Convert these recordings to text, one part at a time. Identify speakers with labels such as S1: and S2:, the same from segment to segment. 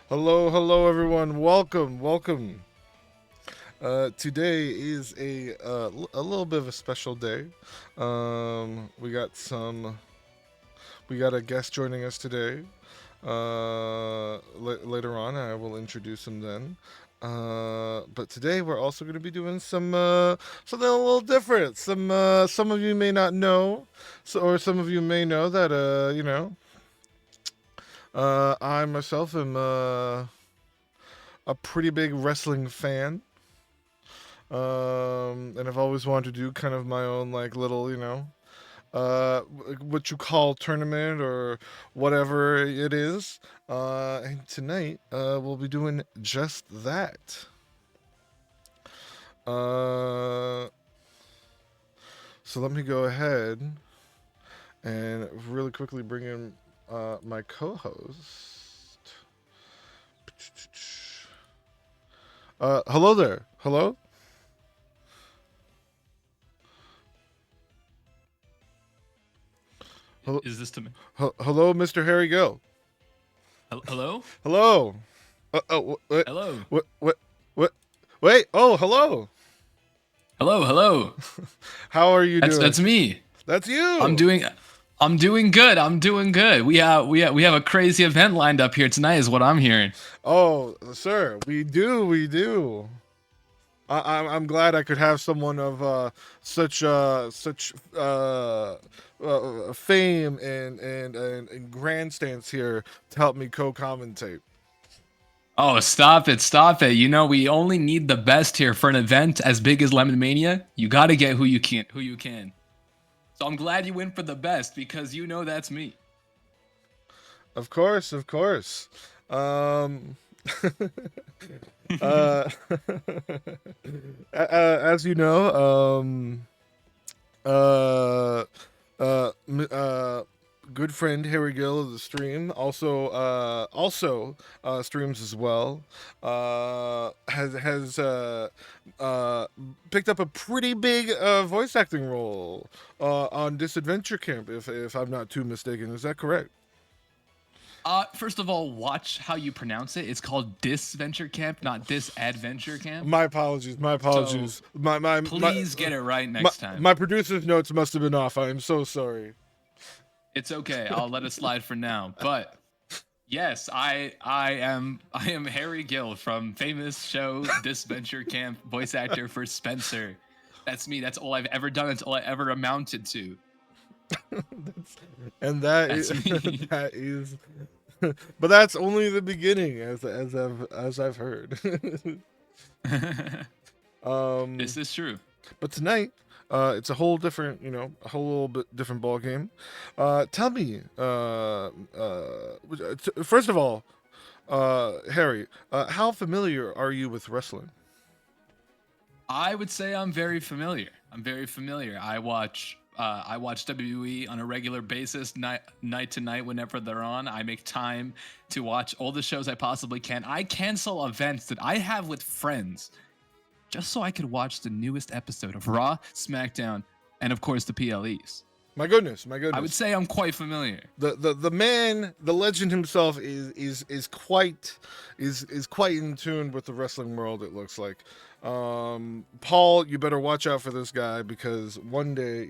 S1: Hello, hello, everyone. Welcome, welcome. Today is a little bit of a special day. We got a guest joining us today. Later on, I will introduce him then. But today we're also going to be doing something a little different. Some of you may not know, or some of you may know that I myself am a pretty big wrestling fan. And I've always wanted to do kind of my own like little, what you call tournament or whatever it is. And tonight, we'll be doing just that. Uh, so let me go ahead and really quickly bring in my co-host. Hello there. Hello.
S2: Is this to me?
S1: Hello, Mr. Harry Gill.
S2: Hello?
S1: Hello. What?
S2: Hello?
S1: What? Wait. Oh, hello.
S2: Hello?
S1: How are you doing?
S2: That's me.
S1: That's you.
S2: I'm doing good. I'm doing good. We have a crazy event lined up here tonight, is what I'm hearing.
S1: Oh, sir, we do. We do. I'm glad I could have someone of such fame and grandstands here to help me co-commentate.
S2: Oh, stop it. You know, we only need the best here for an event as big as Lemonmania. You gotta get who you can. So I'm glad you went for the best because you know that's me.
S1: Of course, of course. uh, as you know, uh, good friend Harry Gill of the stream also streams as well. Has picked up a pretty big voice acting role on this adventure camp, if I'm not too mistaken. Is that correct?
S2: First of all, watch how you pronounce it. It's called Disventure Camp, not Disadventure Camp.
S1: My apologies. My apologies.
S2: So
S1: My
S2: please get it right next time.
S1: My producer's notes must have been off. I am so sorry.
S2: It's okay. I'll let it slide for now. But yes, I am Harry Gill from famous show Disventure Camp, voice actor for Spencer. That's me. That's all I've ever done. It's all I ever amounted to.
S1: That's
S2: me.
S1: that is but that's only the beginning as I've heard.
S2: This is true.
S1: But tonight it's a whole different, a whole little bit different ball game. Tell me, first of all, Harry, how familiar are you with wrestling?
S2: I would say I'm very familiar. I watch WWE on a regular basis, night to night, whenever they're on. I make time to watch all the shows I possibly can. I cancel events that I have with friends just so I could watch the newest episode of Raw, SmackDown, and of course the PLEs.
S1: My goodness.
S2: I would say I'm quite familiar.
S1: The man, the legend himself is quite in tune with the wrestling world. It looks like. Paul, you better watch out for this guy because one day,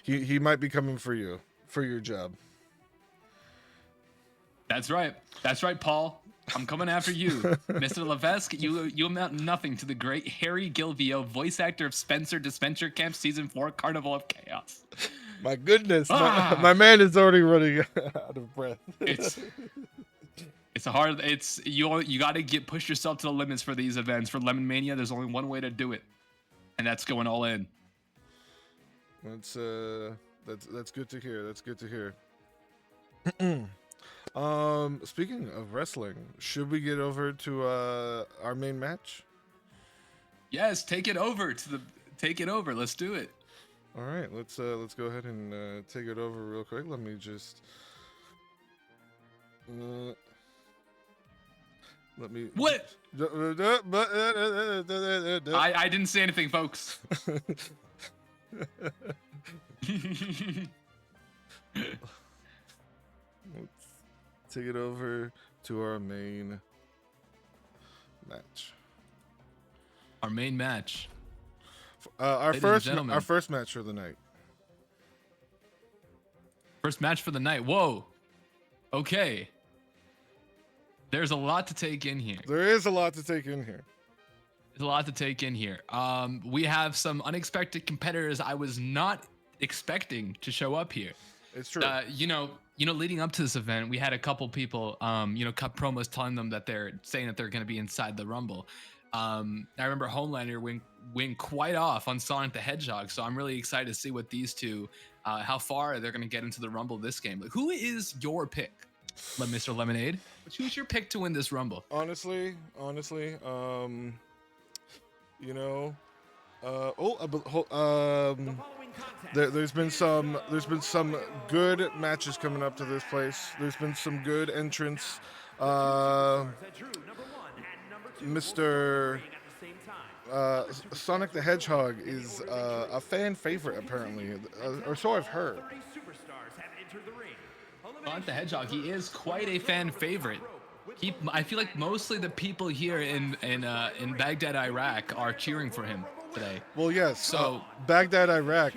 S1: he might be coming for you for your job.
S2: That's right, Paul. I'm coming after you, Mr. Levesque. You amount nothing to the great Harry Gilvio, voice actor of Spencer Disventure Camp Season 4 Carnival of Chaos.
S1: My goodness, my man is already running out of breath.
S2: You got to push yourself to the limits for these events. For Lemonmania, there's only one way to do it, and that's going all in.
S1: That's good to hear. That's good to hear. Speaking of wrestling, should we get over to our main match?
S2: Yes, take it over. Let's do it.
S1: All right, let's go ahead and take it over real quick. Let me just let me.
S2: What? I didn't say anything, folks.
S1: take it over to our main match.
S2: Our main match.
S1: Our
S2: Ladies and gentlemen.
S1: first match of the night.
S2: First match for the night. Whoa. Okay. There's a lot to take in here.
S1: There is a lot to take in here.
S2: There's a lot to take in here. We have some unexpected competitors I was not expecting to show up here.
S1: It's true.
S2: You know, leading up to this event, we had a couple people, cut promos telling them that they're saying that they're going to be inside the Rumble. I remember Homelander went quite off on Sonic the Hedgehog, so I'm really excited to see what these two, how far they're going to get into the Rumble this game. Like, who is your pick, Mr. Lemonade? Who's your pick to win this Rumble?
S1: Honestly, there's been some good matches coming up to this place. There's been some good entrants. Mr. Sonic the Hedgehog is a fan favorite apparently, or so I've heard.
S2: Sonic the Hedgehog, he is quite a fan favorite. I feel like mostly the people here in Baghdad, Iraq, are cheering for him today.
S1: Well, yes.
S2: So
S1: Baghdad, Iraq,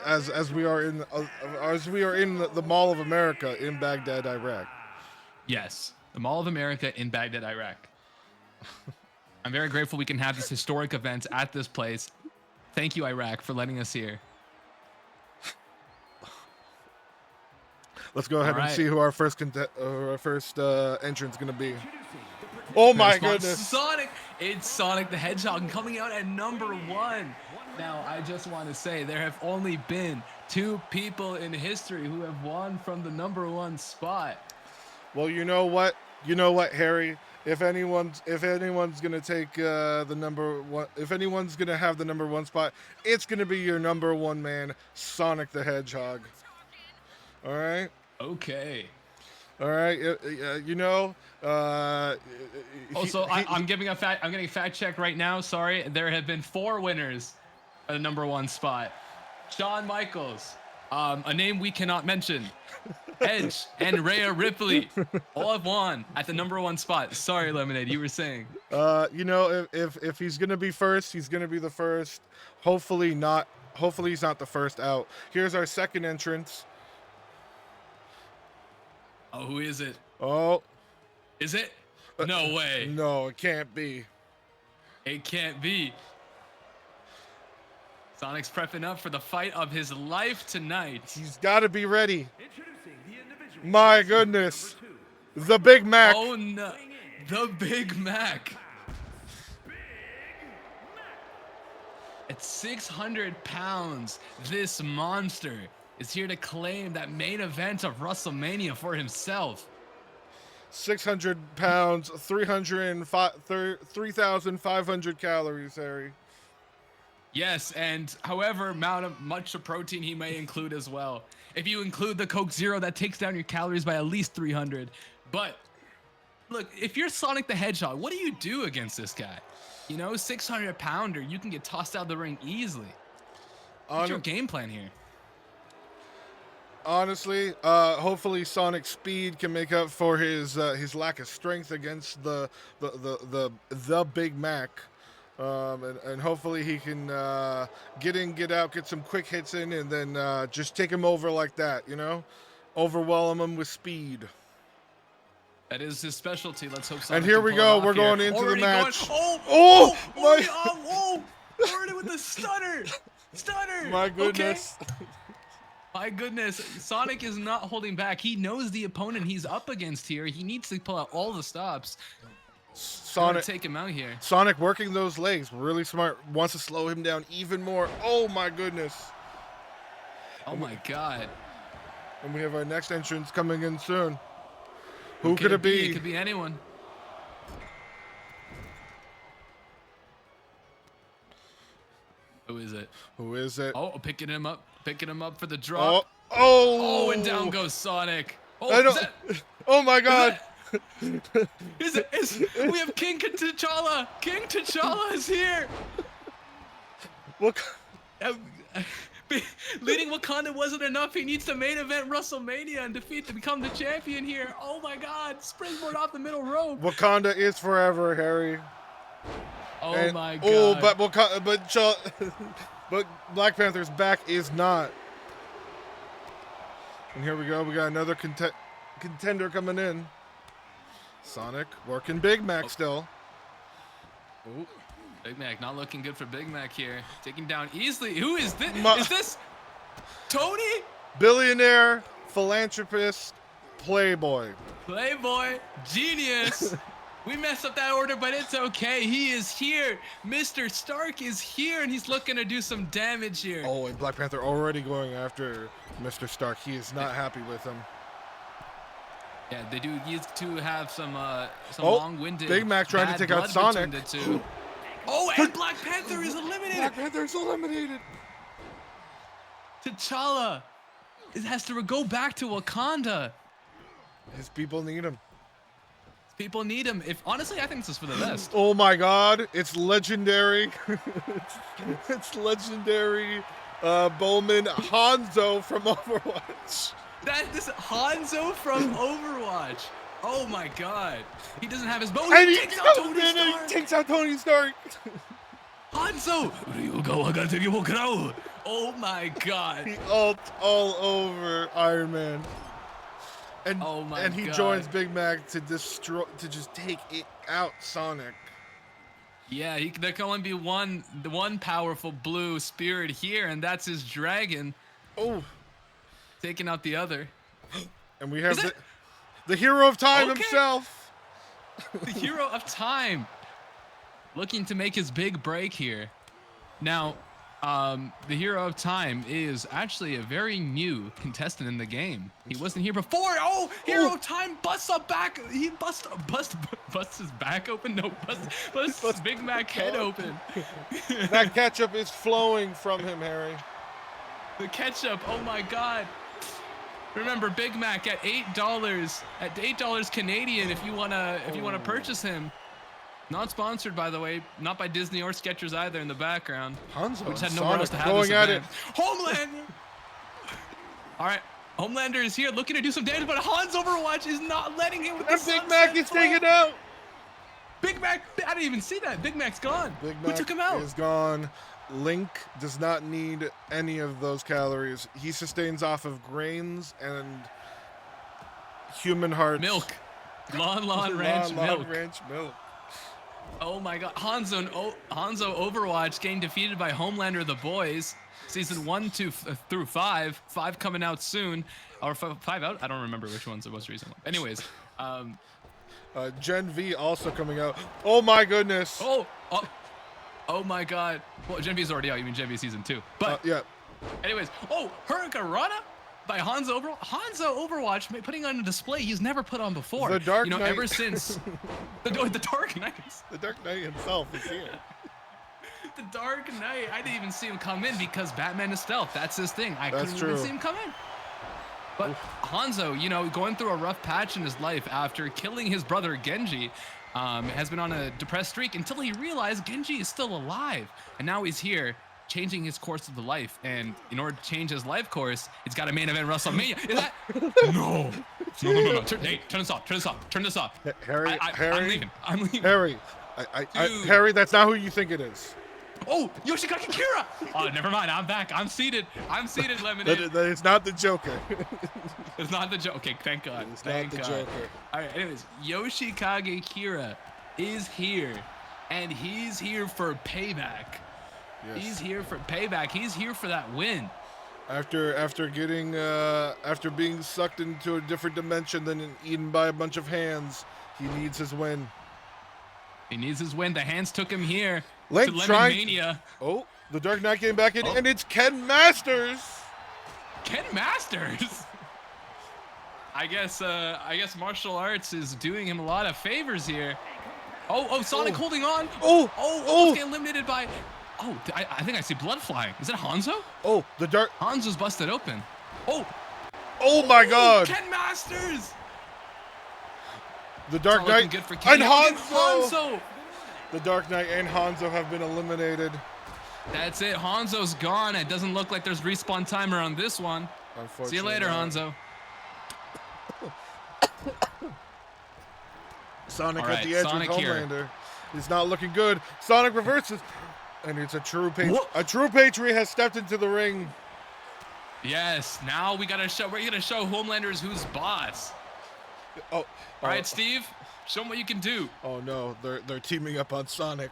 S1: as we are in the Mall of America in Baghdad, Iraq.
S2: Yes, the Mall of America in Baghdad, Iraq. I'm very grateful we can have this historic event at this place. Thank you, Iraq, for letting us here.
S1: Let's go ahead and see who our first entrant's gonna be. Oh my goodness!
S2: Sonic! It's Sonic the Hedgehog coming out at number 1. Now, I just want to say there have only been 2 people in history who have won from the number 1 spot.
S1: Well, you know what, Harry? If anyone's gonna take the number 1, if anyone's gonna have the number 1 spot, it's gonna be your number 1 man, Sonic the Hedgehog. All right.
S2: Okay.
S1: All right.
S2: Also, I'm getting a fact check right now. Sorry, there have been 4 winners at the number 1 spot. Shawn Michaels, a name we cannot mention. Edge and Rhea Ripley all have won at the number 1 spot. Sorry, Lemonade, you were saying.
S1: If he's gonna be first, he's gonna be the first. Hopefully he's not the first out. Here's our second entrance.
S2: Oh, who is it?
S1: Oh.
S2: Is it? No way.
S1: No, it can't be.
S2: It can't be. Sonic's prepping up for the fight of his life tonight.
S1: He's got to be ready. My goodness. The Big Mac.
S2: Oh, no. The Big Mac. At 600 pounds, this monster is here to claim that main event of WrestleMania for himself.
S1: 600 pounds, 3,500 calories, Harry.
S2: Yes, and however much of protein he may include as well. If you include the Coke Zero, that takes down your calories by at least 300. But look, if you're Sonic the Hedgehog, what do you do against this guy? 600 pounder, you can get tossed out of the ring easily. What's your game plan here?
S1: Honestly, hopefully Sonic's speed can make up for his lack of strength against the Big Mac, and hopefully he can get in, get out, get some quick hits in, and then just take him over like that, overwhelm him with speed.
S2: That is his specialty. Let's hope. Sonic
S1: and here we go. We're going into the match.
S2: Already with the stunner.
S1: My goodness.
S2: Okay. My goodness, Sonic is not holding back. He knows the opponent he's up against here. He needs to pull out all the stops.
S1: Sonic,
S2: take him out here.
S1: Sonic working those legs, really smart. Wants to slow him down even more. Oh my goodness.
S2: Oh my God.
S1: And we have our next entrance coming in soon. Who could it be?
S2: It could be anyone. Who is it?
S1: Who is it?
S2: Oh, picking him up for the drop.
S1: Oh,
S2: and down goes Sonic.
S1: Oh my God.
S2: We have King T'Challa. King T'Challa is here.
S1: What?
S2: Leading Wakanda wasn't enough. He needs to main event WrestleMania and defeat to become the champion here. Oh my God! Springboard off the middle rope.
S1: Wakanda is forever, Harry.
S2: Oh my God!
S1: Oh, but Black Panther's back is not. And here we go. We got another contender coming in. Sonic working Big Mac still.
S2: Oh, Big Mac not looking good for Big Mac here. Taking down easily. Who is this? Is this Tony?
S1: Billionaire, philanthropist, playboy.
S2: Playboy, genius. We messed up that order, but it's okay. He is here. Mr. Stark is here, and he's looking to do some damage here.
S1: Oh, and Black Panther already going after Mr. Stark. He is not happy with him.
S2: Yeah, they do used to have some long-winded.
S1: Big Mac trying to take out Sonic.
S2: Oh, and Black Panther is eliminated.
S1: Black Panther is eliminated.
S2: T'Challa, it has to go back to Wakanda.
S1: His people need him.
S2: People need him. Honestly, I think this is for the best.
S1: Oh my God, it's legendary. It's legendary. Bowman Hanzo from Overwatch.
S2: This Hanzo from Overwatch. Oh my God. He doesn't have his bow.
S1: And
S2: He takes out Tony Stark.
S1: He takes out Tony Stark.
S2: Hanzo. Oh my God.
S1: He ults all over Iron Man. And,
S2: oh my
S1: and he
S2: God.
S1: joins Big Mac to just take it out Sonic.
S2: Yeah, there can only be one powerful blue spirit here, and that's his dragon.
S1: Oh.
S2: Taking out the other.
S1: And we have the hero of time
S2: Okay.
S1: himself.
S2: The hero of time. Looking to make his big break here. Now, the hero of time is actually a very new contestant in the game. He wasn't here before. Oh, hero of time busts up back. He busts his back open. No, busts his Big Mac head open.
S1: That ketchup is flowing from him, Harry.
S2: The ketchup. Oh my God. Remember, Big Mac at $8. At $8 Canadian, if you wanna purchase him. Not sponsored, by the way. Not by Disney or Skechers either in the background.
S1: Hanzo
S2: Which had
S1: and
S2: nowhere else
S1: Sonic
S2: to have
S1: going
S2: this
S1: at
S2: event. Homelander! All right, Homelander is here looking to do some damage, but Hans Overwatch is not letting him with the
S1: Big Mac is taken out.
S2: Big Mac, I didn't even see that. Big Mac's gone.
S1: Big
S2: Who
S1: Mac
S2: took him out?
S1: is gone. Link does not need any of those calories. He sustains off of grains and human hearts.
S2: Milk. Lon Ranch milk.
S1: Ranch milk.
S2: Oh my God, Hanzo Overwatch getting defeated by Homelander the Boys. Season 1 through 5. 5 coming out soon. Or 5 out? I don't remember which one's the most recent one. Anyways.
S1: Gen V also coming out. Oh my goodness.
S2: Oh my God. Well, Gen V's already out. You mean Gen V Season 2. But
S1: yeah.
S2: Anyways. Oh, Hurricanrana by Hanzo Overwatch putting on a display he's never put on before.
S1: The Dark Knight.
S2: Ever since the Dark Knight.
S1: The Dark Knight himself is here.
S2: The Dark Knight. I didn't even see him come in because Batman is stealth. That's his thing. I couldn't even see him come in. But Hanzo, going through a rough patch in his life after killing his brother Genji, has been on a depressed streak until he realized Genji is still alive. And now he's here, changing his course of the life. And in order to change his life course, he's got a main event WrestleMania. Is that? No. Turn this off. Turn this off.
S1: Harry,
S2: I'm leaving.
S1: Harry, Harry, that's not who you think it is.
S2: Oh, Yoshikage Kira! Oh, never mind. I'm back. I'm seated. Lemonade.
S1: That is not the Joker.
S2: It's not the Joker. Okay, thank God.
S1: It's not the Joker.
S2: All right, anyways, Yoshikage Kira is here, and he's here for payback. Yes. He's here for payback. He's here for that win.
S1: After being sucked into a different dimension than eaten by a bunch of hands, he needs his win.
S2: He needs his win. The hands took him here.
S1: Link
S2: to Lemonmania.
S1: Oh, the Dark Knight came back in, and it's Ken Masters.
S2: Ken Masters. I guess martial arts is doing him a lot of favors here. Oh, Sonic holding on. Almost getting eliminated by. Oh, I think I see blood flying. Is that Hanzo?
S1: Oh, the Dark.
S2: Hanzo's busted open.
S1: Oh my God.
S2: Ken Masters.
S1: The Dark Knight
S2: and Hanzo.
S1: The Dark Knight and Hanzo have been eliminated.
S2: That's it. Hanzo's gone. It doesn't look like there's respawn timer on this one. See you later, Hanzo.
S1: Sonic at the edge with Homelander. He's not looking good. Sonic reverses, and it's a true patriot. A true patriot has stepped into the ring.
S2: Yes. Now we're gonna show Homelanders who's boss. All right, Steve. Show them what you can do.
S1: Oh no, they're teaming up on Sonic.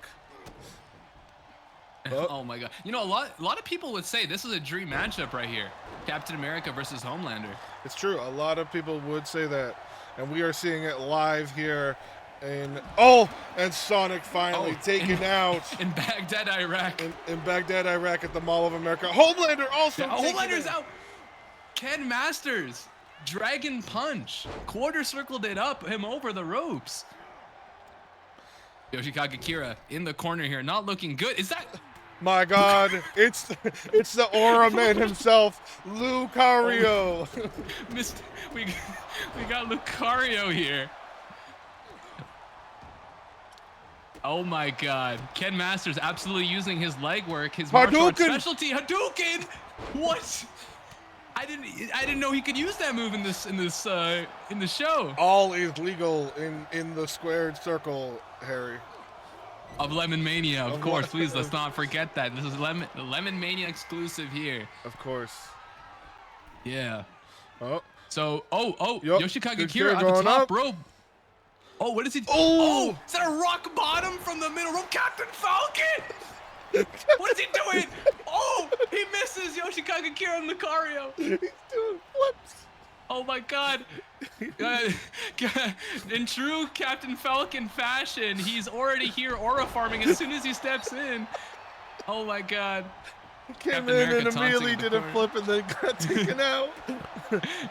S2: Oh my God! You know, a lot of people would say this is a dream matchup right here, Captain America versus Homelander.
S1: It's true. A lot of people would say that, and we are seeing it live here. And Sonic finally taken out
S2: in Baghdad, Iraq.
S1: In Baghdad, Iraq, at the Mall of America. Homelander also.
S2: Homelander's out. Ken Masters, Dragon Punch, quarter circled it up him over the ropes. Yoshikage Kira in the corner here, not looking good. Is that?
S1: My God, it's the Aura Man himself, Lucario.
S2: We got Lucario here. Oh my God, Ken Masters absolutely using his leg work, his martial arts specialty, Hadouken. What? I didn't know he could use that move in the show.
S1: All is legal in the squared circle, Harry.
S2: Of Lemonmania, of course. Please, let's not forget that. This is Lemonmania exclusive here.
S1: Of course.
S2: Yeah.
S1: Oh.
S2: So,
S1: Yep.
S2: Yoshikage Kira at the top rope. Oh, what is he? Oh, is that a rock bottom from the middle rope? Captain Falcon! What is he doing? Oh, he misses Yoshikage Kira and Lucario.
S1: He's doing flips.
S2: Oh my God. In true Captain Falcon fashion, he's already here aura farming as soon as he steps in. Oh my God.
S1: Came in and immediately did a flip and then got taken out.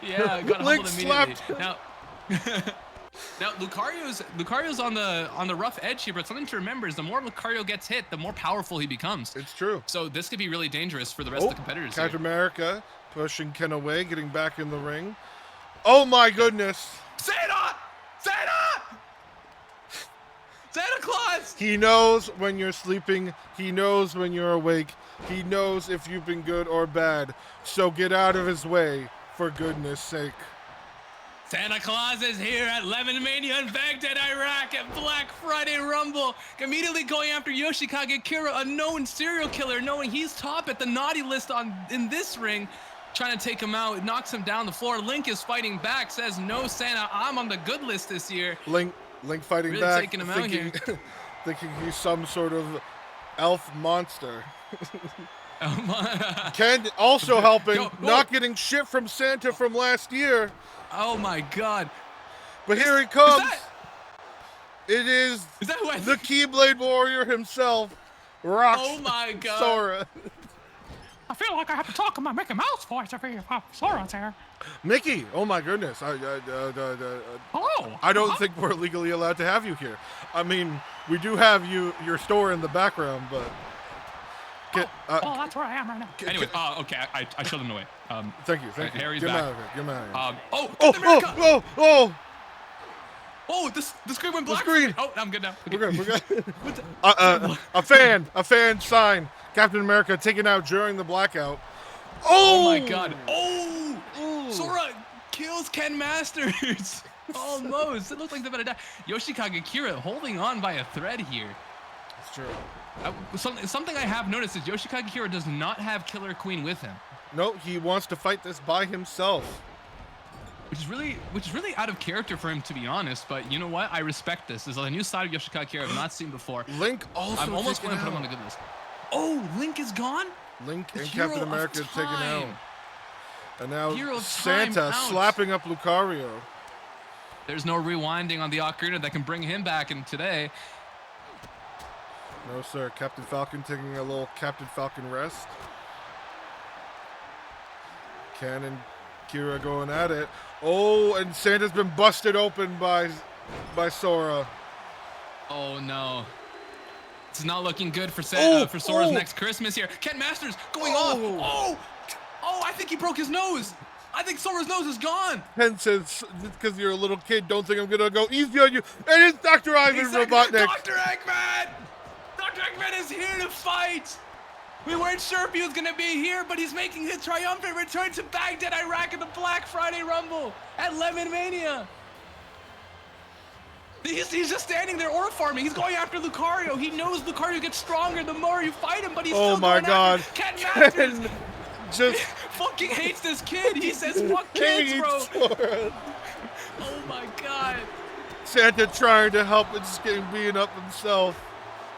S2: Yeah, got
S1: Link
S2: humbled immediately.
S1: slapped.
S2: Now Lucario's on the rough edge here, but something to remember is the more Lucario gets hit, the more powerful he becomes.
S1: It's true.
S2: So this could be really dangerous for the rest of the competitors.
S1: Captain America pushing Ken away, getting back in the ring. Oh my goodness!
S2: Santa Claus!
S1: He knows when you're sleeping. He knows when you're awake. He knows if you've been good or bad. So get out of his way, for goodness sake.
S2: Santa Claus is here at Lemonmania in Baghdad, Iraq at Black Friday Rumble. Immediately going after Yoshikage Kira, a known serial killer, knowing he's top at the naughty list in this ring. Trying to take him out, knocks him down the floor. Link is fighting back, says, no, Santa, I'm on the good list this year.
S1: Link fighting
S2: really
S1: back,
S2: taking him out here.
S1: thinking he's some sort of elf monster. Ken also helping, not getting shit from Santa from last year.
S2: Oh my God.
S1: But here he comes. It is
S2: that who
S1: the Keyblade Warrior himself, Rock.
S2: Oh my God.
S1: Sora.
S3: I feel like I have to talk in my Mickey Mouse voice if Sora's here.
S1: Mickey, oh my goodness.
S3: Hello.
S1: I don't think we're legally allowed to have you here. I mean, we do have your store in the background, but...
S3: well, that's where I am right now.
S2: Anyway, okay, I showed him the way.
S1: Thank you.
S2: Harry's
S1: Get
S2: back.
S1: him out of here. Get him out of here.
S2: Oh, the screen went black.
S1: Screen.
S2: Oh, I'm good now. Okay.
S1: We're good. A fan sign. Captain America taken out during the blackout.
S2: Oh my God. Oh, Sora kills Ken Masters. Almost. It looked like they're about to die. Yoshikage Kira holding on by a thread here.
S1: It's true.
S2: Something I have noticed is Yoshikage Kira does not have Killer Queen with him.
S1: No, he wants to fight this by himself.
S2: Which is really out of character for him, to be honest. But you know what? I respect this. This is a new side of Yoshikage Kira I've not seen before.
S1: Link also
S2: I'm almost going to put him on the good list. Oh, Link is gone?
S1: Link and Captain America taken out. And now
S2: Hero
S1: Santa slapping up Lucario.
S2: There's no rewinding on the ocarina that can bring him back in today.
S1: No, sir. Captain Falcon taking a little Captain Falcon rest. Ken and Kira going at it. Oh, and Santa's been busted open by Sora.
S2: Oh, no. It's not looking good for Sora's next Christmas here. Ken Masters going off. Oh, I think he broke his nose. I think Sora's nose is gone.
S1: Ken says, because you're a little kid, don't think I'm going to go easy on you. And it's Dr. Ivan Robotnik.
S2: Dr. Eggman! Dr. Eggman is here to fight. We weren't sure if he was gonna be here, but he's making his triumphant return to Baghdad, Iraq, in the Black Friday Rumble at Lemonmania. He's just standing there aura farming. He's going after Lucario. He knows Lucario gets stronger the more you fight him, but he's still going after Ken Masters.
S1: Just
S2: fucking hates this kid. He says fuck kids, bro.
S1: Sora.
S2: Oh my god.
S1: Santa trying to help and just getting beaten up himself.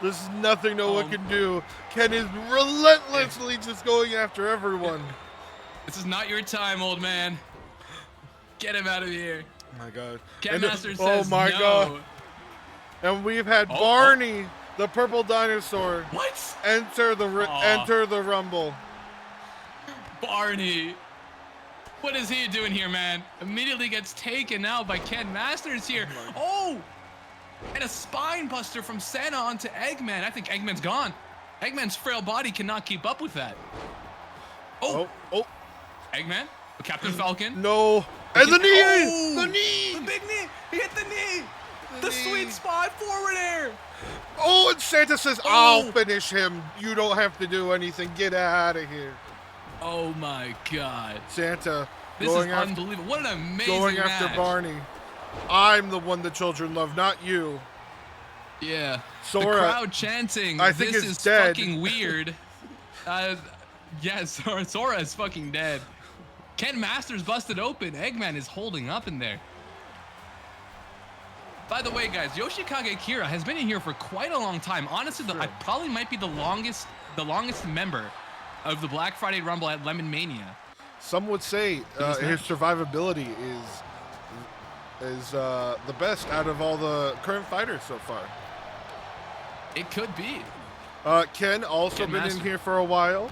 S1: There's nothing no one can do. Ken is relentlessly just going after everyone.
S2: This is not your time, old man. Get him out of here.
S1: Oh my god.
S2: Ken Masters says
S1: oh my
S2: no.
S1: god. And we've had Barney, the purple dinosaur,
S2: what?
S1: enter the Rumble.
S2: Barney. What is he doing here, man? Immediately gets taken out by Ken Masters here. Oh! And a spine buster from Santa onto Eggman. I think Eggman's gone. Eggman's frail body cannot keep up with that. Oh! Eggman? Captain Falcon?
S1: No. And the knee!
S2: Oh,
S1: the knee!
S2: The big knee! He hit the knee! The sweet spot forward air!
S1: Oh, and Santa says, I'll finish him. You don't have to do anything. Get out of here.
S2: Oh my god.
S1: Santa
S2: This is unbelievable. What an amazing
S1: going
S2: match.
S1: after Barney. I'm the one the children love, not you.
S2: Yeah.
S1: Sora,
S2: the crowd chanting,
S1: I think
S2: this
S1: is
S2: is
S1: dead.
S2: fucking weird. Yes, Sora is fucking dead. Ken Masters busted open. Eggman is holding up in there. By the way, guys, Yoshikage Kira has been in here for quite a long time. Honestly, I probably might be the longest member of the Black Friday Rumble at Lemonmania.
S1: Some would say his survivability is the best out of all the current fighters so far.
S2: It could be.
S1: Ken also been in here for a while.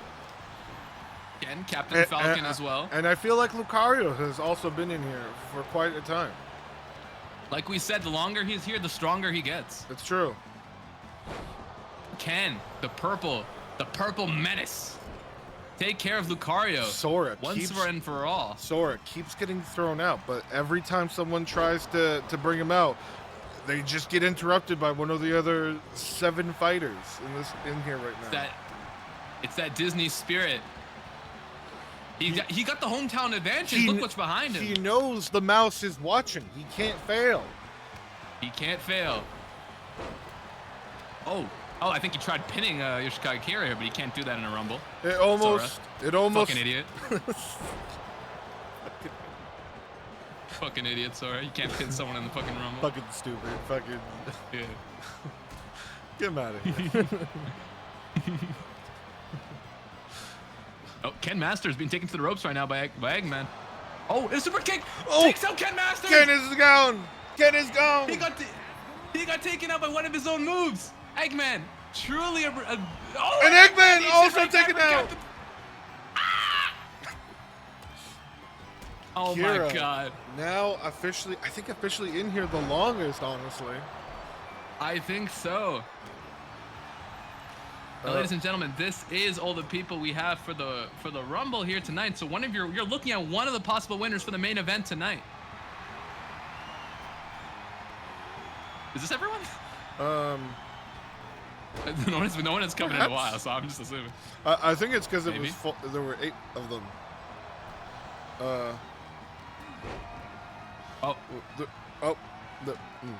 S2: Ken, Captain Falcon as well.
S1: And I feel like Lucario has also been in here for quite a time.
S2: Like we said, the longer he's here, the stronger he gets.
S1: It's true.
S2: Ken, the purple menace. Take care of Lucario.
S1: Sora
S2: once and for all.
S1: Sora keeps getting thrown out, but every time someone tries to bring him out, they just get interrupted by one of the other 7 fighters in here right now.
S2: It's that Disney spirit. He got the hometown advantage. Look what's behind him.
S1: He knows the mouse is watching. He can't fail.
S2: He can't fail. Oh, I think he tried pinning Yoshikage Kira here, but he can't do that in a Rumble.
S1: It almost.
S2: Fucking idiot. Fucking idiot, Sora. You can't pin someone in the fucking Rumble.
S1: Fucking stupid. Fucking.
S2: Yeah.
S1: Get him out of here.
S2: Oh, Ken Masters being taken to the ropes right now by Eggman. Oh, a super kick!
S1: Oh,
S2: takes out Ken Masters!
S1: Ken is gone! Ken is gone!
S2: He got taken out by one of his own moves! Eggman, truly
S1: and Eggman also taken out!
S2: Oh
S1: Kira,
S2: my god.
S1: Now officially in here the longest, honestly.
S2: I think so. Now, ladies and gentlemen, this is all the people we have for the Rumble here tonight. So you're looking at one of the possible winners for the main event tonight. Is this everyone? No one has come in a while, so I'm just assuming.
S1: I think it's because it was full, there were 8 of them.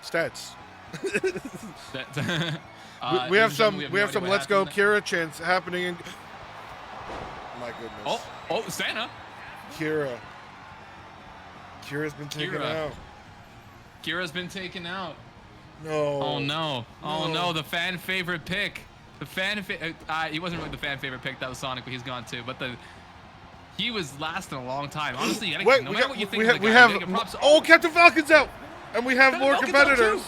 S1: Stats. We have some Let's Go Kira chants happening in. My goodness.
S2: Oh, Santa.
S1: Kira's been taken out.
S2: Kira's been taken out.
S1: No.
S2: Oh no. Oh no, the fan favorite pick. He wasn't really the fan favorite pick. That was Sonic, but he's gone too. But he was lasting a long time. Honestly, no matter what you think of the guy,
S1: Captain Falcon's out, and we have more competitors.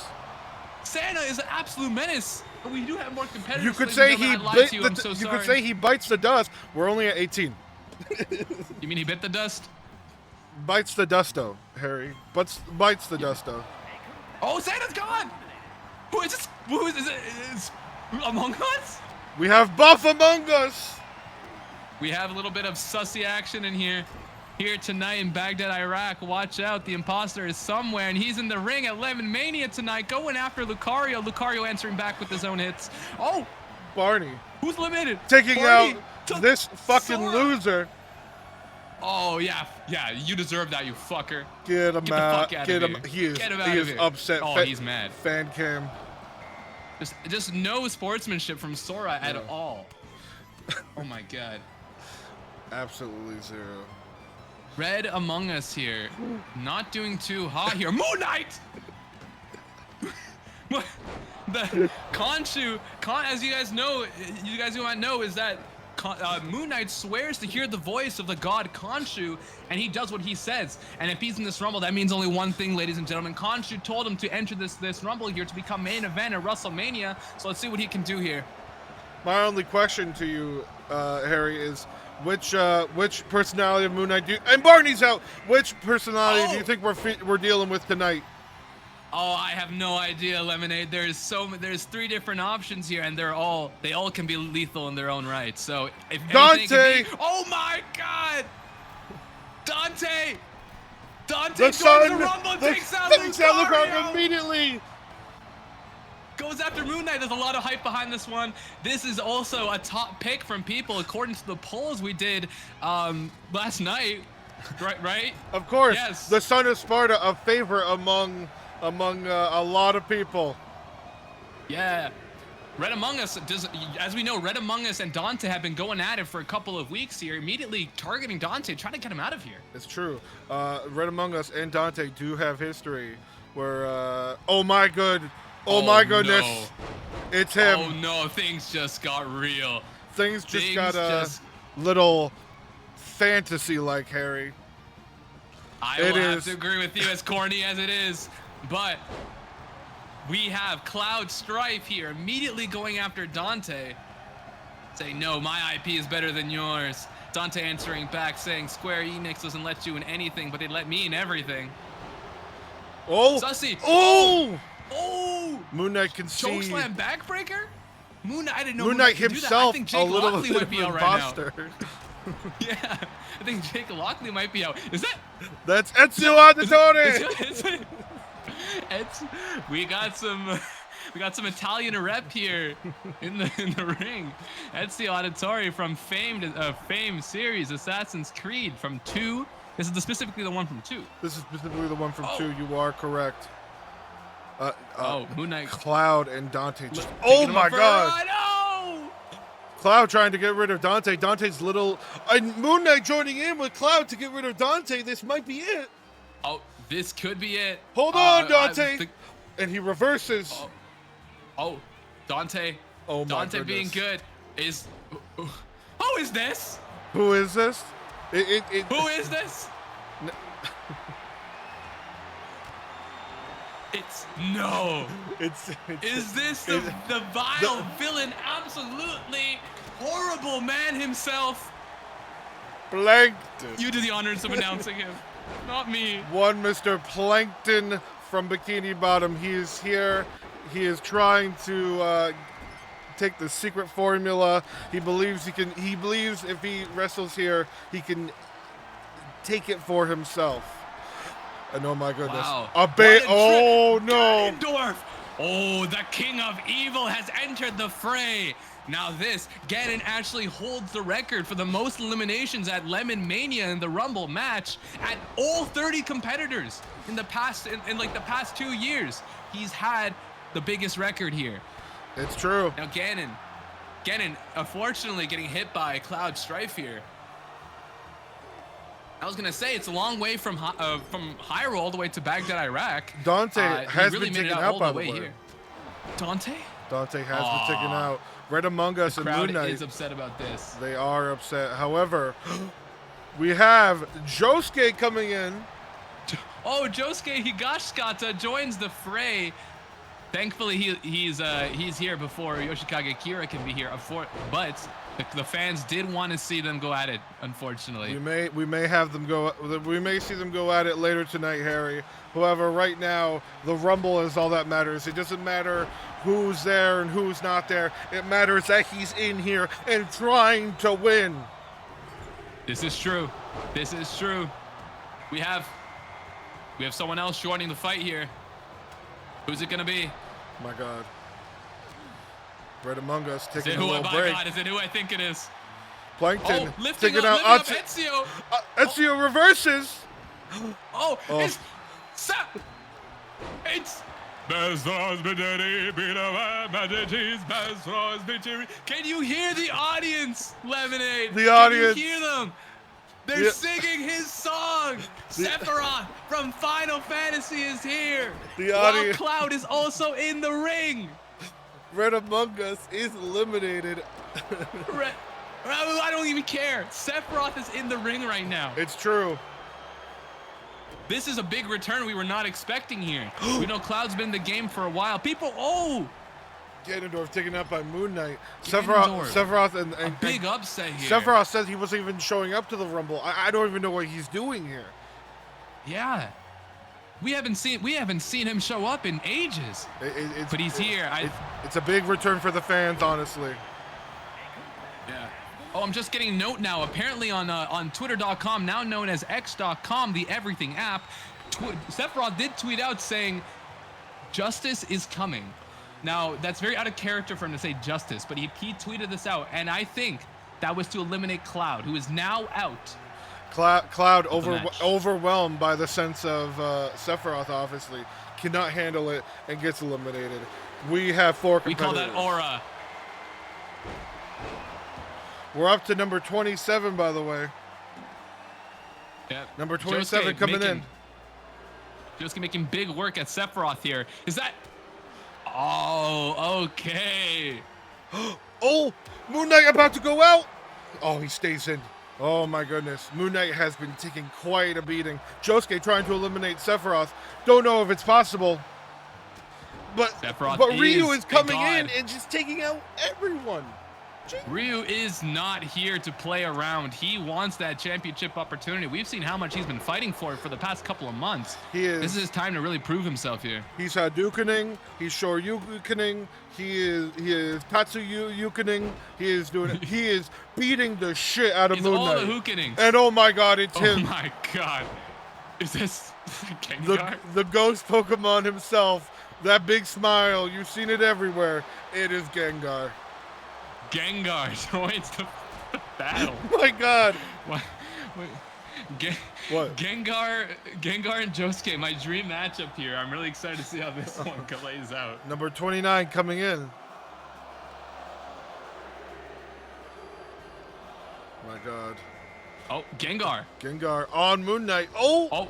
S2: Santa is an absolute menace, but we do have more competitors.
S1: You could say he bites the dust. We're only at 18.
S2: You mean he bit the dust?
S1: Bites the dusto, Harry. Bites the dusto.
S2: Oh, Santa's gone! Who is this? Who is it? Is Among Us?
S1: We have Buff Among Us.
S2: We have a little bit of sussy action in here. Here tonight in Baghdad, Iraq. Watch out, the imposter is somewhere, and he's in the ring at Lemonmania tonight, going after Lucario. Lucario answering back with his own hits. Oh!
S1: Barney.
S2: Who's eliminated?
S1: Taking
S2: Barney
S1: out
S2: took
S1: this fucking
S2: Sora.
S1: loser.
S2: Oh yeah, you deserve that, you fucker.
S1: Get him
S2: Get the
S1: out.
S2: fuck out
S1: Get
S2: of
S1: him.
S2: here.
S1: He is.
S2: Get him
S1: He
S2: out of
S1: is
S2: here.
S1: upset.
S2: Oh, he's mad.
S1: Fan cam.
S2: Just no sportsmanship from Sora at all. Oh my god.
S1: Absolutely zero.
S2: Red Among Us here, not doing too hot here. Moon Knight. The Khonshu, as you guys know, you guys who might know, is that Moon Knight swears to hear the voice of the god Khonshu, and he does what he says. And if he's in this Rumble, that means only one thing, ladies and gentlemen. Khonshu told him to enter this Rumble here to become main event at WrestleMania. So let's see what he can do here.
S1: My only question to you, Harry, is which personality of Moon Knight and Barney's out. Which personality do you think we're dealing with tonight?
S2: Oh, I have no idea, Lemonade. There's 3 different options here, and they all can be lethal in their own right. So if
S1: Dante,
S2: oh my God, Dante
S1: the
S2: joins
S1: sun,
S2: the Rumble, and takes out
S1: Lucario
S2: Lucario.
S1: Immediately.
S2: Goes after Moon Knight. There's a lot of hype behind this one. This is also a top pick from people according to the polls we did last night. Right?
S1: Of course.
S2: Yes.
S1: The son of Sparta, a favorite among a lot of people.
S2: Yeah. Red Among Us, as we know, Red Among Us and Dante have been going at it for a couple of weeks here, immediately targeting Dante, trying to get him out of here.
S1: It's true. Red Among Us and Dante do have history where, oh my goodness,
S2: No.
S1: it's him.
S2: Oh no, things just got real.
S1: Things got a little fantasy-like, Harry.
S2: I will have to agree with you, as corny as it is, but we have Cloud Strife here immediately going after Dante, saying, no, my IP is better than yours. Dante answering back, saying Square Enix doesn't let you in anything, but they let me in everything.
S1: Oh!
S2: Sussy!
S1: Oh!
S2: Oh!
S1: Moon Knight can see.
S2: Chokeslam backbreaker? Moon Knight, I didn't know
S1: Moon Knight
S2: could do that. I
S1: himself,
S2: think
S1: a
S2: Jake
S1: little
S2: Lockley
S1: bit
S2: might be
S1: of
S2: out right now.
S1: imposter.
S2: Yeah, I think Jake Lockley might be out. Is that?
S1: That's Ezio Auditore.
S2: We got some Italian rep here in the ring. Ezio Auditore from Fame series Assassin's Creed from 2. This is specifically the one from 2.
S1: This is specifically the one from 2. You are correct.
S2: Moon Knight.
S1: Cloud and Dante just. Oh my God!
S2: No!
S1: Cloud trying to get rid of Dante. Dante's little. And Moon Knight joining in with Cloud to get rid of Dante. This might be it.
S2: Oh, this could be it.
S1: Hold on, Dante. And he reverses.
S2: Oh, Dante.
S1: Oh my
S2: Dante
S1: goodness.
S2: being good is. Who is this?
S1: Who is this?
S2: Who is this? Is this the vile villain? Absolutely horrible man himself.
S1: Plankton.
S2: You do the honors of announcing him, not me.
S1: One Mr. Plankton from Bikini Bottom. He is here. He is trying to take the secret formula. He believes he can. He believes if he wrestles here, he can take it for himself. And oh my goodness,
S2: Wow.
S1: Oh no!
S2: Ganondorf. Oh, the King of Evil has entered the fray. Now Ganon actually holds the record for the most eliminations at Lemonmania in the Rumble match at all 30 competitors in the past, in like the past 2 years. He's had the biggest record here.
S1: It's true.
S2: Now Ganon, unfortunately getting hit by Cloud Strife here. I was gonna say it's a long way from Hyrule all the way to Baghdad, Iraq.
S1: Dante has
S2: really
S1: been
S2: made it
S1: taken
S2: out
S1: out
S2: all
S1: by
S2: the
S1: the
S2: way
S1: way.
S2: here. Dante?
S1: Dante has been taken out. Red Among Us and
S2: Crowd
S1: Moon Knight.
S2: is upset about this.
S1: They are upset. However, we have Josuke coming in.
S2: Oh, Josuke Higashikata joins the fray. Thankfully, he's here before Yoshikage Kira can be here. But the fans did want to see them go at it. Unfortunately,
S1: We may have them go. We may see them go at it later tonight, Harry. However, right now the Rumble is all that matters. It doesn't matter who's there and who's not there. It matters that he's in here and trying to win.
S2: This is true. This is true. We have someone else joining the fight here. Who's it gonna be?
S1: My God. Right among us,
S2: Is
S1: taking
S2: it
S1: a
S2: who?
S1: little
S2: My
S1: break.
S2: God, is it who I think it is?
S1: Plankton
S2: Oh, lifting
S1: taking
S2: up
S1: out
S2: Ezio.
S1: Ezio reverses.
S2: Oh,
S1: Oh.
S2: it's Can you hear the audience, Lemonade?
S1: The audience.
S2: Can you hear them? They're singing his song. Sephiroth from Final Fantasy is here.
S1: The
S2: While
S1: audience.
S2: Cloud is also in the ring.
S1: Red Among Us is eliminated.
S2: I don't even care. Sephiroth is in the ring right now.
S1: It's true.
S2: This is a big return we were not expecting here. We know Cloud's been in the game for a while. People,
S1: Ganondorf taken out by Moon Knight.
S2: Ganondorf.
S1: Sephiroth
S2: a big upset here.
S1: Sephiroth says he wasn't even showing up to the Rumble. I don't even know what he's doing here.
S2: Yeah. We haven't seen him show up in ages. But he's here.
S1: It's a big return for the fans, honestly.
S2: Yeah. Oh, I'm just getting a note now. Apparently on Twitter.com, now known as X.com, the Everything app, Sephiroth did tweet out saying, "Justice is coming." Now, that's very out of character for him to say justice, but he tweeted this out, and I think that was to eliminate Cloud, who is now out.
S1: Cloud overwhelmed by the sense of Sephiroth, obviously, cannot handle it and gets eliminated. We have 4 competitors.
S2: We call that aura.
S1: We're up to number 27, by the way.
S2: Yep.
S1: Number 27 coming in.
S2: Josuke making big work at Sephiroth here. Is that... Oh, okay.
S1: Oh, Moon Knight about to go out. Oh, he stays in. Oh my goodness. Moon Knight has been taking quite a beating. Josuke trying to eliminate Sephiroth. Don't know if it's possible. But Ryu is coming in and just taking out everyone.
S2: Ryu is not here to play around. He wants that championship opportunity. We've seen how much he's been fighting for the past couple of months. This is his time to really prove himself here.
S1: He's Hadoukening. He's Shoryukening. He is Tatsuyukening. He is doing it. He is beating the shit out of Moon Knight.
S2: All the Hookenings.
S1: And oh my God, it's him.
S2: Oh my God. Is this Gengar?
S1: The ghost Pokemon himself. That big smile. You've seen it everywhere. It is Gengar.
S2: Gengar joins the battle.
S1: Oh my God.
S2: What?
S1: What?
S2: Gengar and Josuke, my dream matchup here. I'm really excited to see how this one plays out.
S1: Number 29 coming in. My God.
S2: Oh, Gengar.
S1: Gengar on Moon Knight. Oh.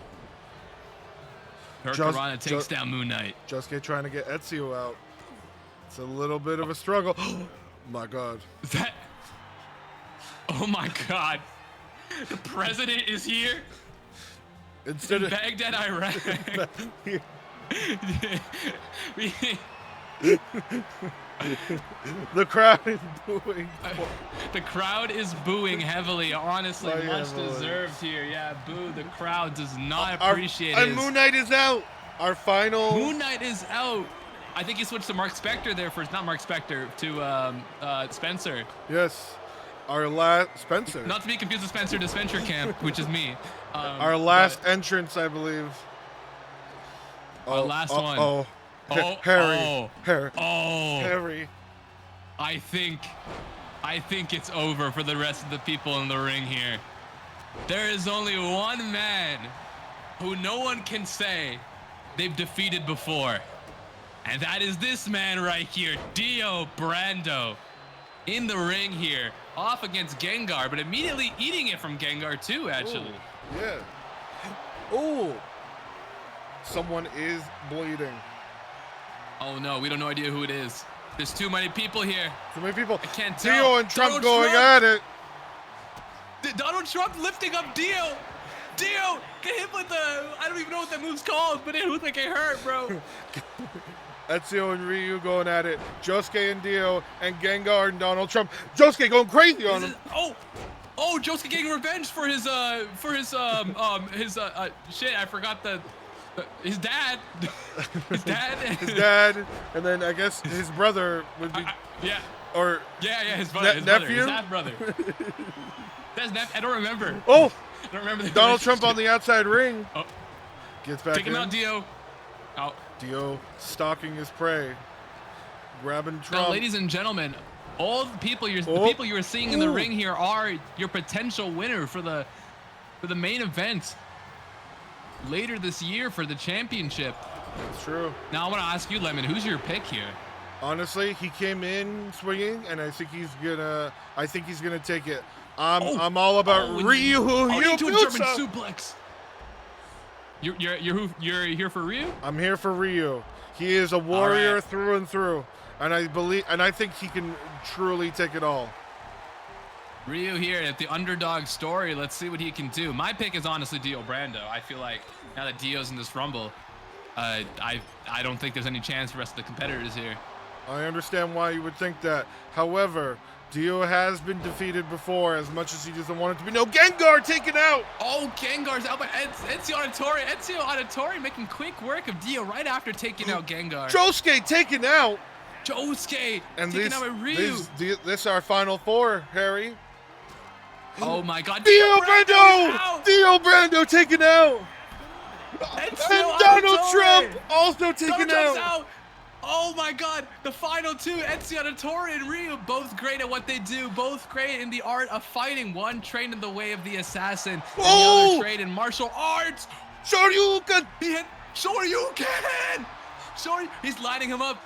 S2: Hurricanrana takes down Moon Knight.
S1: Josuke trying to get Ezio out. It's a little bit of a struggle. My God.
S2: Is that... Oh my God. The president is here.
S1: Instead of
S2: Baghdad, Iraq.
S1: The crowd is booing.
S2: The crowd is booing heavily. Honestly, much deserved here. Yeah, boo. The crowd does not appreciate it.
S1: And Moon Knight is out. Our final.
S2: Moon Knight is out. I think he switched to Mark Spector there first. Not Mark Spector, to Spencer.
S1: Yes. Our last Spencer.
S2: Not to be confused with Spencer to Spencer Camp, which is me.
S1: Our last entrance, I believe.
S2: Our last one.
S1: Oh. Harry. Harry.
S2: Oh.
S1: Harry.
S2: I think it's over for the rest of the people in the ring here. There is only one man who no one can say they've defeated before. And that is this man right here, Dio Brando. In the ring here, off against Gengar, but immediately eating it from Gengar too, actually.
S1: Ooh, yeah. Oh. Someone is bleeding.
S2: Oh no, we don't know idea who it is. There's too many people here.
S1: Too many people.
S2: I can't tell.
S1: Dio and Trump going at it.
S2: Donald Trump lifting up Dio. Dio, get hit with the, I don't even know what that move's called, but it looks like it hurt, bro.
S1: Ezio and Ryu going at it. Josuke and Dio and Gengar and Donald Trump. Josuke going crazy on him.
S2: Oh, Josuke getting revenge for his shit. I forgot his dad. His dad.
S1: His dad, and then I guess his brother would be.
S2: Yeah.
S1: Or
S2: his brother. His
S1: nephew.
S2: His half brother. That's nephew. I don't remember.
S1: Oh.
S2: I don't remember.
S1: Donald Trump on the outside ring.
S2: Oh.
S1: Gets back in.
S2: Take him out, Dio. Out.
S1: Dio stalking his prey. grabbing
S2: Now,
S1: Trump.
S2: ladies and gentlemen, all the people the people you are seeing in the ring here are your potential winner for the main event later this year for the championship.
S1: It's true.
S2: Now I want to ask you, Lemon, who's your pick here?
S1: Honestly, he came in swinging, and I think he's gonna take it. I'm all about Ryu.
S2: Into a German suplex. You're here for Ryu?
S1: I'm here for Ryu. He is a warrior through and through, and I think he can truly take it all.
S2: Ryu here at the underdog story. Let's see what he can do. My pick is honestly Dio Brando. I feel like now that Dio's in this Rumble, I don't think there's any chance for the rest of the competitors here.
S1: I understand why you would think that. However, Dio has been defeated before, as much as he doesn't want it to be. No, Gengar taken out!
S2: Oh, Gengar's out by Ezio Auditore. Ezio Auditore making quick work of Dio right after taking out Gengar.
S1: Josuke taken out!
S2: Josuke
S1: and
S2: taking out Ryu.
S1: This is our final four, Harry.
S2: Oh my god.
S1: Dio Brando! Dio Brando taken out! And Donald Trump also taken out!
S2: Oh my god, the final two, Ezio Auditore and Ryu, both great at what they do, both great in the art of fighting. One trained in the way of the assassin, and the other trained in martial arts.
S1: Shoryuken!
S2: He hit Shoryuken! He's lining him up,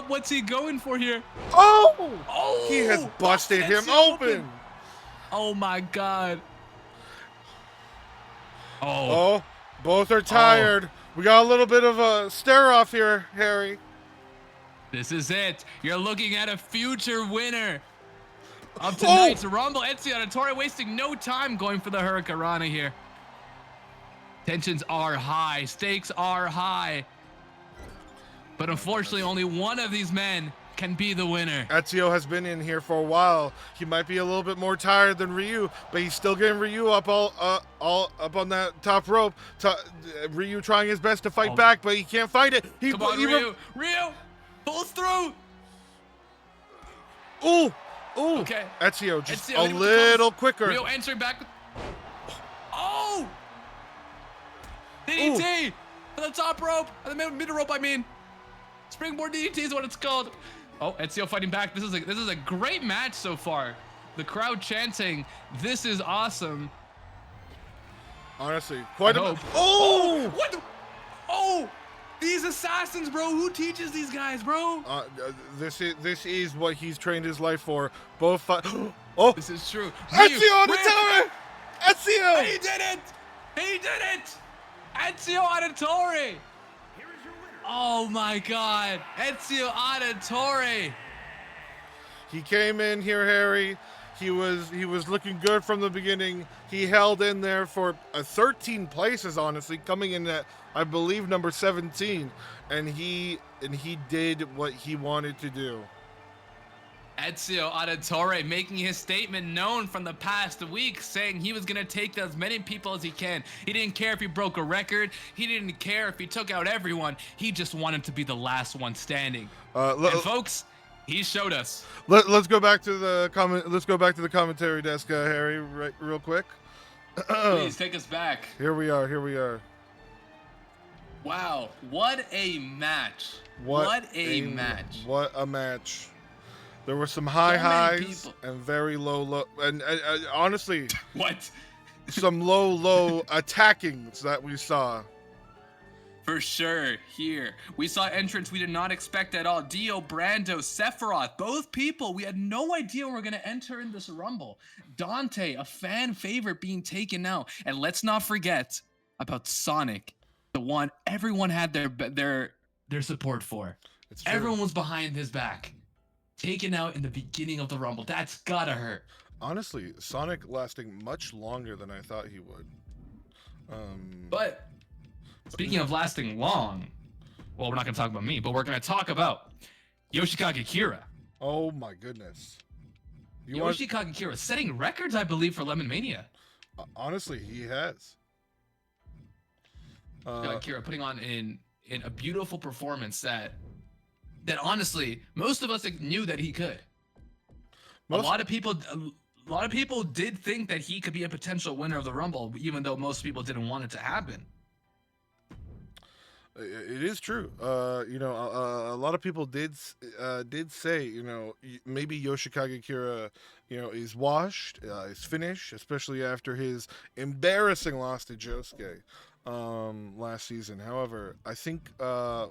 S2: What's he going for here?
S1: Oh! He has busted him open!
S2: Oh my god.
S1: Oh, both are tired. We got a little bit of a stare off here, Harry.
S2: This is it. You're looking at a future winner of tonight's Rumble. Ezio Auditore wasting no time going for the Hurricanrana here. Tensions are high. Stakes are high. But unfortunately, only one of these men can be the winner.
S1: Ezio has been in here for a while. He might be a little bit more tired than Ryu, but he's still getting Ryu up all up on that top rope. Ryu trying his best to fight back, but he can't fight it.
S2: Come on, Ryu! Ryu! Pulls through!
S1: Ooh!
S2: Okay.
S1: Ezio just a little quicker.
S2: Ryu answering back. Oh! DDT! On the top rope! On the middle rope, I mean. Springboard DDT is what it's called. Oh, Ezio fighting back. This is a great match so far. The crowd chanting, "This is awesome."
S1: Honestly, quite a.
S2: Oh! What? Oh! These assassins, bro. Who teaches these guys, bro?
S1: This is what he's trained his life for. Both fight. Oh!
S2: This is true.
S1: Ezio on the tower! Ezio!
S2: He did it! He did it! Ezio Auditore! Oh my god, Ezio Auditore.
S1: He came in here, Harry. He was looking good from the beginning. He held in there for 13 places, honestly, coming in at, I believe, number 17, and he did what he wanted to do.
S2: Ezio Auditore making his statement known from the past week, saying he was going to take as many people as he can. He didn't care if he broke a record. He didn't care if he took out everyone. He just wanted to be the last one standing. And folks, he showed us.
S1: Let's go back to the commentary desk, Harry, real quick.
S2: Please take us back.
S1: Here we are.
S2: Wow, what a match. What a match.
S1: What a match. There were some high highs and very low, and honestly, some low attackings that we saw.
S2: For sure, here. We saw entrants we did not expect at all. Dio Brando, Sephiroth, both people we had no idea were going to enter in this Rumble. Dante, a fan favorite, being taken out. And let's not forget about Sonic, the one everyone had their support for. Everyone was behind his back. Taken out in the beginning of the Rumble. That's gotta hurt.
S1: Honestly, Sonic lasting much longer than I thought he would.
S2: But speaking of lasting long, well, we're not gonna talk about me, but we're gonna talk about Yoshikage Kira.
S1: Oh my goodness.
S2: Yoshikage Kira setting records, I believe, for Lemonmania.
S1: Honestly, he has.
S2: Kira putting on in a beautiful performance that honestly most of us knew that he could. A lot of people did think that he could be a potential winner of the Rumble, even though most people didn't want it to happen.
S1: It is true. A lot of people did say, maybe Yoshikage Kira, is washed, is finished, especially after his embarrassing loss to Josuke last season. However, I think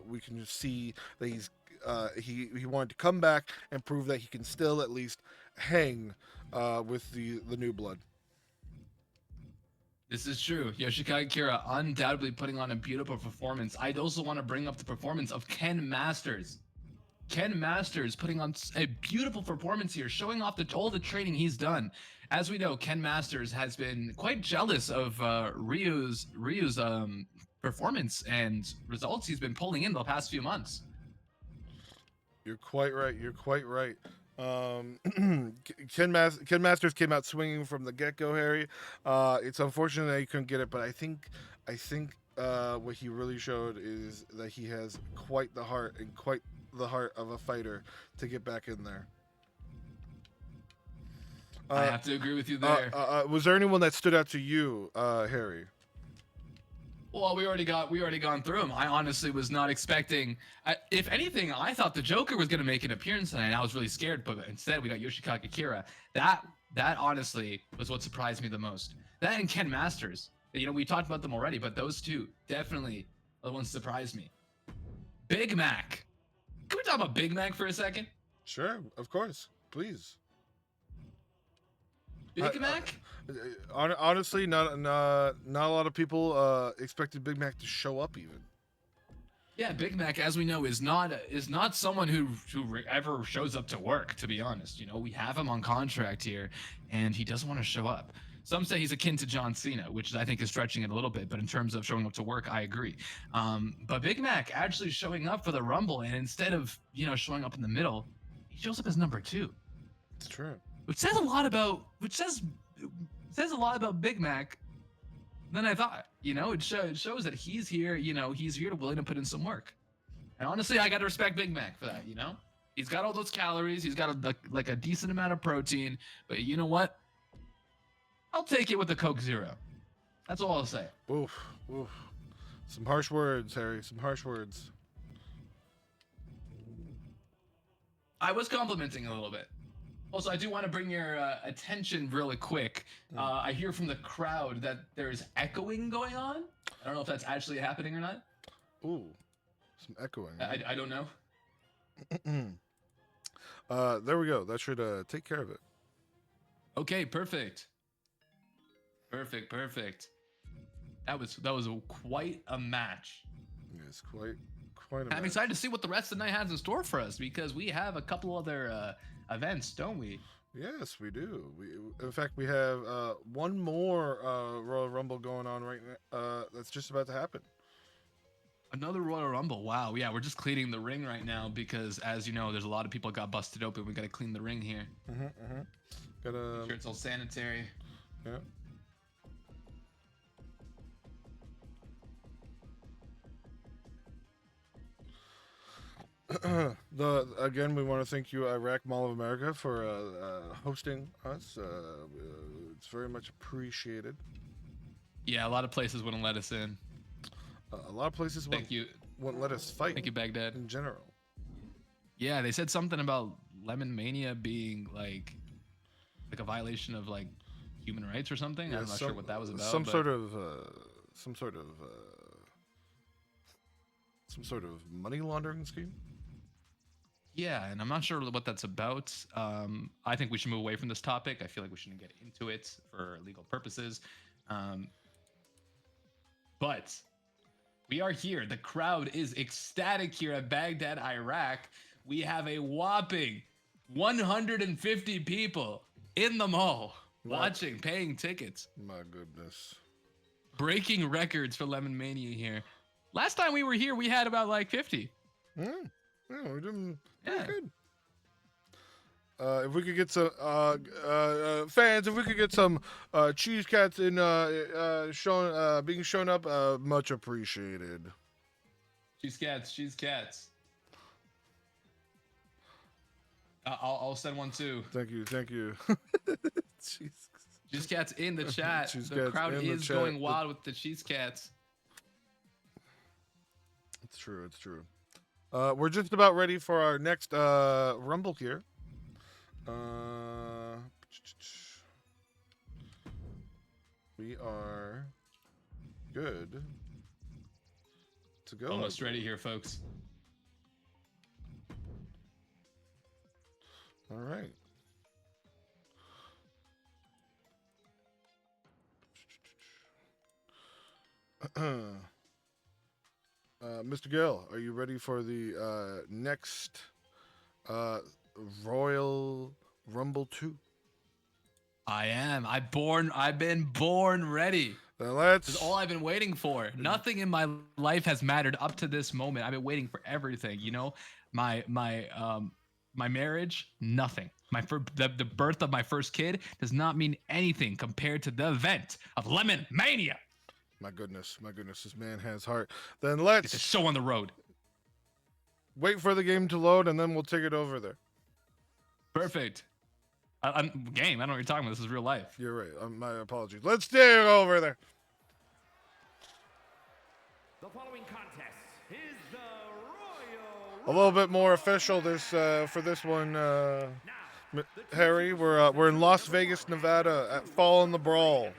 S1: we can just see that he wanted to come back and prove that he can still at least hang with the new blood.
S2: This is true. Yoshikage Kira undoubtedly putting on a beautiful performance. I'd also want to bring up the performance of Ken Masters. Ken Masters putting on a beautiful performance here, showing off all the training he's done. As we know, Ken Masters has been quite jealous of Ryu's performance and results he's been pulling in the past few months.
S1: You're quite right. You're quite right. Ken Masters came out swinging from the get-go, Harry. It's unfortunate that he couldn't get it, but I think what he really showed is that he has quite the heart of a fighter to get back in there.
S2: I have to agree with you there.
S1: Was there anyone that stood out to you, Harry?
S2: Well, we already gone through them. I honestly was not expecting. If anything, I thought the Joker was going to make an appearance tonight. And I was really scared, but instead we got Yoshikage Kira. That honestly was what surprised me the most. That and Ken Masters. We talked about them already, but those two definitely are the ones that surprised me. Big Mac. Can we talk about Big Mac for a second?
S1: Sure, of course, please.
S2: Big Mac.
S1: Honestly, not a lot of people expected Big Mac to show up even.
S2: Yeah, Big Mac, as we know, is not someone who ever shows up to work. To be honest, we have him on contract here, and he doesn't want to show up. Some say he's akin to John Cena, which I think is stretching it a little bit. But in terms of showing up to work, I agree. But Big Mac actually showing up for the Rumble, and instead of showing up in the middle, he shows up as number 2.
S1: It's true.
S2: Which says a lot about Big Mac than I thought. It shows that he's here. He's here to willing to put in some work. And honestly, I got to respect Big Mac for that. He's got all those calories. He's got a decent amount of protein. But you know what? I'll take it with the Coke Zero. That's all I'll say.
S1: Oof. Some harsh words, Harry. Some harsh words.
S2: I was complimenting a little bit. Also, I do want to bring your attention really quick. I hear from the crowd that there's echoing going on. I don't know if that's actually happening or not.
S1: Ooh, some echoing.
S2: I don't know.
S1: There we go. That should take care of it.
S2: Okay, perfect. Perfect. That was quite a match.
S1: Yes, quite a match.
S2: I'm excited to see what the rest of the night has in store for us because we have a couple other events, don't we?
S1: Yes, we do. In fact, we have one more Royal Rumble going on right now. That's just about to happen.
S2: Another Royal Rumble. Wow. Yeah, we're just cleaning the ring right now because, as you know, there's a lot of people got busted open. We got to clean the ring here.
S1: Gotta.
S2: Make sure it's all sanitary.
S1: Yeah. Again, we want to thank you, Iraq Mall of America, for hosting us. It's very much appreciated.
S2: Yeah, a lot of places wouldn't let us in.
S1: A lot of places wouldn't let us fight.
S2: Thank you, Baghdad.
S1: In general.
S2: Yeah, they said something about Lemonmania being like a violation of like human rights or something.
S1: Yeah,
S2: I'm not sure what that was about.
S1: Some sort of money laundering scheme.
S2: Yeah, and I'm not sure what that's about. I think we should move away from this topic. I feel like we shouldn't get into it for legal purposes. But we are here. The crowd is ecstatic here at Baghdad, Iraq. We have a whopping 150 people in the mall watching, paying tickets.
S1: My goodness.
S2: Breaking records for Lemonmania here. Last time we were here, we had about like 50.
S1: Yeah, we're doing pretty good. If we could get some fans, if we could get some cheese cats in being shown up, much appreciated.
S2: Cheese cats. I'll send one too.
S1: Thank you.
S2: Cheese cats in the chat. The crowd is going wild with the cheese cats.
S1: It's true. It's true. We're just about ready for our next Rumble here. We are good to go.
S2: Almost ready here, folks.
S1: All right. Mr. Gill, are you ready for the next Royal Rumble 2?
S2: I am. I've been born ready.
S1: Then
S2: This is
S1: let's.
S2: all I've been waiting for. Nothing in my life has mattered up to this moment. I've been waiting for everything. You know, my marriage, nothing. The birth of my first kid does not mean anything compared to the event of Lemonmania.
S1: My goodness, this man has heart. Then
S2: It's a
S1: let's
S2: show on the road.
S1: wait for the game to load, and then we'll take it over there.
S2: Perfect. Game. I don't know what you're talking about. This is real life.
S1: You're right. My apologies. Let's take it over there.
S4: The following contest is the Royal
S1: A little bit more official this for this one, Harry. We're in Las Vegas, Nevada, at Fall in the Brawl.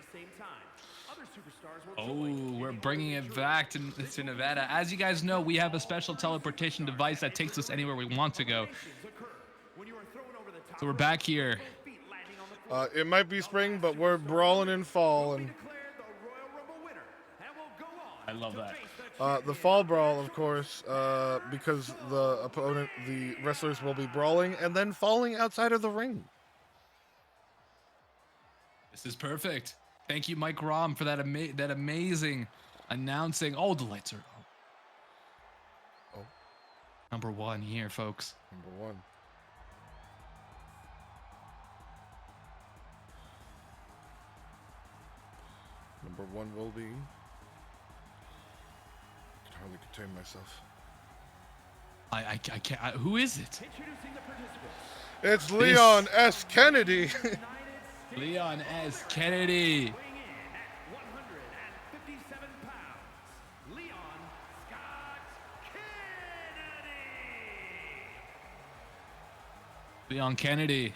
S2: Oh, we're bringing it back to Nevada. As you guys know, we have a special teleportation device that takes us anywhere we want to go. So we're back here.
S1: It might be spring, but we're brawling in fall, and
S2: I love that.
S1: the fall brawl, of course, because the wrestlers will be brawling and then falling outside of the ring.
S2: This is perfect. Thank you, Mike Rom, for that amazing announcing. Oh, the lights are on.
S1: Oh.
S2: Number one here, folks.
S1: Number one. Number one will be. I can hardly contain myself.
S2: I can't. Who is it?
S1: It's Leon S. Kennedy.
S2: Leon S. Kennedy. Leon Kennedy.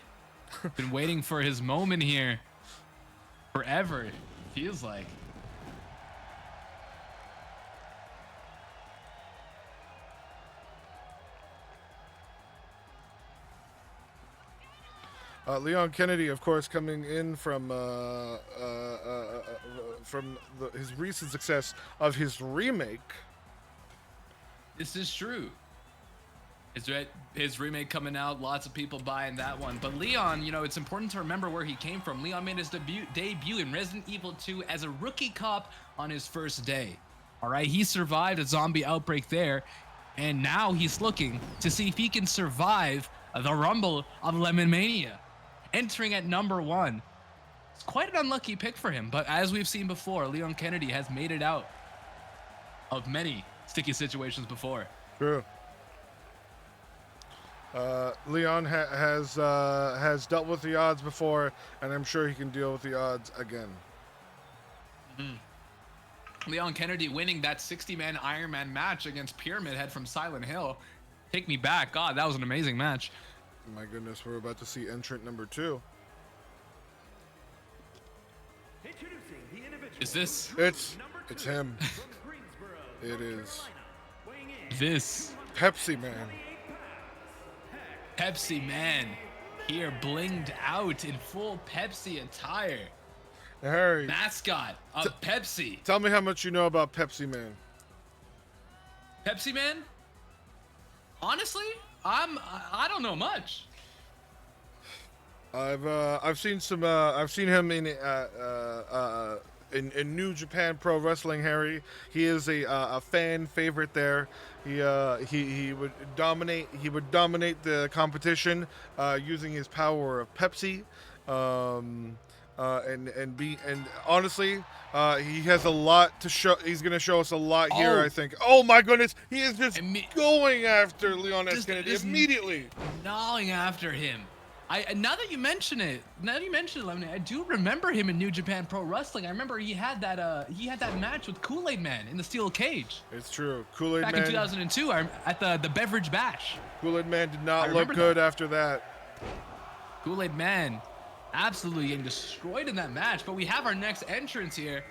S2: Been waiting for his moment here forever, it feels like.
S1: Leon Kennedy, of course, coming in from his recent success of his remake.
S2: This is true. His remake coming out, lots of people buying that one. But Leon, you know, it's important to remember where he came from. Leon made his debut in Resident Evil 2 as a rookie cop on his first day. All right, he survived a zombie outbreak there, and now he's looking to see if he can survive the Rumble of Lemonmania. Entering at number one. It's quite an unlucky pick for him, but as we've seen before, Leon Kennedy has made it out of many sticky situations before.
S1: True. Leon has dealt with the odds before, and I'm sure he can deal with the odds again.
S2: Leon Kennedy winning that 60-man Iron Man match against Pyramid Head from Silent Hill. Take me back. God, that was an amazing match.
S1: My goodness, we're about to see entrant number 2.
S2: Is this
S1: It's him. It is
S2: this
S1: Pepsi Man.
S2: Pepsi Man here blinged out in full Pepsi attire?
S1: Harry,
S2: Mascot of Pepsi.
S1: tell me how much you know about Pepsi Man.
S2: Pepsi Man? Honestly, I don't know much.
S1: I've seen him in New Japan Pro Wrestling. Harry, he is a fan favorite there. He would dominate the competition using his power of Pepsi. And honestly, he has a lot to show. He's going to show us a lot here,
S2: Oh.
S1: I think. Oh my goodness, he is just
S2: Imme-
S1: going after Leon S.
S2: Just-
S1: Kennedy
S2: just-
S1: immediately.
S2: Gnawing after him. Now that you mention it, Lemonade, I do remember him in New Japan Pro Wrestling. I remember he had that match with Kool-Aid Man in the steel cage.
S1: It's true. Kool-Aid Man.
S2: Back in 2002, at the Beverage Bash.
S1: Kool-Aid Man did not look good after that.
S2: Kool-Aid Man absolutely getting destroyed in that match. But we have our next entrance here.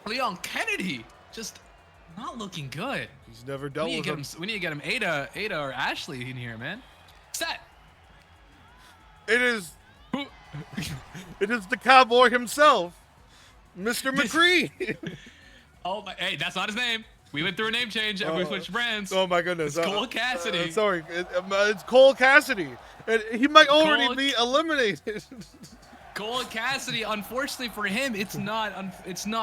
S2: Leon Kennedy just not looking good.
S1: He's never dealt with him.
S2: We need to get him Ada or Ashley in here, man. Set.
S1: It is the cowboy himself, Mr. McCree.
S2: Oh my! Hey, that's not his name. We went through a name change and we switched brands.
S1: Oh my goodness!
S2: It's Cole Cassidy.
S1: Sorry, it's Cole Cassidy, and he might already be eliminated.
S2: Cole Cassidy, unfortunately for him, it's not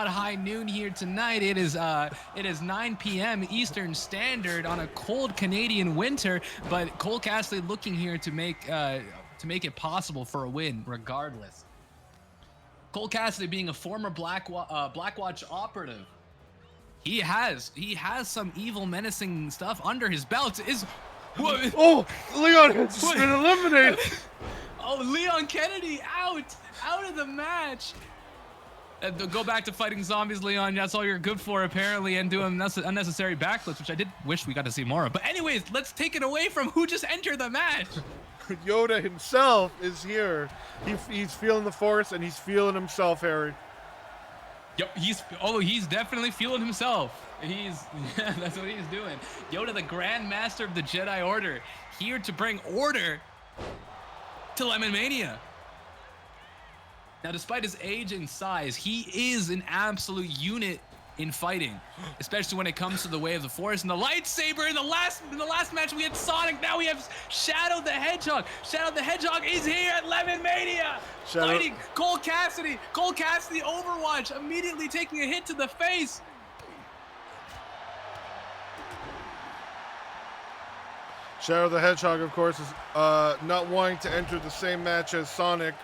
S2: high noon here tonight. It is 9 p.m. Eastern Standard on a cold Canadian winter. But Cole Cassidy looking here to make it possible for a win, regardless. Cole Cassidy being a former Blackwatch operative, he has some evil, menacing stuff under his belt.
S1: Oh, Leon has just been eliminated.
S2: Oh, Leon Kennedy out of the match. Go back to fighting zombies, Leon. That's all you're good for, apparently, and doing unnecessary backflips, which I did wish we got to see more of. But anyways, let's take it away from who just entered the match.
S1: Yoda himself is here. He's feeling the force, and he's feeling himself, Harry.
S2: Yep, he's definitely feeling himself. That's what he's doing. Yoda, the Grand Master of the Jedi Order, here to bring order to Lemonmania. Now, despite his age and size, he is an absolute unit in fighting, especially when it comes to the way of the Force and the lightsaber. In the last match, we had Sonic. Now we have Shadow the Hedgehog. Shadow the Hedgehog is here at Lemonmania, fighting Cole Cassidy. Cole Cassidy, Overwatch, immediately taking a hit to the face.
S1: Shadow the Hedgehog, of course, is not wanting to enter the same match as Sonic.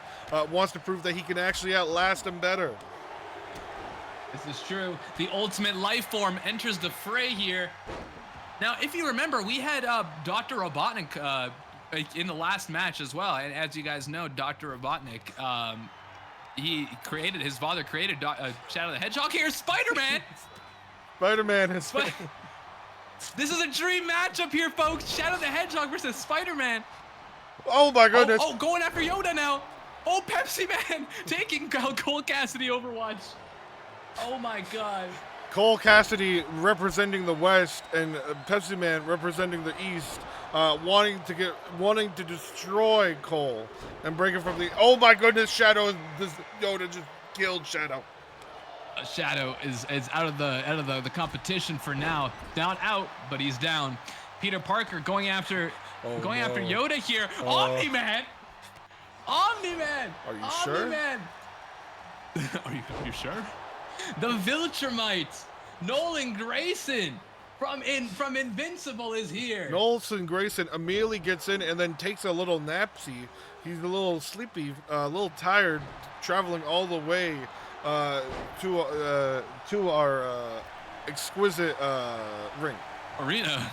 S1: Wants to prove that he can actually outlast him better.
S2: This is true. The ultimate life form enters the fray here. Now, if you remember, we had Dr. Robotnik in the last match as well. And as you guys know, Dr. Robotnik, his father created Shadow the Hedgehog. Here's Spider-Man.
S1: Spider-Man has...
S2: This is a dream matchup here, folks. Shadow the Hedgehog versus Spider-Man.
S1: Oh my goodness.
S2: Oh, going after Yoda now. Oh, Pepsi Man taking Cole Cassidy Overwatch. Oh my God.
S1: Cole Cassidy representing the West and Pepsi Man representing the East, wanting to destroy Cole and break it from the. Oh my goodness, Shadow! Yoda just killed Shadow.
S2: Shadow is out of the competition for now. Out, but he's down. Peter Parker going after Yoda here. Omni-Man.
S1: Are you sure?
S2: Omni-Man. Are you sure? The Viltrumite, Nolan Grayson from Invincible is here.
S1: Nolan Grayson immediately gets in and then takes a little napsy. He's a little sleepy, a little tired, traveling all the way to our exquisite
S2: arena.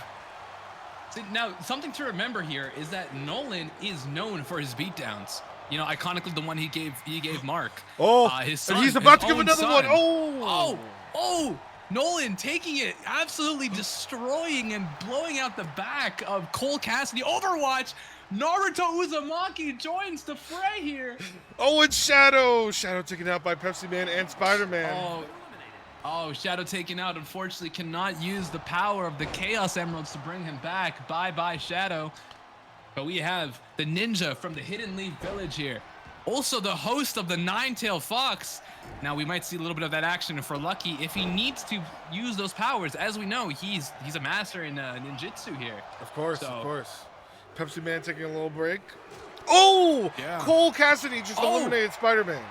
S2: See, now, something to remember here is that Nolan is known for his beatdowns. You know, iconically the one he gave Mark. His son,
S1: and he's about to give another
S2: son.
S1: one.
S2: Oh! Nolan taking it, absolutely destroying and blowing out the back of Cole Cassidy. Overwatch, Naruto Uzumaki joins the fray here.
S1: Oh, it's Shadow. Shadow taken out by Pepsi Man and Spider-Man.
S2: Oh, Shadow taken out. Unfortunately, cannot use the power of the Chaos Emeralds to bring him back. Bye-bye, Shadow. But we have the ninja from the Hidden Leaf Village here. Also the host of the Nine-Tailed Fox. Now we might see a little bit of that action if we're lucky. If he needs to use those powers, as we know, he's a master in ninjutsu here.
S1: Of course. Pepsi Man taking a little break. Oh! Yeah. Cole Cassidy just eliminated Spider-Man.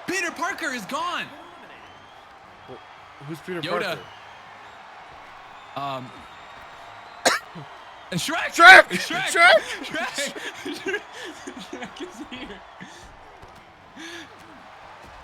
S2: Peter Parker is gone.
S1: Well, who's Peter
S2: Yoda.
S1: Parker?
S2: Shrek!
S1: Shrek
S2: is here.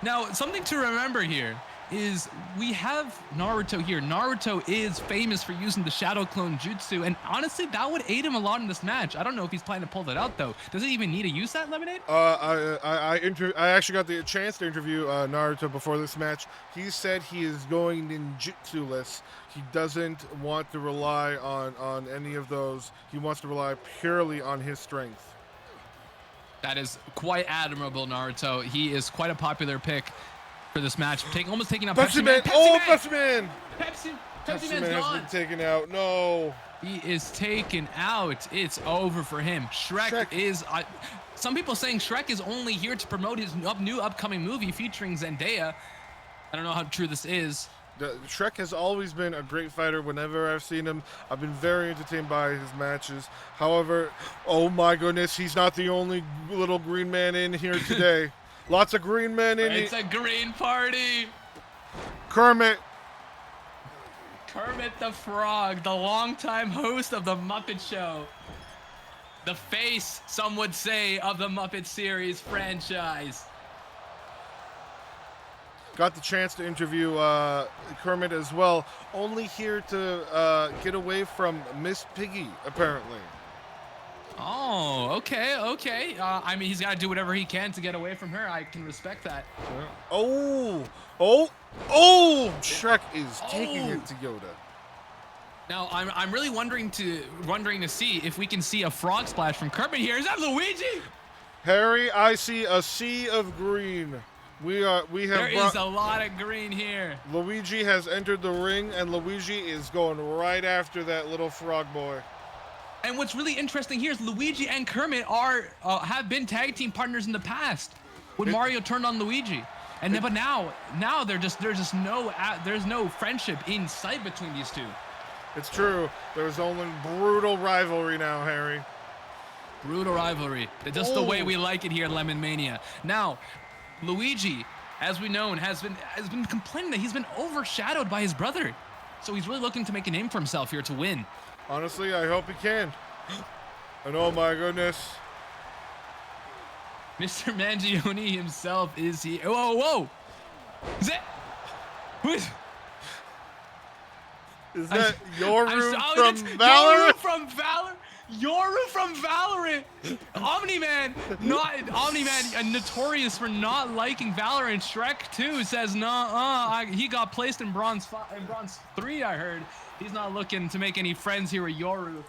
S2: Now, something to remember here is we have Naruto here. Naruto is famous for using the Shadow Clone Jutsu, and honestly, that would aid him a lot in this match. I don't know if he's planning to pull that out, though. Does he even need to use that, Lemonade?
S1: I actually got the chance to interview Naruto before this match. He said he is going ninjutsu-less. He doesn't want to rely on any of those. He wants to rely purely on his strength.
S2: That is quite admirable, Naruto. He is quite a popular pick for this match. Almost taking out
S1: Pepsi
S2: Pepsi
S1: Man!
S2: Man.
S1: Oh, Pepsi Man!
S2: Pepsi
S1: Man
S2: Man's
S1: has
S2: gone.
S1: been taken out. No.
S2: He is taken out. It's over for him. Shrek is... some people saying Shrek is only here to promote his new upcoming movie featuring Zendaya. I don't know how true this is.
S1: Shrek has always been a great fighter. Whenever I've seen him, I've been very entertained by his matches. However, oh my goodness, he's not the only little green man in here today. Lots of green men in here.
S2: It's a green party.
S1: Kermit.
S2: Kermit the Frog, the longtime host of the Muppet Show. The face, some would say, of the Muppet series franchise.
S1: Got the chance to interview Kermit as well. Only here to get away from Miss Piggy, apparently.
S2: Oh, okay. I mean, he's got to do whatever he can to get away from her. I can respect that.
S1: Oh! Shrek is taking it to Yoda.
S2: Now, I'm really wondering to see if we can see a frog splash from Kermit here. Is that Luigi?
S1: Harry, I see a sea of green.
S2: There is a lot of green here.
S1: Luigi has entered the ring, and Luigi is going right after that little frog boy.
S2: And what's really interesting here is Luigi and Kermit have been tag team partners in the past when Mario turned on Luigi. But now there's no friendship in sight between these two.
S1: It's true. There's only brutal rivalry now, Harry.
S2: Brutal rivalry. Just the way we like it here at Lemonmania. Now, Luigi, as we know, has been complaining that he's been overshadowed by his brother. So he's really looking to make a name for himself here to win.
S1: Honestly, I hope he can. And oh my goodness.
S2: Mr. Mangione himself is here. Whoa. Is that? Who is?
S1: Is that Yoru from Valorant?
S2: Yoru from Valorant. Yoru from Valorant. Omni-Man, notorious for not liking Valorant. Shrek 2 says, he got placed in bronze 3, I heard. He's not looking to make any friends here with Yoru.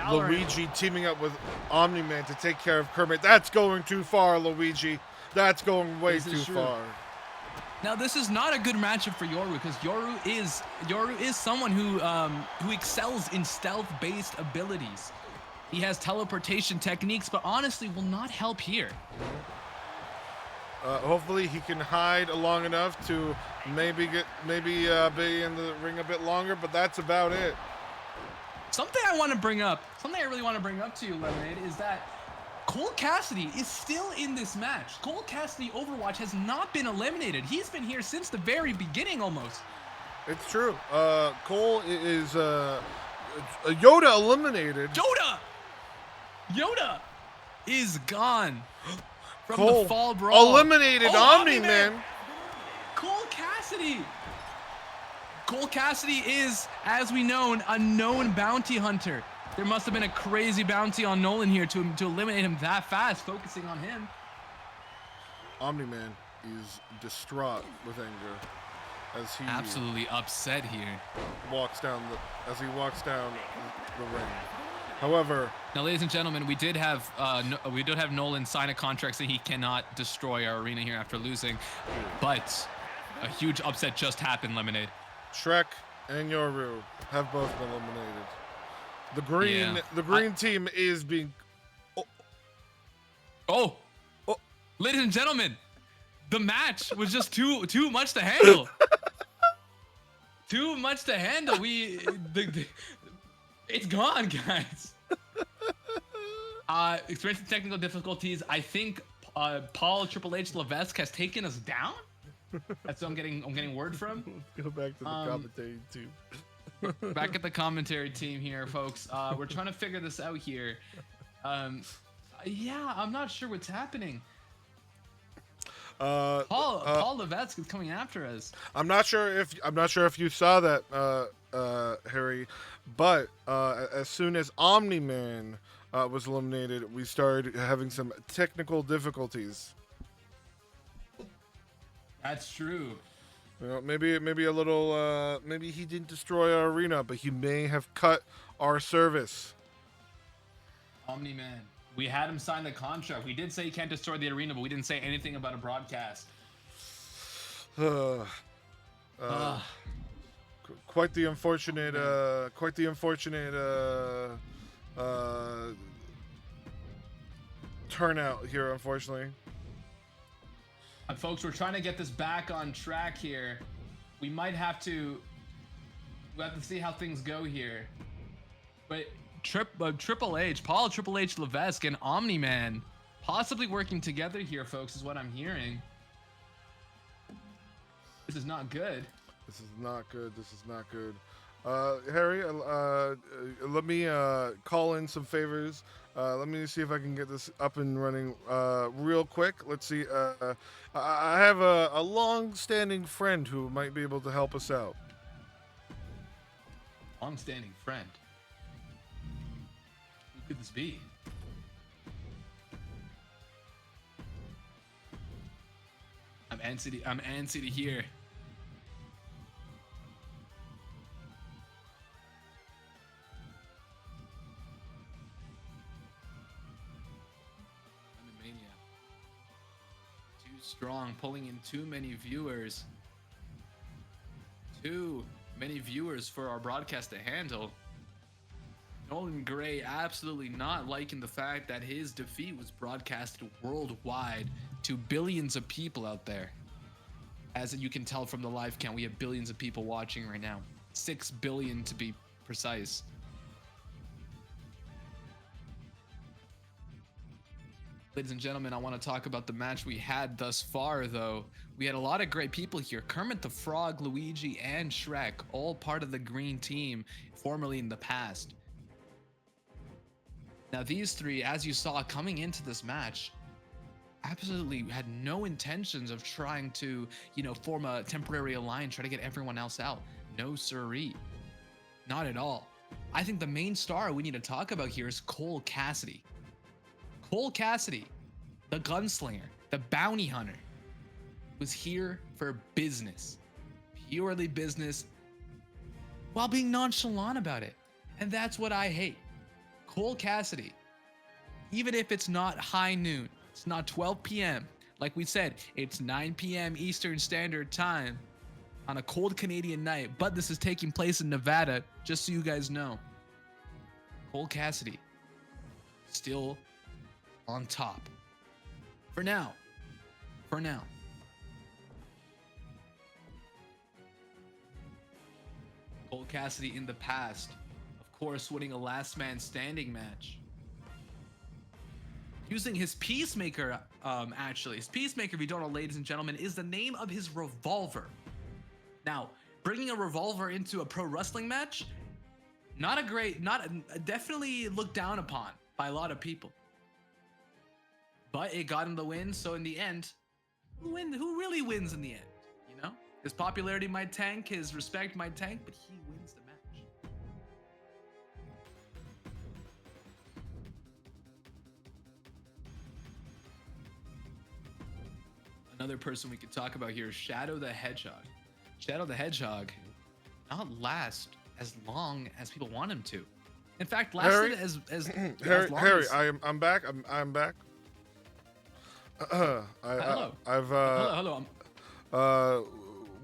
S1: Luigi teaming up with Omni-Man to take care of Kermit. That's going too far, Luigi. That's going way too far.
S2: Now, this is not a good matchup for Yoru because Yoru is someone who excels in stealth-based abilities. He has teleportation techniques, but honestly will not help here.
S1: Hopefully he can hide long enough to maybe be in the ring a bit longer, but that's about it.
S2: Something I really want to bring up to you, Lemonade, is that Cole Cassidy is still in this match. Cole Cassidy Overwatch has not been eliminated. He's been here since the very beginning almost.
S1: It's true. Cole is Yoda eliminated.
S2: Yoda is gone from
S1: Cole
S2: the Fall Brawl.
S1: Eliminated Omni-Man.
S2: Cole Cassidy is, as we know, a known bounty hunter. There must have been a crazy bounty on Nolan here to eliminate him that fast, focusing on him.
S1: Omni-Man is distraught with anger as he
S2: absolutely upset here.
S1: Walks down the ring. However,
S2: now, ladies and gentlemen, we did have Nolan sign a contract saying he cannot destroy our arena here after losing, but a huge upset just happened. Lemonade.
S1: Shrek and Yoru have both been eliminated. The green team is being.
S2: Ladies and gentlemen, the match was just too much to handle. Too much to handle. It's gone, guys. Experiencing technical difficulties. I think Paul Triple H Levesque has taken us down. That's what I'm getting word from.
S1: Let's go back to the commentary team.
S2: Back at the commentary team here, folks. We're trying to figure this out here. Yeah, I'm not sure what's happening. Paul Levesque is coming after us.
S1: I'm not sure if you saw that, Harry, but as soon as Omni-Man was eliminated, we started having some technical difficulties.
S2: That's true.
S1: You know, maybe a little. Maybe he didn't destroy our arena, but he may have cut our service.
S2: Omni-Man. We had him sign the contract. We did say he can't destroy the arena, but we didn't say anything about a broadcast.
S1: Quite the unfortunate. Turnout here, unfortunately.
S2: Folks, we're trying to get this back on track here. We might have to. We have to see how things go here. But Triple H, Paul Triple H Levesque, and Omni-Man possibly working together here, folks, is what I'm hearing. This is not good.
S1: This is not good. This is not good. Harry, let me call in some favors. Let me see if I can get this up and running real quick. Let's see. I have a long-standing friend who might be able to help us out.
S2: Long-standing friend. Who could this be? I'm antsy to hear. Lemonmania. Too strong, pulling in too many viewers. Too many viewers for our broadcast to handle. Nolan Gray absolutely not liking the fact that his defeat was broadcasted worldwide to billions of people out there. As you can tell from the live count, we have billions of people watching right now. 6 billion to be precise. Ladies and gentlemen, I want to talk about the match we had thus far, though. We had a lot of great people here. Kermit the Frog, Luigi, and Shrek, all part of the green team, formerly in the past. Now, these three, as you saw coming into this match, absolutely had no intentions of trying to, form a temporary alliance, try to get everyone else out. No siree. Not at all. I think the main star we need to talk about here is Cole Cassidy. Cole Cassidy, the gunslinger, the bounty hunter, was here for business. Purely business, while being nonchalant about it. And that's what I hate. Cole Cassidy, even if it's not high noon, it's not 12 p.m. Like we said, it's 9 p.m. Eastern Standard Time on a cold Canadian night, but this is taking place in Nevada, just so you guys know. Cole Cassidy, still on top. For now. For now. Cole Cassidy in the past, of course, winning a last man standing match. Using his Peacemaker, actually. His Peacemaker, if you don't know, ladies and gentlemen, is the name of his revolver. Now, bringing a revolver into a pro wrestling match, definitely looked down upon by a lot of people. But it got him the win, so in the end, who really wins in the end? His popularity might tank, his respect might tank, but he wins the match. Another person we could talk about here is Shadow the Hedgehog. Shadow the Hedgehog not last as long as people want him to. In fact, lasted as long
S1: Harry,
S2: as...
S1: I'm back. I'm back.
S2: Hello.
S1: Hello.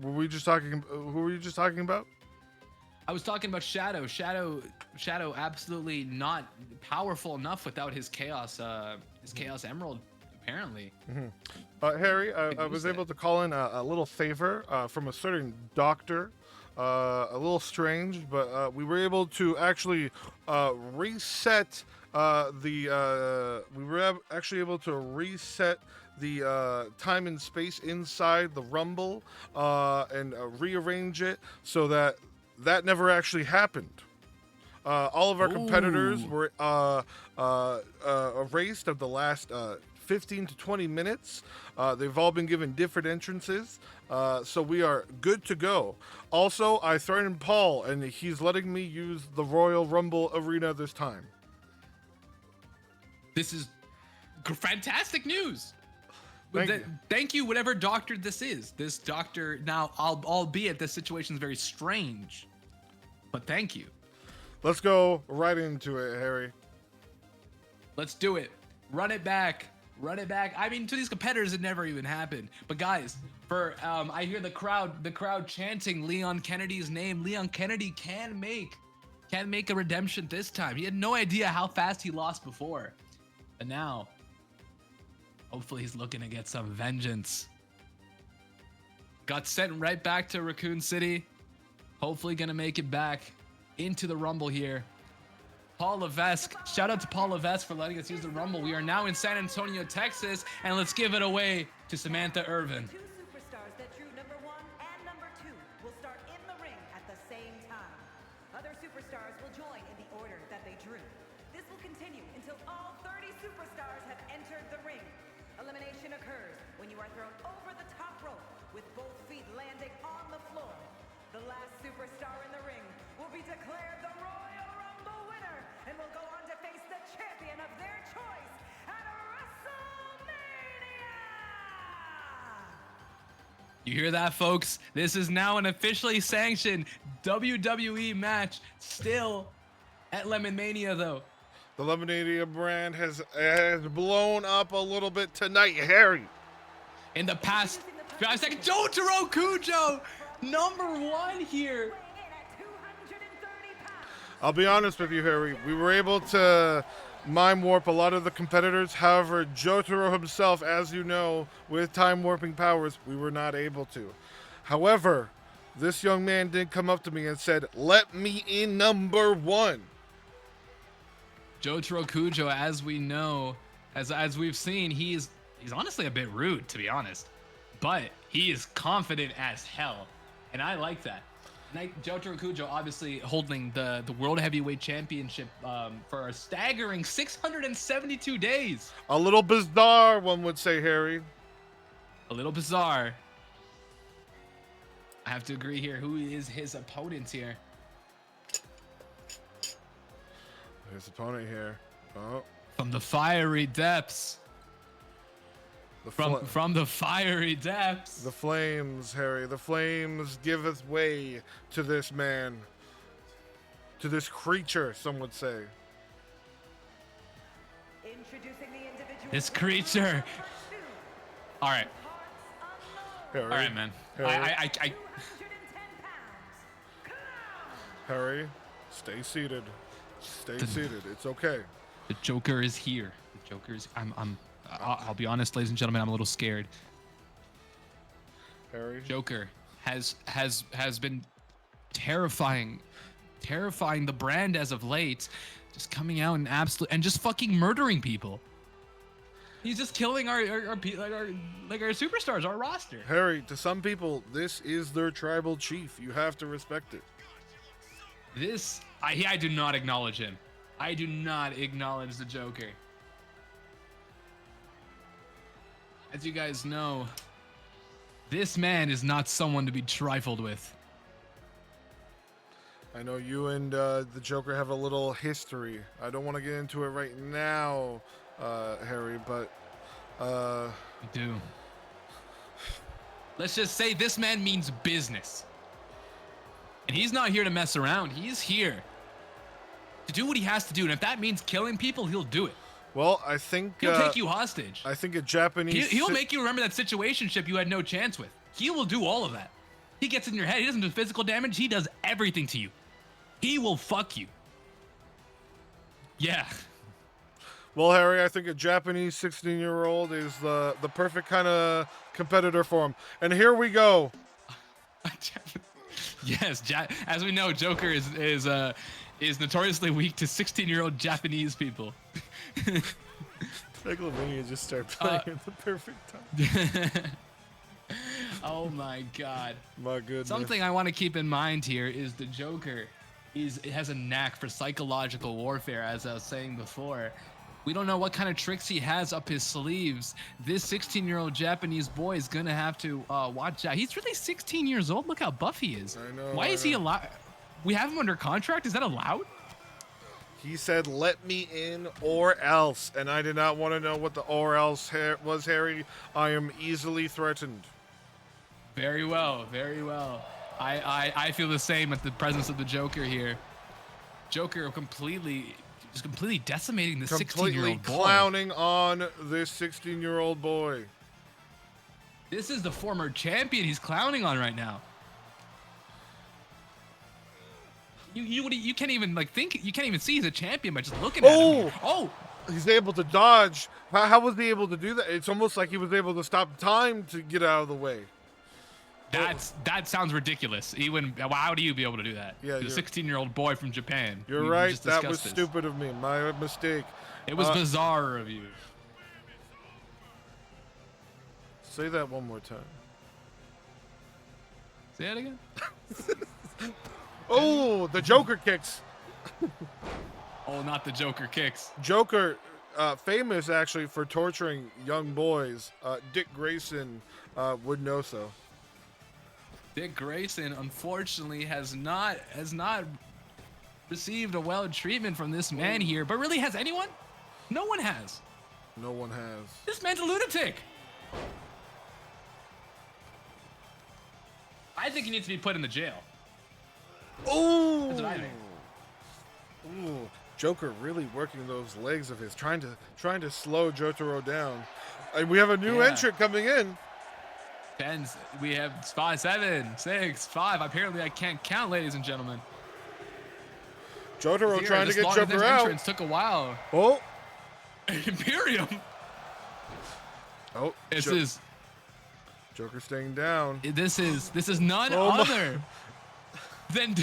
S1: Were we just talking? Who were you just talking about?
S2: I was talking about Shadow. Shadow, absolutely not powerful enough without his Chaos Emerald, apparently.
S1: Mm-hmm. Harry, I was able to call in a little favor from a certain doctor. A little strange, but we were able to actually reset the time and space inside the Rumble and rearrange it so that never actually happened. All of our competitors were erased of the last 15 to 20 minutes. They've all been given different entrances, so we are good to go. Also, I threatened Paul, and he's letting me use the Royal Rumble arena this time.
S2: This is fantastic news.
S1: Thank you.
S2: Thank you, whatever doctor this is. This doctor, now, albeit this situation is very strange, but thank you.
S1: Let's go right into it, Harry.
S2: Let's do it. Run it back. Run it back. I mean, to these competitors, it never even happened. But guys, I hear the crowd chanting Leon Kennedy's name. Leon Kennedy can make a redemption this time. He had no idea how fast he lost before. But now, hopefully he's looking to get some vengeance. Got sent right back to Raccoon City. Hopefully gonna make it back into the Rumble here. Paul Levesque, shout out to Paul Levesque for letting us use the Rumble. We are now in San Antonio, Texas, and let's give it away to Samantha Irvin.
S5: Two superstars that drew number 1 and number 2 will start in the ring at the same time. Other superstars will join in the order that they drew. This will continue until all 30 superstars have entered the ring. Elimination occurs when you are thrown over the top rope with both feet landing on the floor. The last superstar in the ring will be declared the Royal Rumble winner and will go on to face the champion of their choice at WrestleMania!
S2: You hear that, folks? This is now an officially sanctioned WWE match, still at Lemonmania, though.
S1: The Lemonmania brand has blown up a little bit tonight, Harry.
S2: In the past 5 seconds, Jotaro Kujo, number 1 here.
S5: Weighing in at 230 pounds.
S1: I'll be honest with you, Harry. We were able to mind warp a lot of the competitors. However, Jotaro himself, as you know, with time warping powers, we were not able to. However, this young man did come up to me and said, "Let me in number 1."
S2: Jotaro Kujo, as we know, as we've seen, he's honestly a bit rude, to be honest. But he is confident as hell, and I like that. Jotaro Kujo obviously holding the World Heavyweight Championship for a staggering 672 days.
S1: A little bizarre, one would say, Harry.
S2: A little bizarre. I have to agree here. Who is his opponent here?
S1: His opponent here. Oh,
S2: From the fiery depths. From the fiery depths.
S1: the flames, Harry. The flames giveth way to this man. To this creature, some would say.
S5: Introducing the individual.
S2: This creature. All right.
S1: Harry.
S2: All right, man.
S1: Harry.
S2: I
S5: 210 pounds.
S1: Harry, stay seated. Stay seated. It's okay.
S2: The Joker is here. The Joker is. I'll be honest, ladies and gentlemen. I'm a little scared.
S1: Harry.
S2: Joker has been terrifying the brand as of late. Just coming out and just fucking murdering people. He's just killing our superstars, our roster.
S1: Harry, to some people, this is their tribal chief. You have to respect it.
S2: I do not acknowledge him. I do not acknowledge the Joker. As you guys know, this man is not someone to be trifled with.
S1: I know you and the Joker have a little history. I don't want to get into it right now, Harry, but
S2: We do. Let's just say this man means business. And he's not here to mess around. He's here to do what he has to do. And if that means killing people, he'll do it.
S1: well, I think
S2: He'll take you hostage.
S1: I think a Japanese.
S2: He'll make you remember that situationship you had no chance with. He will do all of that. He gets in your head. He doesn't do physical damage. He does everything to you. He will fuck you. Yeah.
S1: Well, Harry, I think a Japanese 16-year-old is the perfect kind of competitor for him. And here we go.
S2: Yes, as we know, Joker is notoriously weak to 16-year-old Japanese people.
S1: Lemonmania just started playing at the perfect time.
S2: Oh my God.
S1: My goodness.
S2: Something I want to keep in mind here is the Joker has a knack for psychological warfare, as I was saying before. We don't know what kind of tricks he has up his sleeves. This 16-year-old Japanese boy is going to have to watch out. He's really 16 years old. Look how buff he is.
S1: I know.
S2: Why is he allowed? We have him under contract. Is that allowed?
S1: He said, "Let me in or else," and I did not want to know what the or else was, Harry. I am easily threatened.
S2: Very well, very well. I feel the same at the presence of the Joker here. Joker completely decimating the 16-year-old boy.
S1: Clowning on this 16-year-old boy.
S2: This is the former champion he's clowning on right now. You can't even think. You can't even see he's a champion by just looking at him. Oh,
S1: he's able to dodge. How was he able to do that? It's almost like he was able to stop time to get out of the way.
S2: That sounds ridiculous. Even how do you be able to do that?
S1: Yeah,
S2: the 16-year-old boy from Japan.
S1: You're right. That was stupid of me. My mistake.
S2: It was bizarre of you.
S1: Say that one more time.
S2: Say it again.
S1: Oh, the Joker kicks.
S2: Oh, not the Joker kicks.
S1: Joker, famous actually for torturing young boys. Dick Grayson would know so.
S2: Dick Grayson, unfortunately, has not received a well treatment from this man here. But really, has anyone? No one has.
S1: No one has.
S2: This man's a lunatic. I think he needs to be put in the jail.
S1: Oh!
S2: That's what I think.
S1: Ooh, Joker really working those legs of his, trying to slow Jotaro down. And we have a new entrant coming in.
S2: 10. We have 5, 7, 6, 5. Apparently, I can't count, ladies and gentlemen.
S1: Jotaro trying to get Joker
S2: this
S1: out.
S2: entrance took a while.
S1: Oh,
S2: Imperium.
S1: oh,
S2: This is
S1: Joker staying down.
S2: This is none other than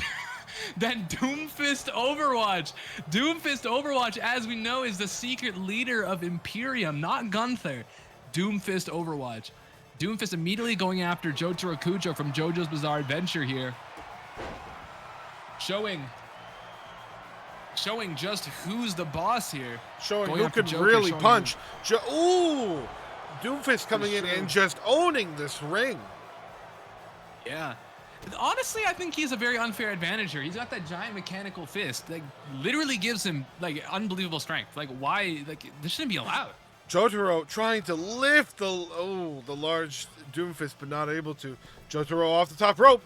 S2: Doomfist Overwatch. Doomfist Overwatch, as we know, is the secret leader of Imperium, not Gunther. Doomfist Overwatch. Doomfist immediately going after Jotaro Kujo from JoJo's Bizarre Adventure here. Showing just who's the boss here.
S1: Showing who can really punch. Ooh! Doomfist coming in and just owning this ring.
S2: Yeah. Honestly, I think he's a very unfair advantage here. He's got that giant mechanical fist that literally gives him unbelievable strength. Why? This shouldn't be allowed.
S1: Jotaro trying to lift the large Doomfist, but not able to. Jotaro off the top rope.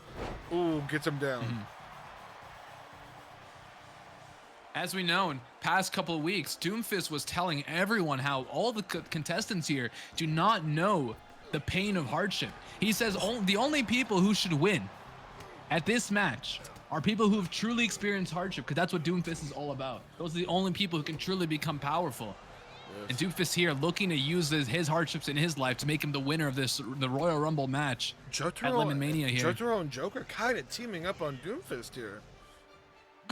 S1: Ooh, gets him down.
S2: Mm-hmm. As we know, in past couple of weeks, Doomfist was telling everyone how all the contestants here do not know the pain of hardship. He says the only people who should win at this match are people who have truly experienced hardship, because that's what Doomfist is all about. Those are the only people who can truly become powerful. Yes. And Doomfist here looking to use his hardships in his life to make him the winner of the Royal Rumble match at Lemonmania here.
S1: Jotaro and Joker kind of teaming up on Doomfist here.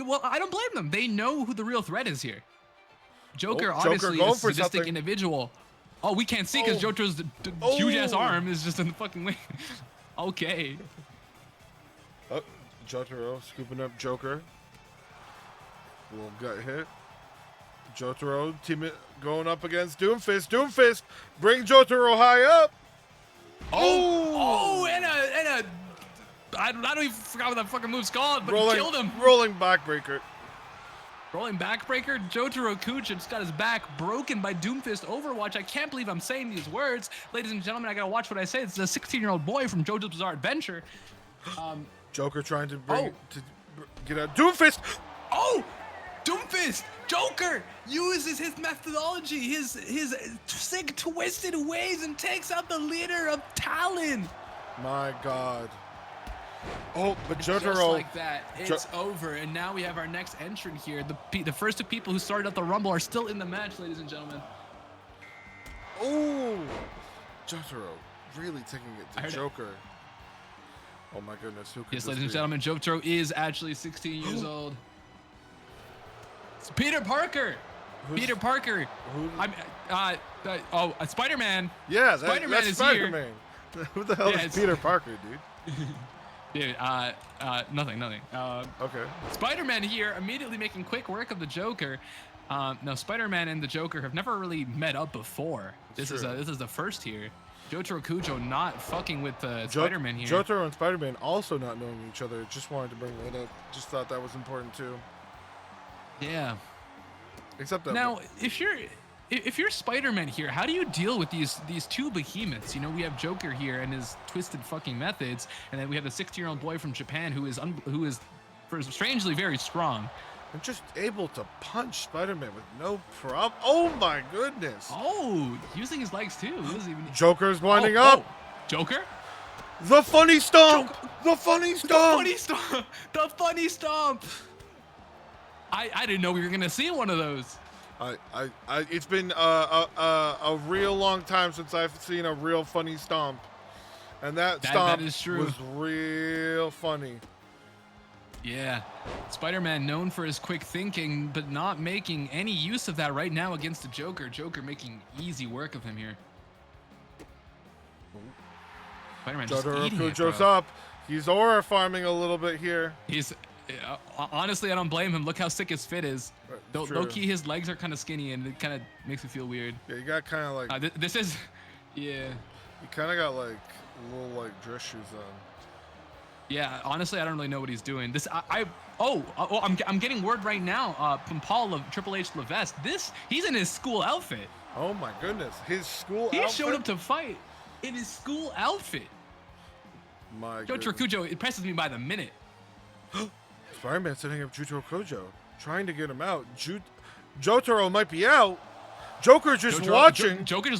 S2: Well, I don't blame them. They know who the real threat is here. Joker obviously is a sadistic individual. Oh, we can't see because Jotaro's huge-ass arm is just in the fucking way. Okay.
S1: Oh, Jotaro scooping up Joker. Little gut hit. Jotaro going up against Doomfist. Doomfist, bring Jotaro high up.
S2: And a I don't even forgot what that fucking move's called, but he killed him.
S1: Rolling backbreaker.
S2: Rolling backbreaker. Jotaro Kujo just got his back broken by Doomfist Overwatch. I can't believe I'm saying these words. Ladies and gentlemen, I gotta watch what I say. It's a 16-year-old boy from JoJo's Bizarre Adventure.
S1: Joker trying to get out. Doomfist!
S2: Oh! Doomfist! Joker uses his methodology, his sick, twisted ways, and takes out the leader of Talon.
S1: My God. Oh, but Jotaro.
S2: Just like that, it's over, and now we have our next entrant here. The first two people who started out the Rumble are still in the match, ladies and gentlemen.
S1: Oh, Jotaro really taking it to Joker. Oh my goodness, who could
S2: yes, ladies and gentlemen, Jotaro is actually 16 years old. It's Peter Parker. Peter Parker. Spider-Man.
S1: Yeah,
S2: Spider-Man
S1: that's
S2: is
S1: Spider-Man. Who the hell is Peter Parker, dude?
S2: Dude, nothing.
S1: Okay.
S2: Spider-Man here immediately making quick work of the Joker. Now Spider-Man and the Joker have never really met up before. This is the first here. Jotaro Kujo not fucking with Spider-Man here.
S1: Jotaro and Spider-Man also not knowing each other. Just wanted to bring that up. Just thought that was important too.
S2: Yeah.
S1: Except that
S2: Now, if you're Spider-Man here, how do you deal with these two behemoths? You know, we have Joker here and his twisted fucking methods, and then we have the 16-year-old boy from Japan who is strangely very strong.
S1: I'm just able to punch Spider-Man with no problem. Oh my goodness.
S2: Oh, using his legs too. He wasn't even...
S1: Joker's winding up.
S2: Joker?
S1: The funny stomp. The funny stomp.
S2: Funny stomp. The funny stomp. I didn't know we were gonna see one of those.
S1: It's been a real long time since I've seen a real funny stomp, and that stomp
S2: is true.
S1: was real funny.
S2: Yeah, Spider-Man known for his quick thinking, but not making any use of that right now against the Joker. Joker making easy work of him here. Spider-Man just
S1: Jotaro
S2: eating it,
S1: Kujo's
S2: bro.
S1: up. He's aura farming a little bit here.
S2: He's honestly, I don't blame him. Look how sick his fit is.
S1: True.
S2: Low key, his legs are kind of skinny, and it kind of makes me feel weird.
S1: Yeah, you got kind of like
S2: This is, yeah.
S1: you kind of got like little like dress shoes on.
S2: Yeah, honestly, I don't really know what he's doing. I'm getting word right now from Paul of Triple H Levesque. He's in his school outfit.
S1: Oh my goodness, his school
S2: He
S1: outfit.
S2: showed up to fight in his school outfit.
S1: My
S2: Jotaro
S1: goodness.
S2: Kujo impresses me by the minute.
S1: Spider-Man setting up Jotaro Kujo, trying to get him out. Jotaro might be out. Joker just watching.
S2: Joker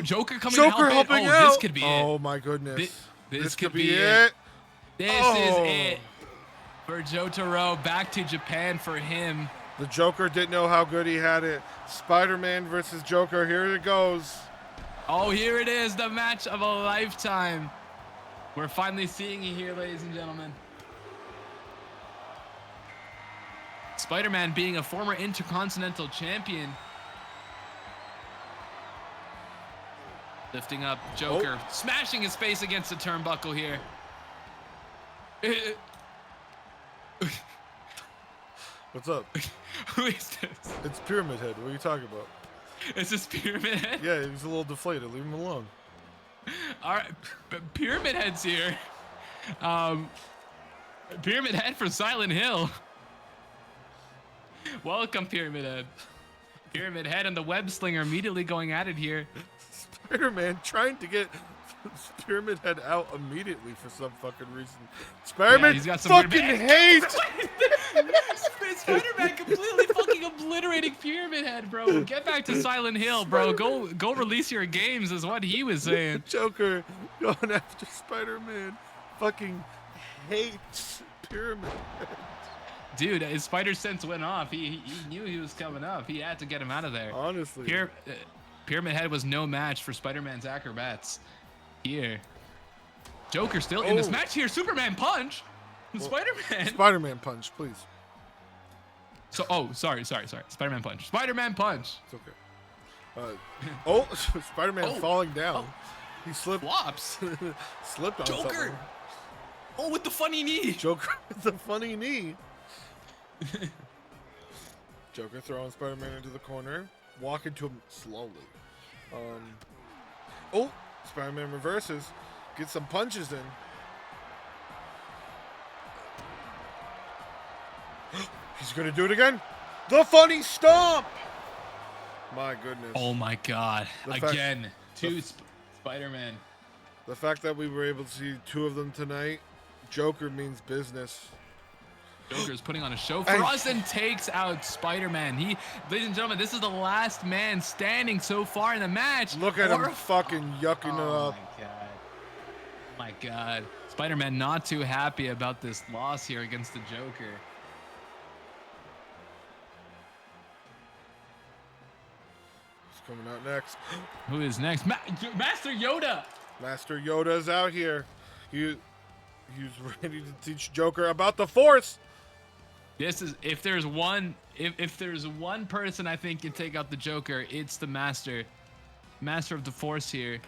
S2: Joker coming
S1: Joker
S2: to help
S1: helping
S2: it.
S1: out.
S2: This could be
S1: Oh
S2: it.
S1: my goodness.
S2: This
S1: could
S2: could
S1: be
S2: be
S1: it.
S2: This
S1: Oh.
S2: is it for Jotaro. Back to Japan for him.
S1: The Joker didn't know how good he had it. Spider-Man versus Joker. Here it goes.
S2: Oh, here it is, the match of a lifetime. We're finally seeing it here, ladies and gentlemen. Spider-Man being a former Intercontinental Champion. Lifting up Joker, smashing his face against the turnbuckle here.
S1: What's up?
S2: Who is this?
S1: It's Pyramid Head. What are you talking about?
S2: Is this Pyramid Head?
S1: Yeah, he's a little deflated. Leave him alone.
S2: All right, Pyramid Head's here. Pyramid Head from Silent Hill. Welcome, Pyramid Head. Pyramid Head and the Web Slinger immediately going at it here.
S1: Spider-Man trying to get Pyramid Head out immediately for some fucking reason. Spider-Man
S2: he's got some weird-
S1: fucking hates.
S2: Spider-Man completely fucking obliterating Pyramid Head, bro. Get back to Silent Hill, bro. Go release your games is what he was saying.
S1: Joker going after Spider-Man fucking hates Pyramid Head.
S2: Dude, his spider sense went off. He knew he was coming up. He had to get him out of there.
S1: Honestly.
S2: Pyramid Head was no match for Spider-Man's acrobats. Here. Joker still in this match here. Superman punch. Spider-Man.
S1: Spider-Man punch, please.
S2: Sorry. Spider-Man punch. Spider-Man punch.
S1: It's okay. Spider-Man falling down. He slipped.
S2: Flops.
S1: Slipped on
S2: Joker.
S1: something.
S2: Oh, with the funny knee.
S1: Joker with the funny knee. Joker throwing Spider-Man into the corner. Walking to him slowly. Spider-Man reverses. Gets some punches in. He's going to do it again. The funny stomp. My goodness.
S2: Oh my God. Again. Two Spider-Man.
S1: The fact that we were able to see two of them tonight, Joker means business.
S2: Joker's putting on a show for us and takes out Spider-Man. Ladies and gentlemen, this is the last man standing so far in the match.
S1: Look at him fucking yucking it up.
S2: Oh my God. Spider-Man not too happy about this loss here against the Joker.
S1: Who's coming out next?
S2: Who is next? Master Yoda.
S1: Master Yoda's out here. He's ready to teach Joker about the Force.
S2: This is if there's one person I think can take out the Joker, it's the Master of the Force here.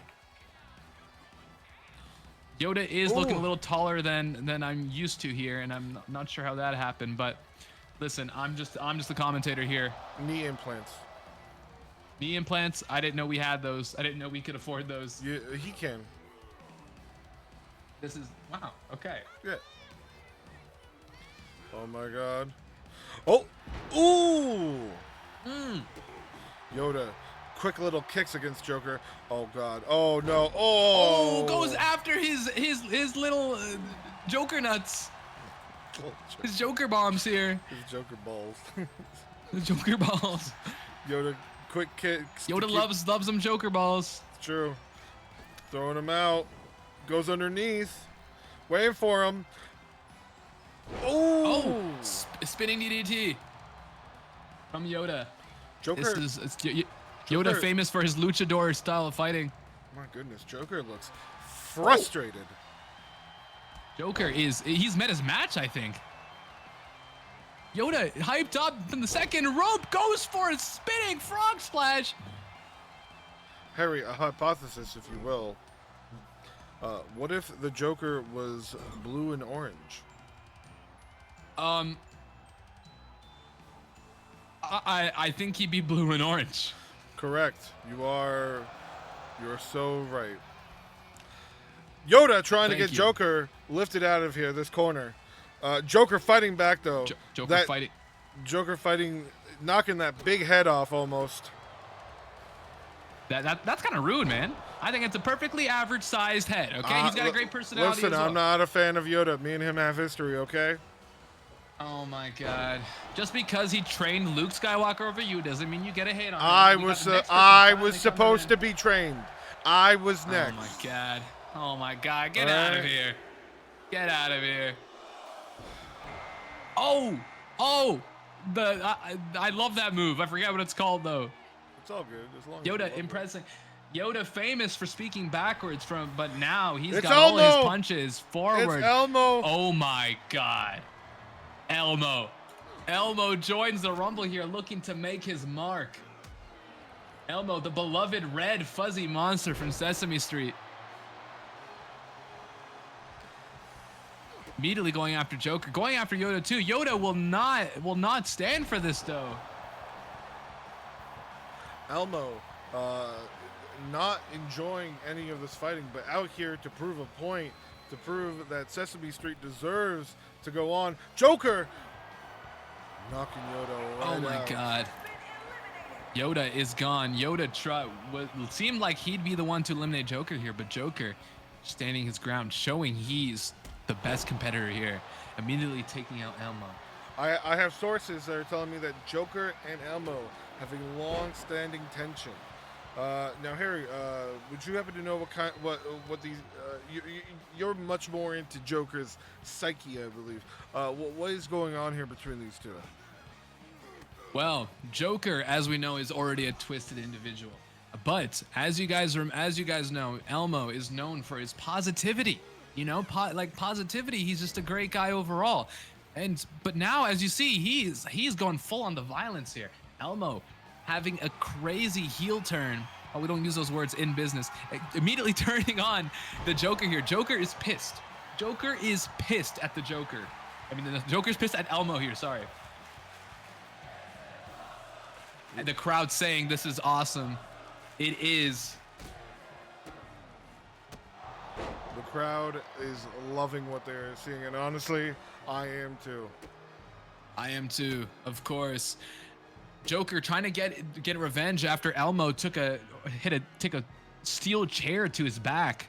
S2: Yoda is looking a
S1: Ooh.
S2: little taller than I'm used to here, and I'm not sure how that happened. But listen, I'm just the commentator here.
S1: Knee implants.
S2: Knee implants. I didn't know we had those. I didn't know we could afford those.
S1: Yeah, he can.
S2: This is wow. Okay.
S1: Yeah. Oh my god. Oh! Ooh! Yoda. Quick little kicks against Joker. Oh god. Oh no. Oh!
S2: Goes after his little Joker nuts. His Joker bombs here.
S1: His Joker balls.
S2: The Joker balls.
S1: Yoda, quick kicks. to
S2: Yoda
S1: keep-
S2: loves them Joker balls.
S1: It's true. Throwing him out. Goes underneath. Waiting for him.
S2: Oh, spinning DDT from Yoda.
S1: Joker.
S2: Yoda
S1: Joker-
S2: famous for his luchador style of fighting.
S1: My goodness, Joker looks frustrated.
S2: Joker he's met his match, I think. Yoda hyped up from the second rope, goes for a spinning frog splash.
S1: Harry, a hypothesis, if you will. What if the Joker was blue and orange?
S2: I think he'd be blue and orange.
S1: Correct. You're so right. Yoda trying to
S2: Thank
S1: get
S2: you.
S1: Joker lifted out of here, this corner. Joker fighting back though.
S2: Joker fighting.
S1: Joker fighting, knocking that big head off almost.
S2: That's kind of rude, man. I think it's a perfectly average sized head. Okay, he's got a great personality.
S1: Listen,
S2: as well.
S1: I'm not a fan of Yoda. Me and him have history, okay?
S2: Oh my God! Just because he trained Luke Skywalker over you doesn't mean you get a hit on him.
S1: I
S2: We got
S1: was
S2: the next person
S1: I
S2: finally
S1: was
S2: coming
S1: supposed
S2: in.
S1: to be trained. I was next.
S2: Oh my God! Oh my God! Get
S1: All
S2: out of
S1: right.
S2: here! Get out of here! Oh! I love that move. I forget what it's called though.
S1: It's all good as long as you
S2: Yoda
S1: love it.
S2: impressing. Yoda famous for speaking backwards but now he's
S1: It's
S2: got all his
S1: Elmo!
S2: punches forward.
S1: It's Elmo.
S2: Oh my God. Elmo joins the Rumble here looking to make his mark. Elmo, the beloved red fuzzy monster from Sesame Street. Immediately going after Joker, going after Yoda too. Yoda will not stand for this though.
S1: Elmo, not enjoying any of this fighting, but out here to prove a point, to prove that Sesame Street deserves to go on. Joker knocking Yoda right
S2: Oh my
S1: out.
S2: God. Yoda is gone. Seemed like he'd be the one to eliminate Joker here, but Joker standing his ground, showing he's the best competitor here, immediately taking out Elmo.
S1: I have sources that are telling me that Joker and Elmo have a long-standing tension. Now, Harry, would you happen to know what these? You're much more into Joker's psyche, I believe. What is going on here between these two?
S2: Well, Joker, as we know, is already a twisted individual. But as you guys know, Elmo is known for his positivity. You know, positivity. He's just a great guy overall. But now, as you see, he's going full on the violence here. Elmo having a crazy heel turn. Oh, we don't use those words in business. Immediately turning on the Joker here. Joker is pissed. Joker is pissed at the Joker. I mean, the Joker's pissed at Elmo here. Sorry. And the crowd saying this is awesome. It is.
S1: The crowd is loving what they're seeing, and honestly, I am too.
S2: I am too, of course. Joker trying to get revenge after Elmo took a steel chair to his back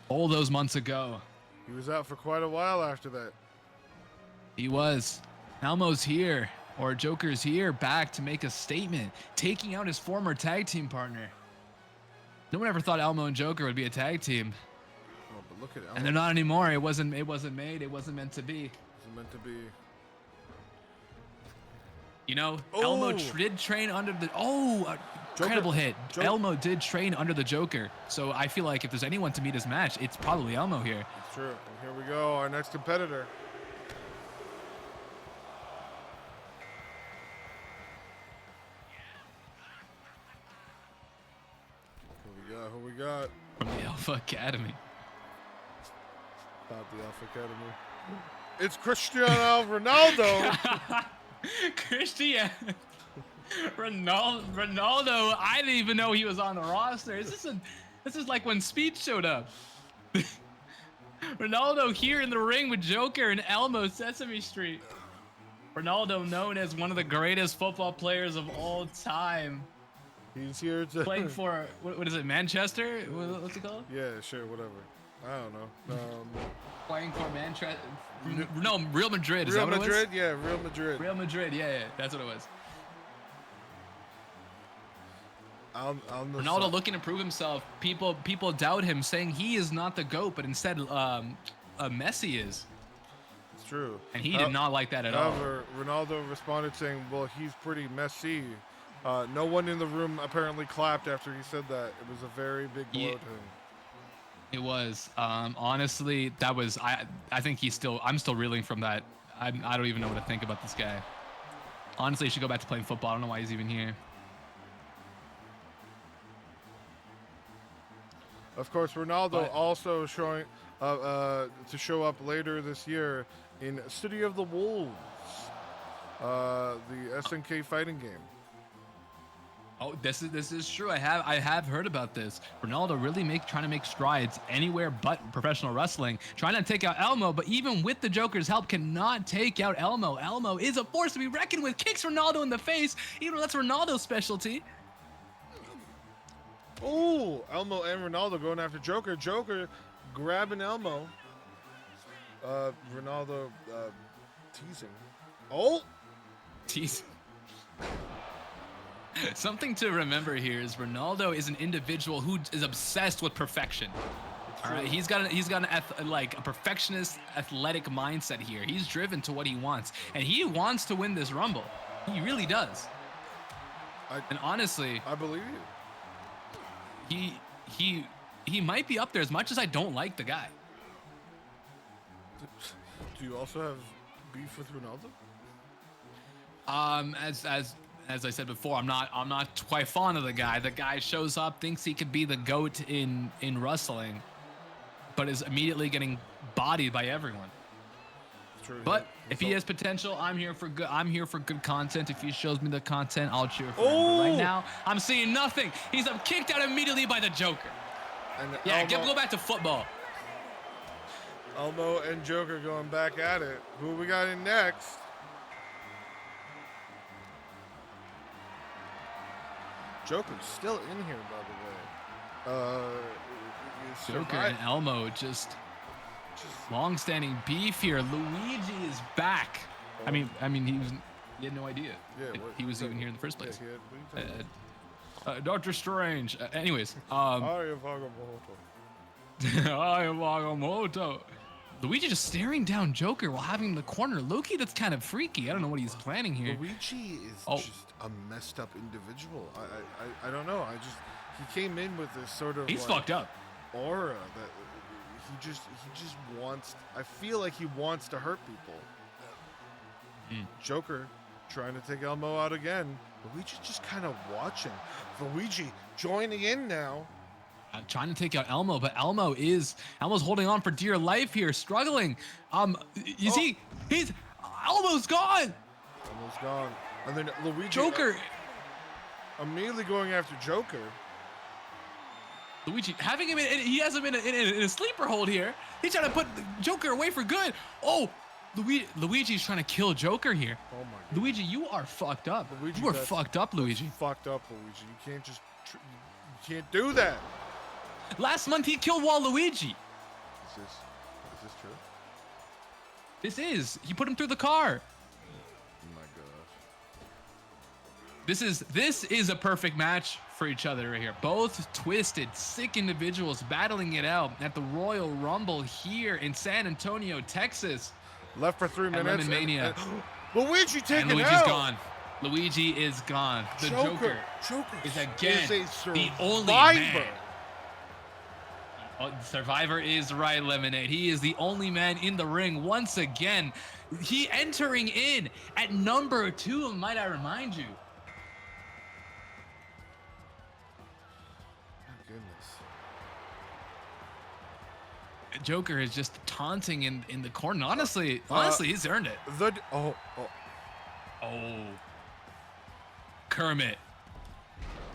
S2: all those months ago.
S1: He was out for quite a while after that.
S2: He was. Elmo's here, or Joker's here, back to make a statement, taking out his former tag team partner. No one ever thought Elmo and Joker would be a tag team,
S1: Oh, but look at Elmo.
S2: and they're not anymore. It wasn't made. It wasn't meant to be.
S1: It's meant to be.
S2: You know,
S1: Oh.
S2: Elmo did train under the incredible hit. Elmo did train under the Joker, so I feel like if there's anyone to meet his match, it's probably Elmo here.
S1: It's true. And here we go, our next competitor. Who we got?
S2: From the Alpha Academy.
S1: Not the Alpha Academy. It's Cristiano Ronaldo.
S2: Cristiano Ronaldo. I didn't even know he was on the roster. This is like when Speed showed up. Ronaldo here in the ring with Joker and Elmo Sesame Street. Ronaldo, known as one of the greatest football players of all time,
S1: He's here to
S2: playing for what is it, Manchester? What's it called?
S1: Yeah, sure, whatever. I don't know.
S2: Playing for Manchester? No, Real Madrid. Is
S1: Real
S2: that what
S1: Madrid,
S2: it was?
S1: yeah, Real Madrid.
S2: Real Madrid, yeah, that's what it was. Ronaldo looking to prove himself. People doubt him, saying he is not the GOAT, but instead Messi is.
S1: It's true.
S2: And he did not like that at all.
S1: However, Ronaldo responded saying, well, he's pretty messy. No one in the room apparently clapped after he said that. It was a very big blow to him.
S2: It was. Honestly, that was. I think I'm still reeling from that. I don't even know what to think about this guy. Honestly, he should go back to playing football. I don't know why he's even here.
S1: Of course, Ronaldo also showing to show up later this year in City of the Wolves, the SNK fighting game.
S2: Oh, this is true. I have heard about this. Ronaldo really trying to make strides anywhere but professional wrestling, trying to take out Elmo, but even with the Joker's help, cannot take out Elmo. Elmo is a force to be reckoned with. Kicks Ronaldo in the face, even though that's Ronaldo's specialty.
S1: Oh, Elmo and Ronaldo going after Joker. Joker grabbing Elmo. Ronaldo teasing. Oh,
S2: Teasing. Something to remember here is Ronaldo is an individual who is obsessed with perfection. All right, he's got a perfectionist, athletic mindset here. He's driven to what he wants, and he wants to win this Rumble. He really does. And honestly,
S1: I believe you.
S2: he might be up there as much as I don't like the guy.
S1: Do you also have beef with Ronaldo?
S2: As I said before, I'm not quite fond of the guy. The guy shows up, thinks he could be the GOAT in wrestling, but is immediately getting bodied by everyone.
S1: True.
S2: But if he has potential, I'm here for good content. If he shows me the content, I'll cheer for him. But right now, I'm seeing nothing. He's kicked out immediately by the Joker.
S1: And
S2: Yeah,
S1: Elmo,
S2: go back to football.
S1: Elmo and Joker going back at it. Who we got in next? Joker's still in here, by the way.
S2: Joker and Elmo just long-standing beef here. Luigi is back. I mean, he had no idea he was even here in the first place. Doctor Strange. Anyways,
S1: I am Agamotto.
S2: I am Agamotto. Luigi just staring down Joker while having him in the corner. Loki, that's kind of freaky. I don't know what he's planning here.
S1: Luigi is just a messed up individual. I don't know. He came in with this sort of
S2: He's fucked up.
S1: aura that he just wants. I feel like he wants to hurt people. Joker trying to take Elmo out again. Luigi's just kind of watching. Luigi joining in now.
S2: Trying to take out Elmo, but Elmo's holding on for dear life here, struggling. You see, Elmo's gone.
S1: Elmo's gone. And then Luigi.
S2: Joker.
S1: Immediately going after Joker.
S2: Luigi having him he has him in a sleeper hold here. He's trying to put Joker away for good. Oh, Luigi's trying to kill Joker here.
S1: Oh my God.
S2: Luigi, you are fucked up.
S1: Luigi,
S2: you are fucked up, Luigi.
S1: Fucked up, Luigi. You can't just. You can't do that.
S2: Last month he killed Waluigi.
S1: Is this true?
S2: This is. He put him through the car.
S1: Oh my gosh.
S2: This is a perfect match for each other right here. Both twisted, sick individuals battling it out at the Royal Rumble here in San Antonio, Texas.
S1: Left for 3 minutes.
S2: Lemonmania.
S1: Luigi taking
S2: And Luigi's
S1: out.
S2: gone. Luigi is gone. The Joker is again the only
S1: survivor.
S2: man. Oh, Survivor is right, Lemonade. He is the only man in the ring once again. He entering in at number 2, might I remind you.
S1: Oh, goodness.
S2: Joker is just taunting in the corner. Honestly, he's earned it.
S1: Oh.
S2: Oh.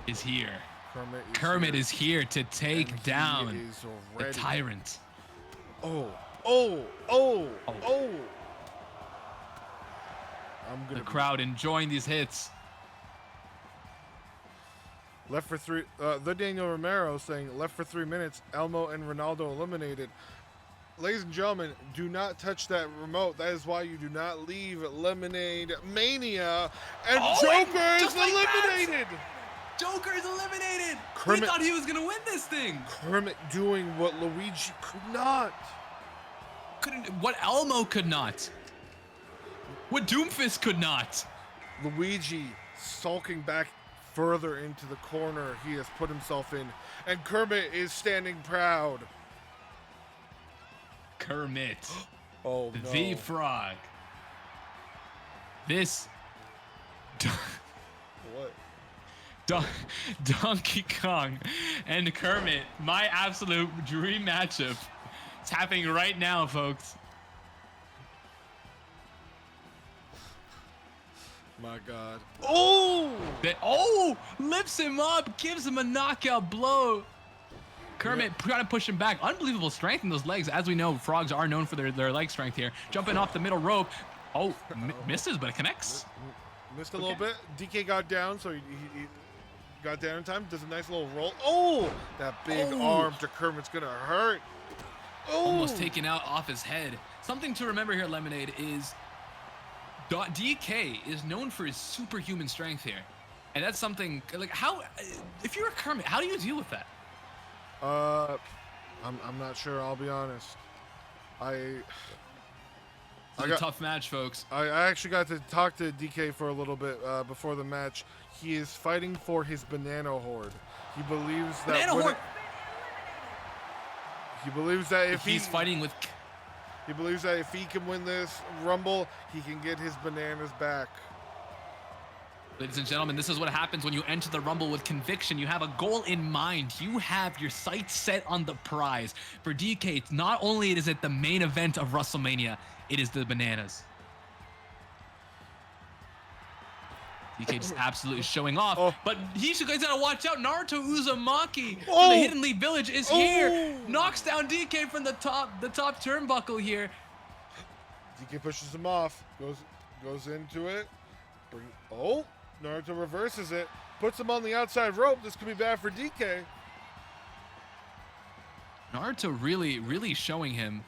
S2: Is here.
S1: Kermit
S2: Is here to take
S1: and
S2: down
S1: he is
S2: the
S1: ready.
S2: tyrant.
S1: Oh.
S2: The crowd enjoying these hits.
S1: Left for 3. The Daniel Romero saying left for 3 minutes. Elmo and Ronaldo eliminated. Ladies and gentlemen, do not touch that remote. That is why you do not leave Lemonade Mania. And Joker is eliminated.
S2: Joker is eliminated.
S1: Kermit-
S2: We thought he was gonna win this thing.
S1: Kermit doing what Luigi could not.
S2: What Elmo could not. What Doomfist could not.
S1: Luigi sulking back further into the corner he has put himself in. And Kermit is standing proud.
S2: Kermit.
S1: Oh no.
S2: The Frog. This.
S1: What?
S2: Donkey Kong and Kermit, my absolute dream matchup. It's happening right now, folks.
S1: My God. Oh!
S2: Lifts him up, gives him a knockout blow. Kermit trying to push him back. Unbelievable strength in those legs. As we know, frogs are known for their leg strength here. Jumping off the middle rope. Oh, misses, but it connects.
S1: Missed a little bit. DK got down, so he got down in time. Does a nice little roll. Oh! That big arm to Kermit's gonna hurt. Oh!
S2: Almost taken out off his head. Something to remember here, Lemonade, is DK is known for his superhuman strength here. And that's something, like, how, if you're a Kermit, how do you deal with that?
S1: I'm not sure, I'll be honest.
S2: It's a tough match, folks.
S1: I actually got to talk to DK for a little bit before the match. He is fighting for his banana horde. He believes that he believes that if
S2: he's fighting with,
S1: he believes that if he can win this Rumble, he can get his bananas back.
S2: ladies and gentlemen, this is what happens when you enter the Rumble with conviction. You have a goal in mind. You have your sights set on the prize. For DK, it's not only is it the main event of WrestleMania, it is the bananas. DK just absolutely showing off, but he's gotta watch out. Naruto Uzumaki from the Hidden Leaf Village is here. Knocks down DK from the top turnbuckle here.
S1: DK pushes him off, goes into it. Naruto reverses it, puts him on the outside rope. This could be bad for DK.
S2: Naruto really showing him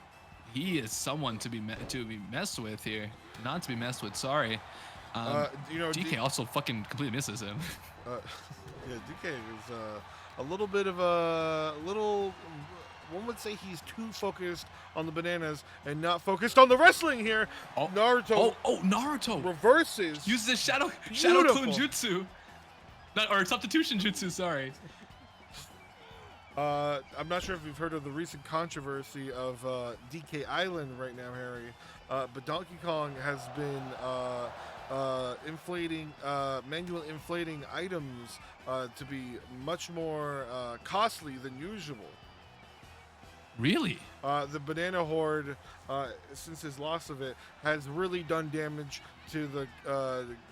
S2: he is someone to be messed with here. Not to be messed with, sorry. DK also fucking completely misses him.
S1: Yeah, DK is a little bit of one would say he's too focused on the bananas and not focused on the wrestling here. Naruto reverses.
S2: Uses his shadow clone jutsu. Or substitution jutsu, sorry.
S1: I'm not sure if you've heard of the recent controversy of DK Island right now, Harry, but Donkey Kong has been manual inflating items to be much more costly than usual.
S2: Really?
S1: The Banana Horde, since his loss of it, has really done damage to the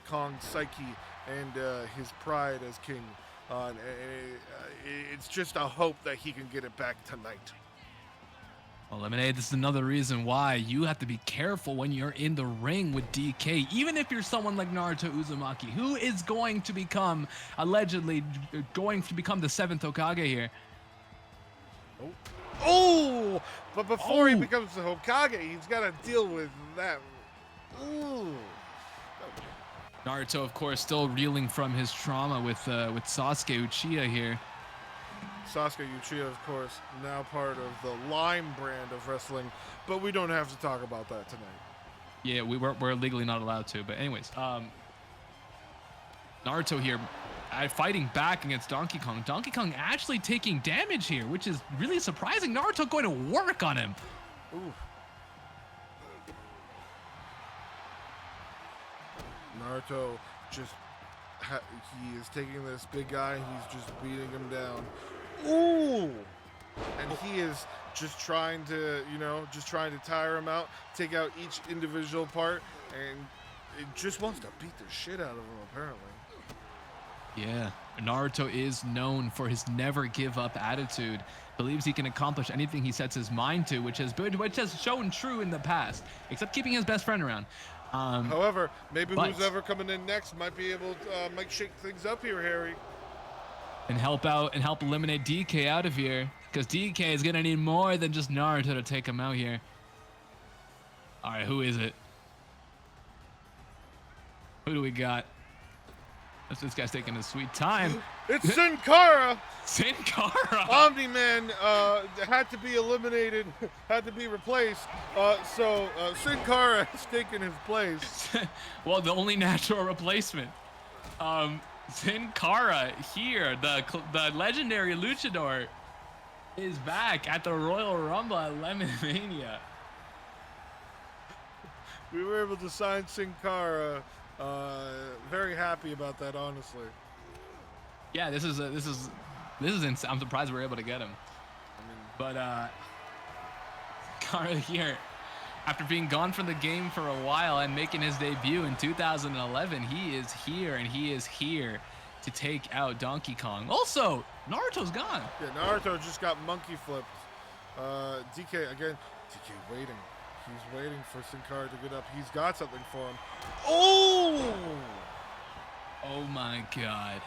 S1: Kong's psyche and his pride as king. It's just a hope that he can get it back tonight.
S2: Well, Lemonade, this is another reason why you have to be careful when you're in the ring with DK. Even if you're someone like Naruto Uzumaki, who is going to become, allegedly, going to become the 7th Hokage here.
S1: But before he becomes the Hokage, he's got to deal with that.
S2: Naruto, of course, still reeling from his trauma with Sasuke Uchiha here.
S1: Sasuke Uchiha, of course, now part of the Lime brand of wrestling, but we don't have to talk about that tonight.
S2: Yeah, we're legally not allowed to. But anyways, Naruto here fighting back against Donkey Kong. Donkey Kong actually taking damage here, which is really surprising. Naruto going to work on him.
S1: Ooh. Naruto just he is taking this big guy and he's just beating him down. Ooh! And he is just trying to, tire him out, take out each individual part, and it just wants to beat the shit out of him, apparently.
S2: Yeah, Naruto is known for his never give up attitude. Believes he can accomplish anything he sets his mind to, which has shown true in the past, except keeping his best friend around.
S1: However, maybe who's ever coming in next might be able to might shake things up here, Harry.
S2: And help eliminate DK out of here, because DK is gonna need more than just Naruto to take him out here. All right, who is it? Who do we got? This guy's taking his sweet time.
S1: It's Sin Cara!
S2: Sin Cara!
S1: Omni-Man had to be eliminated, had to be replaced, so Sin Cara has taken his place.
S2: Well, the only natural replacement. Sin Cara here, the legendary luchador, is back at the Royal Rumble at Lemonmania.
S1: We were able to sign Sin Cara. Very happy about that, honestly.
S2: Yeah, this is insane. I'm surprised we were able to get him. But Cara here, after being gone from the game for a while and making his debut in 2011, he is here, and he is here to take out Donkey Kong. Also, Naruto's gone.
S1: Yeah, Naruto just got monkey flipped. DK again. DK waiting. He's waiting for Sin Cara to get up. He's got something for him. Oh!
S2: Oh my God.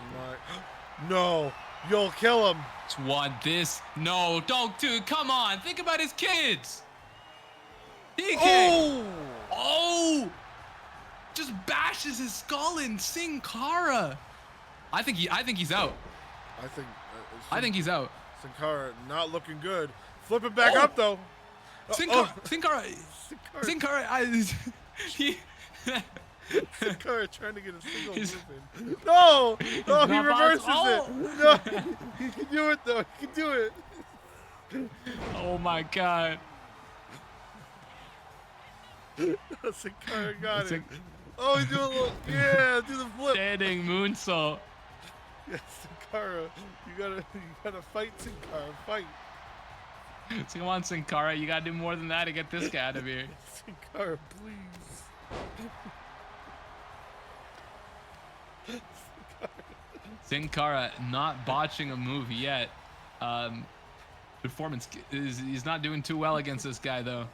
S1: No, you'll kill him.
S2: Want this? No, don't, dude. Come on. Think about his kids. DK.
S1: Oh!
S2: Oh! Just bashes his skull in Sin Cara. I think he's out.
S1: I think
S2: he's out.
S1: Sin Cara not looking good. Flip it back up though.
S2: Sin Cara, Sin Cara,
S1: Sin Cara trying to get a single move in. No, he reverses it. No, he can do it though. He can do it.
S2: Oh my God.
S1: Sin Cara got it. Oh, he's doing a little, do the flip.
S2: Standing moonsault.
S1: Yes, Sin Cara, you gotta fight Sin Cara, fight.
S2: Come on, Sin Cara, you gotta do more than that to get this guy out of here.
S1: Sin Cara, please.
S2: Sin Cara not botching a move yet. Performance he's not doing too well against this guy though.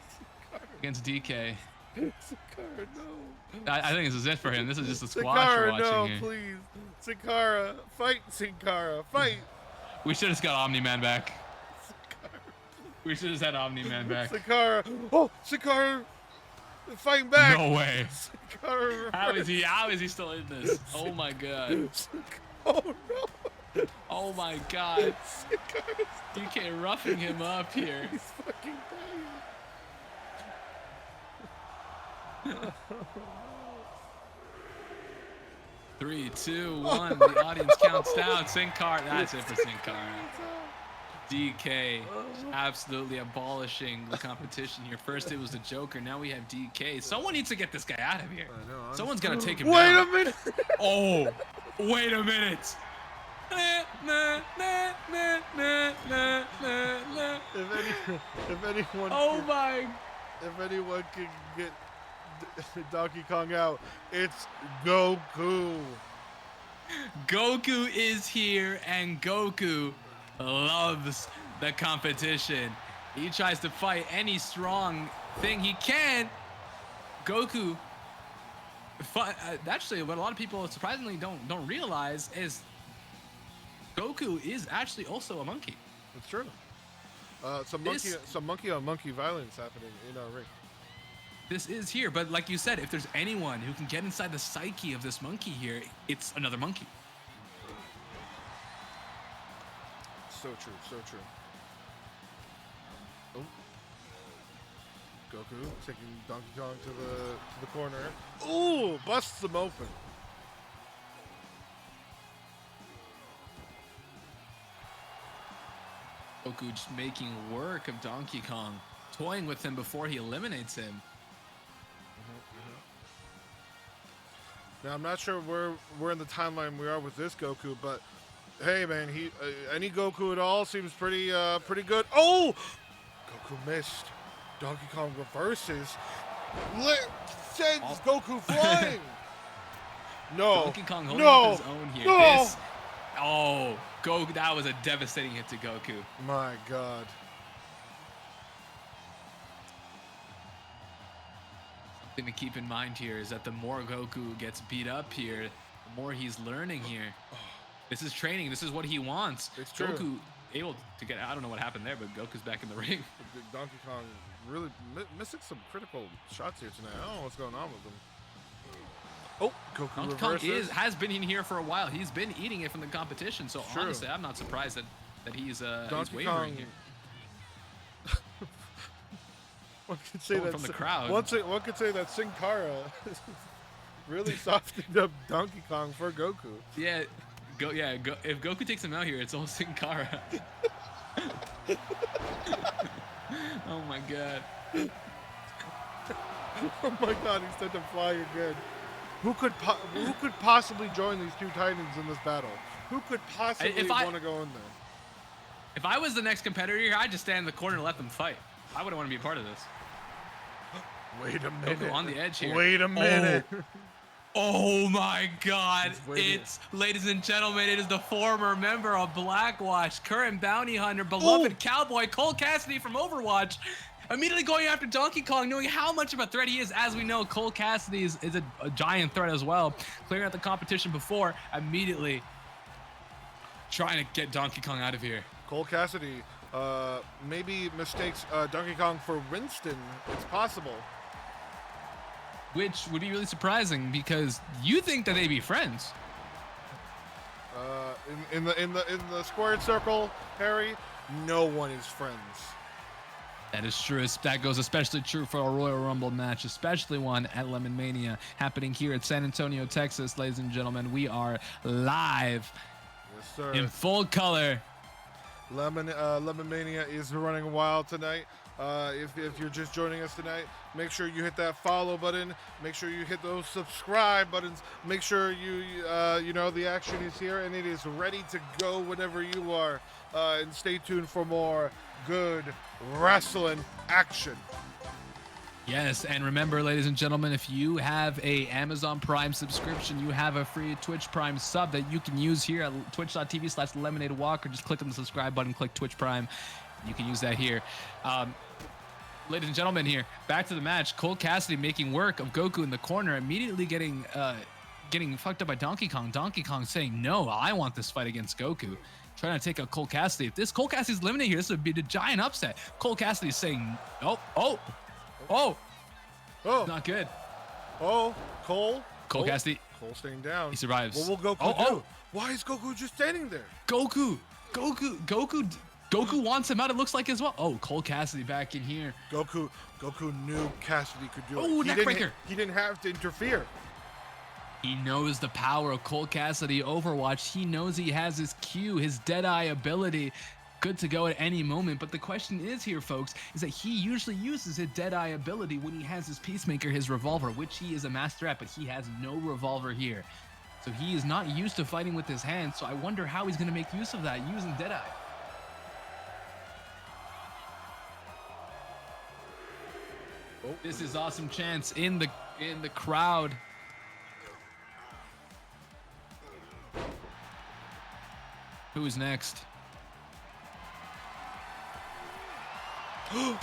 S2: Against DK.
S1: Sin Cara, no.
S2: I think this is it for him. This is just a
S1: Sin
S2: squash
S1: Cara,
S2: we're watching
S1: no,
S2: here.
S1: please. Sin Cara, fight Sin Cara, fight.
S2: We should have just got Omni-Man back. We should have had Omni-Man back.
S1: Sin Cara, Sin Cara, fighting back.
S2: No way.
S1: Sin Cara,
S2: How is he still in this? Oh my God.
S1: Oh no.
S2: Oh my God.
S1: Sin Cara's
S2: DK roughing him up here.
S1: He's fucking dying.
S2: 3, 2, 1. The audience counts down. Sin Cara. That's it for Sin Cara. DK absolutely abolishing the competition here. First it was the Joker. Now we have DK. Someone needs to get this guy out of here. Someone's got to take him
S1: Wait
S2: down.
S1: a minute.
S2: Oh, wait a minute.
S1: If anyone
S2: Oh my.
S1: if anyone can get Donkey Kong out, it's Goku.
S2: Goku is here, and Goku loves the competition. He tries to fight any strong thing he can. Goku, actually, what a lot of people surprisingly don't realize is Goku is actually also a monkey.
S1: It's true. Some monkey on monkey violence happening in our ring.
S2: This is here, but like you said, if there's anyone who can get inside the psyche of this monkey here, it's another monkey.
S1: So true, so true. Oh. Goku taking Donkey Kong to the corner. Ooh, busts him open.
S2: Goku just making work of Donkey Kong, toying with him before he eliminates him.
S1: Now I'm not sure where in the timeline we are with this Goku, but hey man, he any Goku at all seems pretty good. Oh, Goku missed. Donkey Kong reverses. Sends Goku flying. No.
S2: Donkey Kong holding
S1: No.
S2: up his own here.
S1: No.
S2: Goku, that was a devastating hit to Goku.
S1: My God.
S2: Something to keep in mind here is that the more Goku gets beat up here, the more he's learning here. This is training. This is what he wants.
S1: It's true.
S2: Goku able to get, I don't know what happened there, but Goku's back in the ring.
S1: Donkey Kong really missing some critical shots here tonight. I don't know what's going on with him. Oh, Goku
S2: Donkey Kong
S1: reverses.
S2: has been in here for a while. He's been eating it from the competition. So
S1: True.
S2: honestly, I'm not surprised that he's
S1: Donkey
S2: wavering
S1: Kong.
S2: here.
S1: One could say
S2: Someone
S1: that
S2: from the crowd.
S1: One could say that Sin Cara really softened up Donkey Kong for Goku.
S2: Yeah, if Goku takes him out here, it's all Sin Cara. Oh my God.
S1: Oh my God, he started to fly again. Who could possibly join these two Titans in this battle? Who could possibly want to go in there?
S2: If I was the next competitor here, I'd just stand in the corner and let them fight. I wouldn't want to be a part of this.
S1: Wait a minute.
S2: Goku on the edge here.
S1: Wait a minute.
S2: Oh my God.
S1: It's
S2: ladies and gentlemen, it is the former member of Blackwash, current bounty hunter, beloved cowboy, Cole Cassidy from Overwatch, immediately going after Donkey Kong, knowing how much of a threat he is. As we know, Cole Cassidy is a giant threat as well. Clearing out the competition before, immediately trying to get Donkey Kong out of here.
S1: Cole Cassidy maybe mistakes Donkey Kong for Winston. It's possible.
S2: Which would be really surprising because you think that they'd be friends.
S1: In the squared circle, Harry, no one is friends.
S2: That is true. That goes especially true for a Royal Rumble match, especially one at Lemonmania happening here at San Antonio, Texas. Ladies and gentlemen, we are live
S1: Yes, sir.
S2: in full color.
S1: Lemonmania is running wild tonight. If you're just joining us tonight, make sure you hit that follow button. Make sure you hit those subscribe buttons. Make sure you know the action is here and it is ready to go whenever you are. And stay tuned for more good wrestling action.
S2: Yes, and remember, ladies and gentlemen, if you have a Amazon Prime subscription, you have a free Twitch Prime sub that you can use here at twitch.tv/LemonadeWalk, or just click on the subscribe button, click Twitch Prime. You can use that here. Ladies and gentlemen, here, back to the match. Cole Cassidy making work of Goku in the corner, immediately getting fucked up by Donkey Kong. Donkey Kong saying, no, I want this fight against Goku. Trying to take out Cole Cassidy. If this Cole Cassidy's eliminated here, this would be a giant upset. Cole Cassidy's saying, oh. Not good.
S1: Oh, Cole
S2: Cassidy.
S1: Cole staying down.
S2: He survives.
S1: What will Goku do? Why is Goku just standing there?
S2: Goku wants him out, it looks like, as well. Oh, Cole Cassidy back in here.
S1: Goku knew Cassidy could do it.
S2: Oh, neckbreaker.
S1: He didn't have to interfere.
S2: He knows the power of Cole Cassidy Overwatch. He knows he has his Q, his Deadeye ability, good to go at any moment. But the question is here, folks, is that he usually uses his Deadeye ability when he has his Peacemaker, his revolver, which he is a master at, but he has no revolver here. So he is not used to fighting with his hands. So I wonder how he's going to make use of that using Deadeye. This is awesome chance in the crowd. Who is next?
S1: We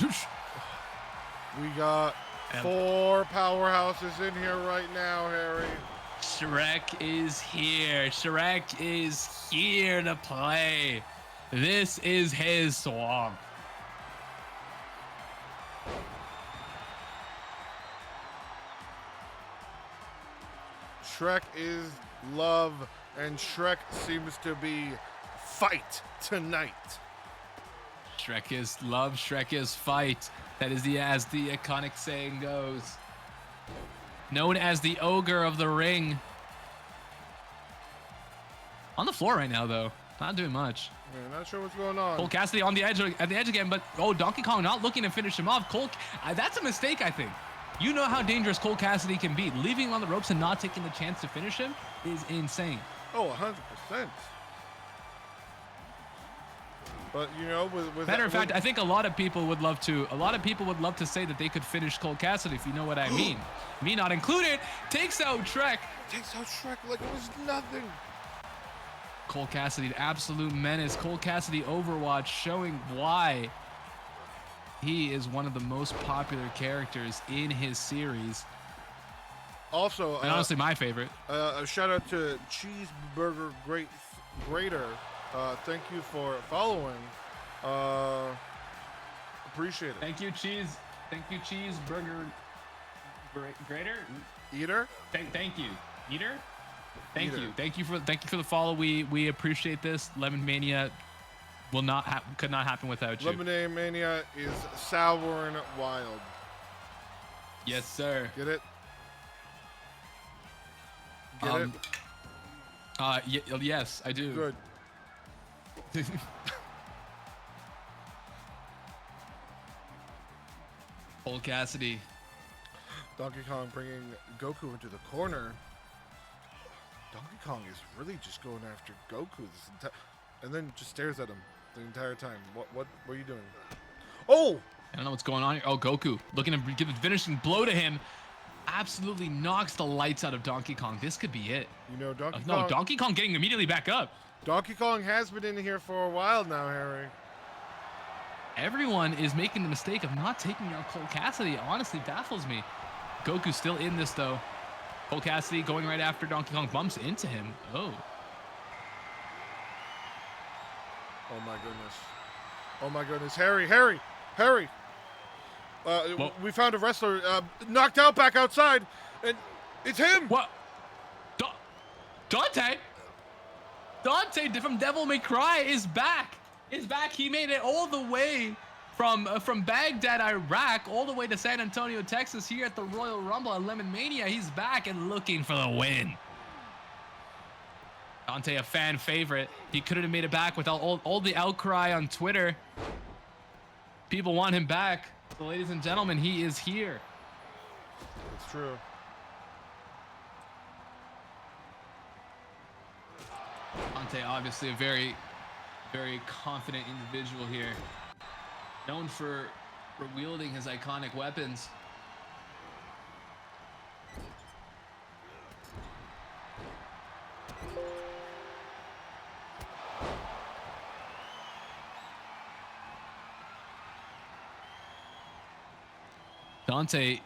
S1: got 4 powerhouses in here right now, Harry.
S2: Shrek is here. Shrek is here to play. This is his swamp.
S1: Shrek is love, and Shrek seems to be fight tonight.
S2: Shrek is love, Shrek is fight. That is as the iconic saying goes. Known as the ogre of the ring. On the floor right now, though. Not doing much.
S1: Yeah, not sure what's going on.
S2: Cole Cassidy on the edge again, but Donkey Kong not looking to finish him off. That's a mistake, I think. You know how dangerous Cole Cassidy can be. Leaving him on the ropes and not taking the chance to finish him is insane.
S1: Oh, 100%. But you know, with
S2: Matter of fact, I think a lot of people would love to. A lot of people would love to say that they could finish Cole Cassidy, if you know what I mean. Me not included. Takes out Trek.
S1: takes out Shrek like it was nothing.
S2: Cole Cassidy, an absolute menace. Cole Cassidy Overwatch, showing why he is one of the most popular characters in his series.
S1: Also,
S2: And honestly, my favorite.
S1: a shout out to Cheeseburger Grater. Thank you for following. Appreciate it.
S2: Thank you, Cheese. Thank you, Cheeseburger Grater.
S1: Eater.
S2: Thank you, Eater. Thank
S1: Eater.
S2: you. Thank you for the follow. We appreciate this. Lemonmania could not happen without you.
S1: Lemonade Mania is sour and wild.
S2: Yes, sir.
S1: Get it? Get it?
S2: Yes, I do.
S1: Good.
S2: Cole Cassidy.
S1: Donkey Kong bringing Goku into the corner. Donkey Kong is really just going after Goku and then just stares at him the entire time. What are you doing? Oh!
S2: I don't know what's going on here. Oh, Goku looking to give a finishing blow to him. Absolutely knocks the lights out of Donkey Kong. This could be it.
S1: You know, Donkey
S2: No,
S1: Kong.
S2: Donkey Kong getting immediately back up.
S1: Donkey Kong has been in here for a while now, Harry.
S2: Everyone is making the mistake of not taking out Cole Cassidy. It honestly baffles me. Goku's still in this, though. Cole Cassidy going right after Donkey Kong, bumps into him. Oh.
S1: Oh my goodness. Oh my goodness. Harry. We found a wrestler knocked out back outside, and it's him.
S2: What? Dante? Dante from Devil May Cry is back. He made it all the way from Baghdad, Iraq, all the way to San Antonio, Texas, here at the Royal Rumble at Lemonmania. He's back and looking for the win. Dante, a fan favorite. He couldn't have made it back without all the outcry on Twitter. People want him back. So, ladies and gentlemen, he is here.
S1: It's true.
S2: Dante, obviously a very, very confident individual here. Known for wielding his iconic weapons. Dante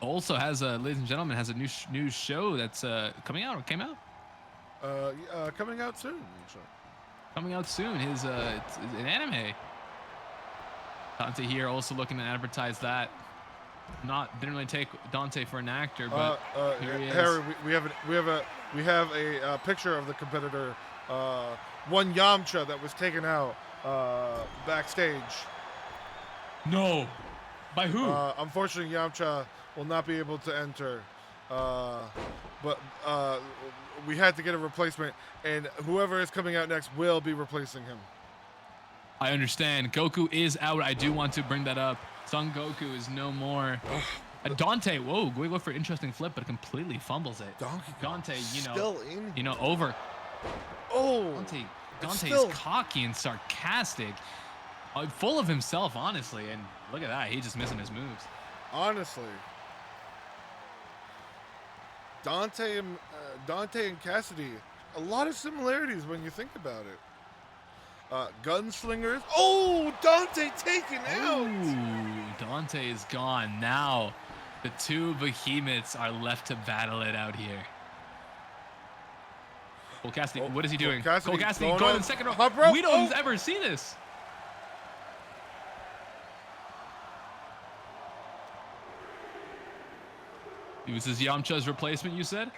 S2: also has ladies and gentlemen, has a new show that's coming out or came out.
S1: Coming out soon. So.
S2: Coming out soon. It's an anime. Dante here also looking to advertise that. Didn't really take Dante for an actor, but here he is.
S1: Harry, we have a picture of the competitor, one Yamcha that was taken out backstage.
S2: No. By who?
S1: Unfortunately, Yamcha will not be able to enter, but we had to get a replacement, and whoever is coming out next will be replacing him.
S2: I understand. Goku is out. I do want to bring that up. Son Goku is no more. Dante, whoa, we go for an interesting flip, but completely fumbles it. Dante,
S1: still in.
S2: Over.
S1: Oh,
S2: Dante's cocky and sarcastic, full of himself, honestly. And look at that, he's just missing his moves.
S1: Honestly, Dante and Cassidy, a lot of similarities when you think about it. Gunslingers. Oh, Dante taken out.
S2: Ooh, Dante is gone. Now the two behemoths are left to battle it out here. Cole Cassidy, what is he doing? Cole Cassidy going in the second row. We don't ever see this. He was his Yamcha's replacement, you said?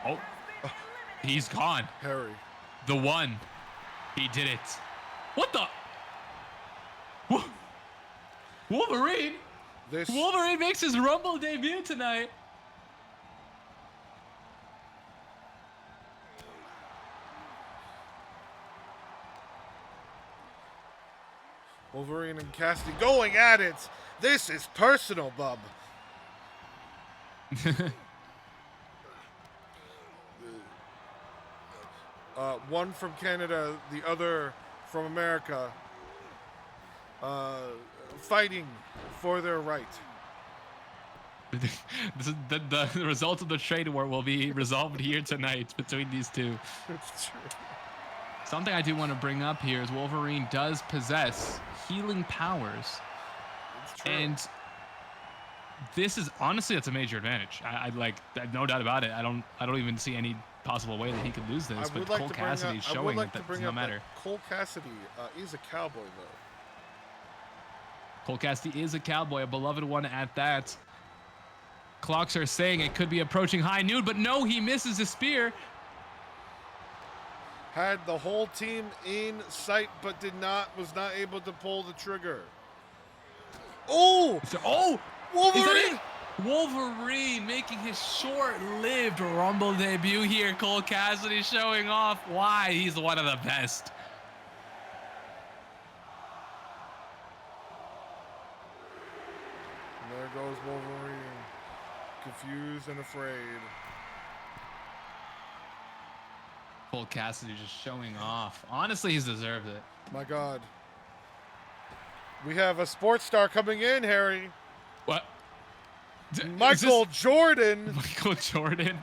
S2: Oh, he's gone.
S1: Harry.
S2: The one. He did it. What the? Wolverine? Wolverine makes his Rumble debut tonight.
S1: Wolverine and Cassidy going at it. This is personal, bub. one from Canada, the other from America, fighting for their right.
S2: This is the result of the trade war will be resolved here tonight between these two.
S1: It's true.
S2: Something I do want to bring up here is Wolverine does possess healing powers,
S1: It's true.
S2: and this is honestly that's a major advantage. I like no doubt about it. I don't even see any possible way that he could lose this. But Cole Cassidy is showing that does not matter.
S1: Cole Cassidy is a cowboy though.
S2: Cole Cassidy is a cowboy, a beloved one at that. Clocks are saying it could be approaching high noon, but no, he misses his spear.
S1: Had the whole team in sight, but was not able to pull the trigger. Oh!
S2: Oh!
S1: Wolverine!
S2: Is that it? Wolverine making his short-lived Rumble debut here. Cole Cassidy showing off why he's one of the best.
S1: And there goes Wolverine, confused and afraid.
S2: Cole Cassidy just showing off. Honestly, he's deserved it.
S1: My God. We have a sports star coming in, Harry.
S2: What?
S1: Michael Jordan.
S2: Michael Jordan.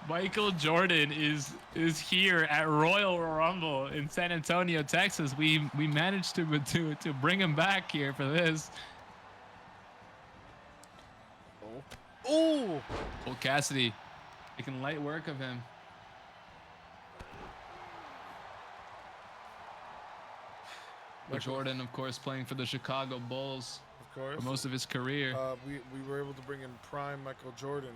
S2: Michael Jordan is here at Royal Rumble in San Antonio, Texas. We managed to bring him back here for this.
S1: Oh.
S2: Cole Cassidy making light work of him. Jordan, of course, playing for the Chicago Bulls
S1: Of course.
S2: for most of his career.
S1: We were able to bring in prime Michael Jordan.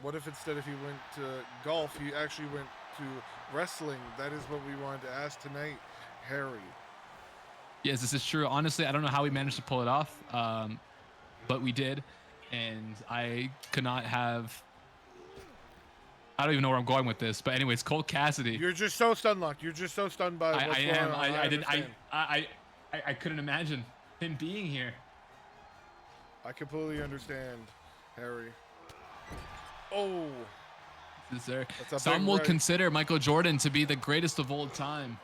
S1: What if instead he went to golf, he actually went to wrestling? That is what we wanted to ask tonight, Harry.
S2: Yes, this is true. Honestly, I don't know how we managed to pull it off, but we did. And I could not have... I don't even know where I'm going with this. But anyways, Cole Cassidy.
S1: You're just so stunned, Lock. You're just so stunned by what's going on.
S2: I couldn't imagine him being here.
S1: I completely understand, Harry. Oh.
S2: Some will consider Michael Jordan to be the greatest of all time.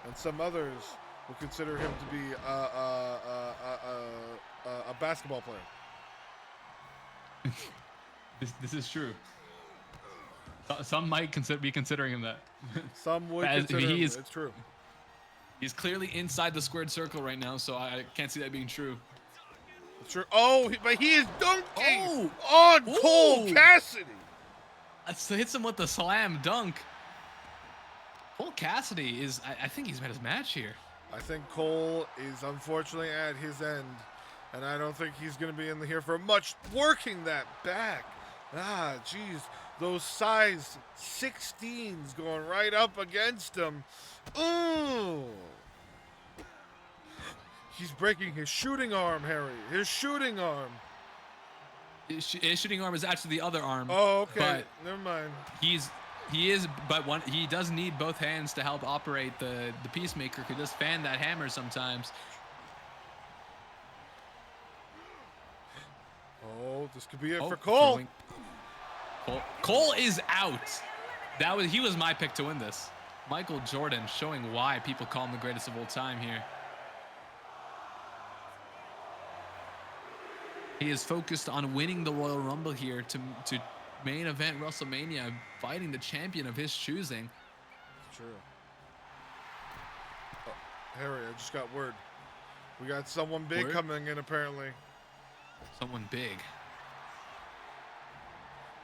S1: And some others will consider him to be a basketball player.
S2: This is true. Some might be considering him that.
S1: Some would consider him. It's true.
S2: He's clearly inside the squared circle right now, so I can't see that being true.
S1: It's true. Oh, but he is dunking on Cole Cassidy.
S2: So hits him with the slam dunk. Cole Cassidy is, I think he's met his match here.
S1: I think Cole is unfortunately at his end, and I don't think he's going to be in here for much. Working that back. Ah, geez. Those size 16s going right up against him. Ooh. He's breaking his shooting arm, Harry. His shooting arm.
S2: His shooting arm is actually the other arm.
S1: Oh, okay.
S2: But
S1: never mind.
S2: He does need both hands to help operate the Peacemaker. Could just fan that hammer sometimes.
S1: Oh, this could be it for Cole.
S2: Cole is out. He was my pick to win this. Michael Jordan showing why people call him the greatest of all time here. He is focused on winning the Royal Rumble here to main event WrestleMania, fighting the champion of his choosing.
S1: True. Oh, Harry, I just got word. We got someone big coming in, apparently.
S2: Someone big.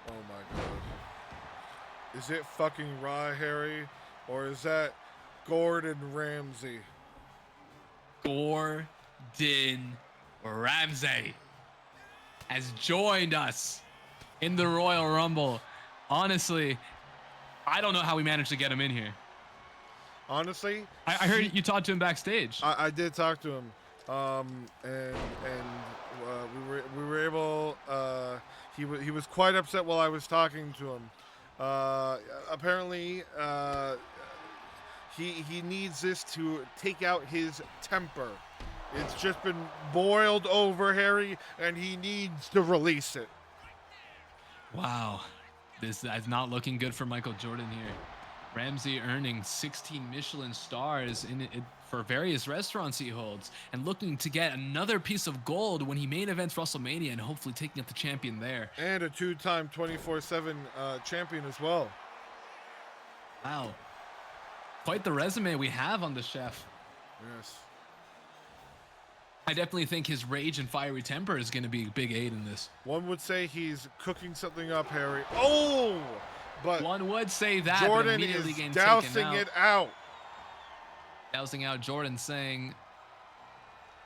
S1: Oh my God. Is it fucking Raw, Harry? Or is that Gordon Ramsay?
S2: Gordon Ramsay has joined us in the Royal Rumble. Honestly, I don't know how we managed to get him in here.
S1: Honestly,
S2: I heard you talked to him backstage.
S1: I did talk to him, and we were able. He was quite upset while I was talking to him. Apparently, he needs this to take out his temper. It's just been boiled over, Harry, and he needs to release it.
S2: Wow. This is not looking good for Michael Jordan here. Ramsey earning 16 Michelin stars for various restaurants he holds, and looking to get another piece of gold when he main events WrestleMania, and hopefully taking up the champion there.
S1: And a 2-time 24/7 champion as well.
S2: Wow. Quite the resume we have on the chef.
S1: Yes.
S2: I definitely think his rage and fiery temper is going to be a big aid in this.
S1: One would say he's cooking something up, Harry. Oh! But
S2: One would say that,
S1: Jordan
S2: but immediately
S1: is
S2: getting
S1: dousing
S2: taken out.
S1: it out.
S2: Dousing out Jordan, saying,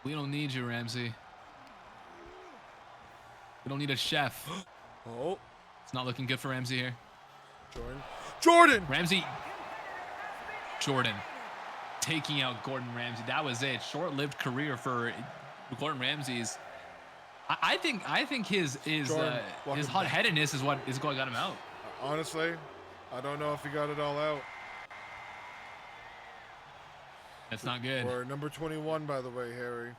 S2: "We don't need you, Ramsey. We don't need a chef."
S1: Oh,
S2: It's not looking good for Ramsey here.
S1: Jordan!
S2: Ramsey. Jordan taking out Gordon Ramsay. That was it. Short-lived career for Gordon Ramsay's. I think his hot-headedness is what got him out.
S1: Honestly, I don't know if he got it all out.
S2: That's not good.
S1: Or number 21, by the way, Harry.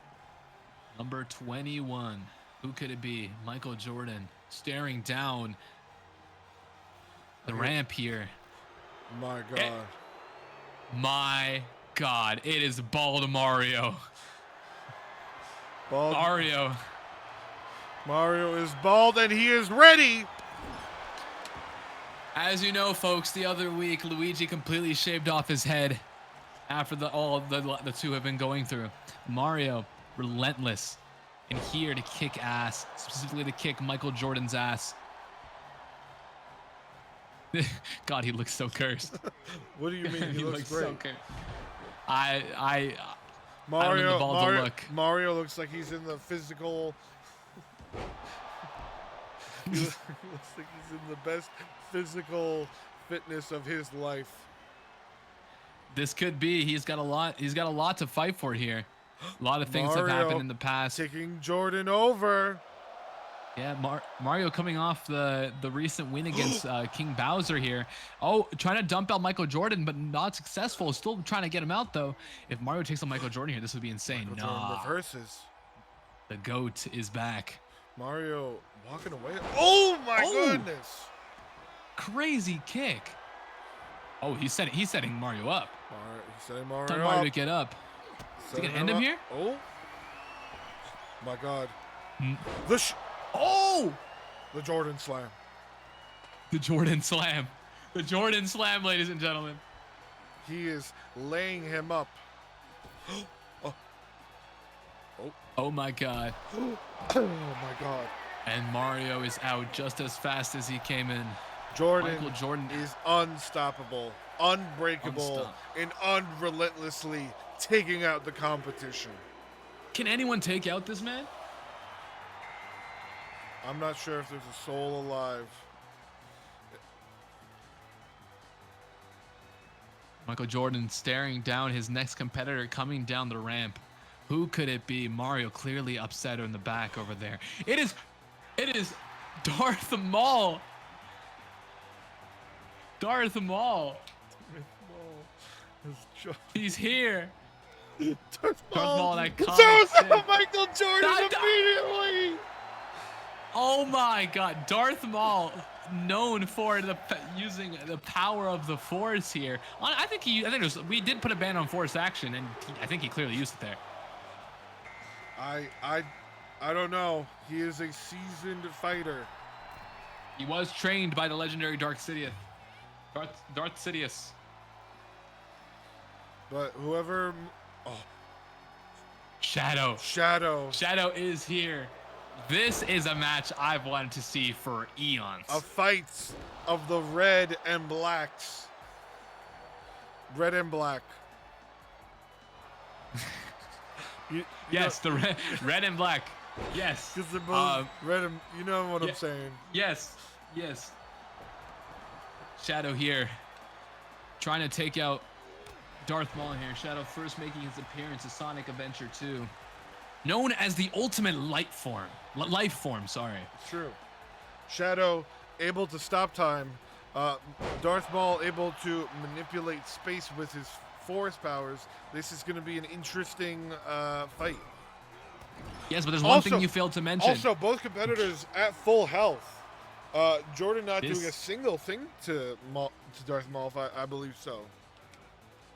S2: Number 21. Who could it be? Michael Jordan staring down the ramp here.
S1: My God.
S2: My God. It is Bald Mario.
S1: Bald.
S2: Mario
S1: is bald and he is ready.
S2: As you know, folks, the other week, Luigi completely shaved off his head after all the two have been going through. Mario, relentless, and here to kick ass, specifically to kick Michael Jordan's ass. God, he looks so cursed.
S1: What do you mean? He looks great.
S2: So cursed. I
S1: Mario looks like he's in the physical. He looks like he's in the best physical fitness of his life.
S2: This could be. He's got a lot to fight for here. A lot of things have happened in the past.
S1: Taking Jordan over.
S2: Yeah, Mario coming off the recent win against King Bowser here. Oh, trying to dump out Michael Jordan, but not successful. Still trying to get him out, though. If Mario takes on Michael Jordan here, this would be insane.
S1: Jordan reverses.
S2: The GOAT is back.
S1: Mario walking away. Oh, my goodness.
S2: Crazy kick. Oh, he's setting Mario up.
S1: He's setting Mario
S2: Time
S1: up.
S2: Mario to get up. Is he going to end him here?
S1: Oh. My God. The Jordan slam.
S2: The Jordan slam. The Jordan slam, ladies and gentlemen.
S1: He is laying him up.
S2: Oh my God.
S1: Oh my God.
S2: And Mario is out just as fast as he came in.
S1: Michael
S2: Jordan
S1: is unstoppable, unbreakable, and unrelentlessly taking out the competition.
S2: Can anyone take out this man?
S1: I'm not sure if there's a soul alive.
S2: Michael Jordan staring down his next competitor coming down the ramp. Who could it be? Mario clearly upset in the back over there. It is Darth Maul. Darth Maul. He's here.
S1: Darth
S2: Maul, that
S1: throws out Michael Jordan immediately.
S2: Oh my God, Darth Maul, known for using the power of the Force here. We did put a ban on Force action, and I think he clearly used it there.
S1: I don't know. He is a seasoned fighter.
S2: He was trained by the legendary Darth Sidious.
S1: But whoever,
S2: Shadow is here. This is a match I've wanted to see for eons.
S1: A fight of the red and blacks. Red and black.
S2: Yes, the red and black. Yes.
S1: Because they're both red and, you know what I'm saying.
S2: Yes. Shadow here. Trying to take out Darth Maul here. Shadow first making his appearance in Sonic Adventure 2. Known as the ultimate life form, sorry.
S1: It's true. Shadow able to stop time. Darth Maul able to manipulate space with his Force powers. This is going to be an interesting fight.
S2: Yes, but there's one thing you failed to mention.
S1: Also, both competitors at full health. Jordan not
S2: This-
S1: doing a single thing to Darth Maul. I believe so.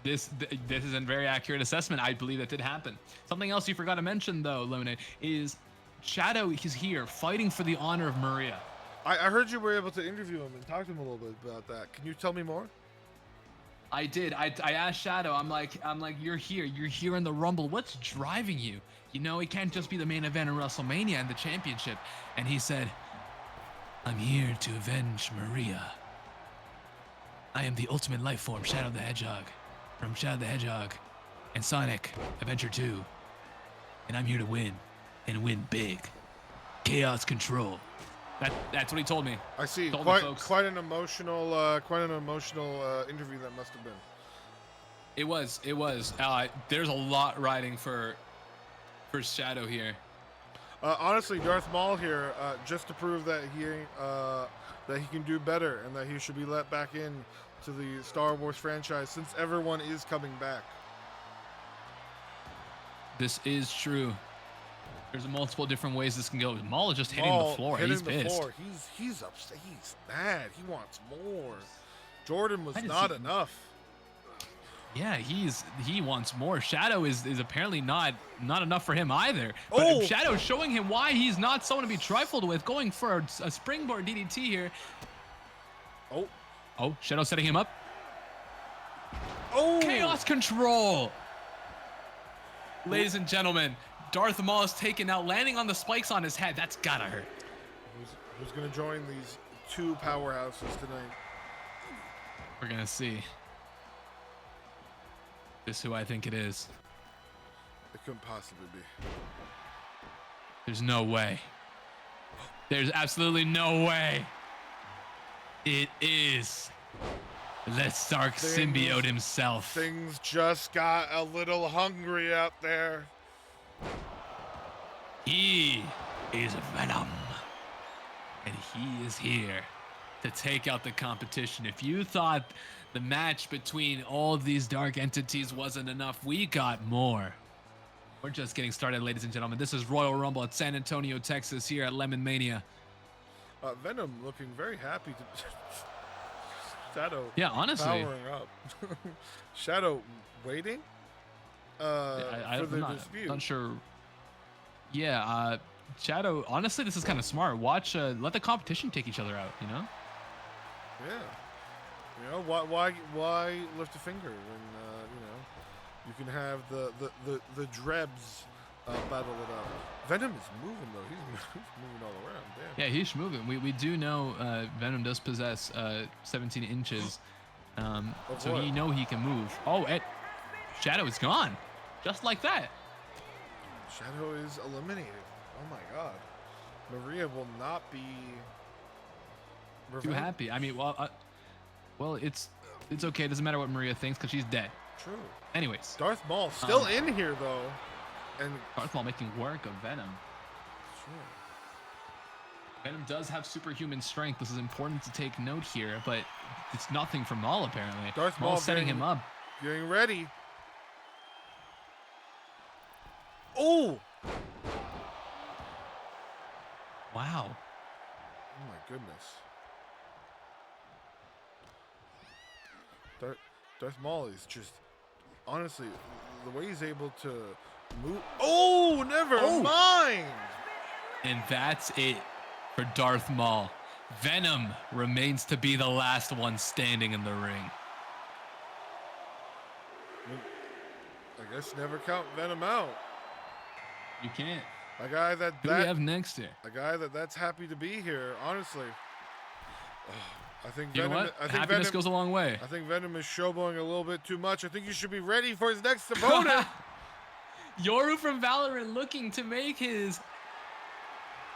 S2: This is a very accurate assessment. I believe that did happen. Something else you forgot to mention, though, Lemonade, is Shadow is here fighting for the honor of Maria.
S1: I heard you were able to interview him and talk to him a little bit about that. Can you tell me more?
S2: I did. I asked Shadow. I'm like, you're here. You're here in the Rumble. What's driving you? You know, it can't just be the main event in WrestleMania and the championship. And he said, I'm here to avenge Maria. I am the ultimate life form, Shadow the Hedgehog, from Shadow the Hedgehog and Sonic Adventure 2. And I'm here to win, and win big. Chaos Control. That's what he told me.
S1: I see.
S2: Told me, folks.
S1: Quite an emotional interview that must have been.
S2: It was. There's a lot riding for Shadow here.
S1: Honestly, Darth Maul here, just to prove that he can do better and that he should be let back in to the Star Wars franchise since everyone is coming back.
S2: This is true. There's multiple different ways this can go. Maul is just hitting
S1: Maul
S2: the floor.
S1: hitting
S2: He's
S1: the
S2: pissed.
S1: floor. He's upset. He's mad. He wants more. Jordan was
S2: Why does
S1: not
S2: he-
S1: enough.
S2: Yeah, he wants more. Shadow is apparently not enough for him either. But
S1: Oh!
S2: Shadow's showing him why he's not someone to be trifled with, going for a springboard DDT here. Oh, Shadow setting him up.
S1: Oh!
S2: Chaos Control. Ladies and gentlemen, Darth Maul is taken out, landing on the spikes on his head. That's gotta hurt.
S1: Who's going to join these two powerhouses tonight?
S2: We're gonna see. This is who I think it is.
S1: It couldn't possibly be.
S2: There's no way. There's absolutely no way. It is Let's Stark symbiote himself.
S1: Things just got a little hungry out there.
S2: He is Venom. And he is here to take out the competition. If you thought the match between all of these dark entities wasn't enough, we got more. We're just getting started, ladies and gentlemen. This is Royal Rumble at San Antonio, Texas, here at Lemonmania.
S1: Venom looking very happy to Shadow.
S2: Yeah, honestly.
S1: Powering up. Shadow waiting for the dispute.
S2: Not sure. Yeah, Shadow, honestly, this is kind of smart. Watch, let the competition take each other out, you know?
S1: Yeah. You know, why lift a finger when, you know, you can have the Drebs battle it out. Venom is moving, though. He's moving all around. Damn.
S2: Yeah, he's moving. We do know Venom does possess 17 inches, so
S1: what?
S2: he can move. Oh, Shadow is gone, just like that.
S1: Shadow is eliminated. Oh my God. Maria will not be
S2: Too happy. I mean, well, it's okay. It doesn't matter what Maria thinks because she's dead.
S1: True.
S2: Anyways,
S1: Darth Maul still in here though, and
S2: Darth Maul making work of Venom.
S1: sure.
S2: Venom does have superhuman strength. This is important to take note here, but it's nothing for Maul apparently.
S1: Darth Maul
S2: Maul's setting
S1: getting-
S2: him up.
S1: Getting ready. Oh!
S2: Wow.
S1: Oh my goodness. Darth Maul is just honestly the way he's able to move. Oh, never mind.
S2: And that's it for Darth Maul. Venom remains to be the last one standing in the ring.
S1: I guess never count Venom out.
S2: You can't.
S1: A guy
S2: Who do we have next here?
S1: a guy that's happy to be here. Honestly, I think
S2: You know
S1: Venom.
S2: what?
S1: I think
S2: Happiness
S1: Venom
S2: goes a long way.
S1: I think Venom is showboating a little bit too much. I think you should be ready for his next opponent.
S2: Yoru from Valorant looking to make his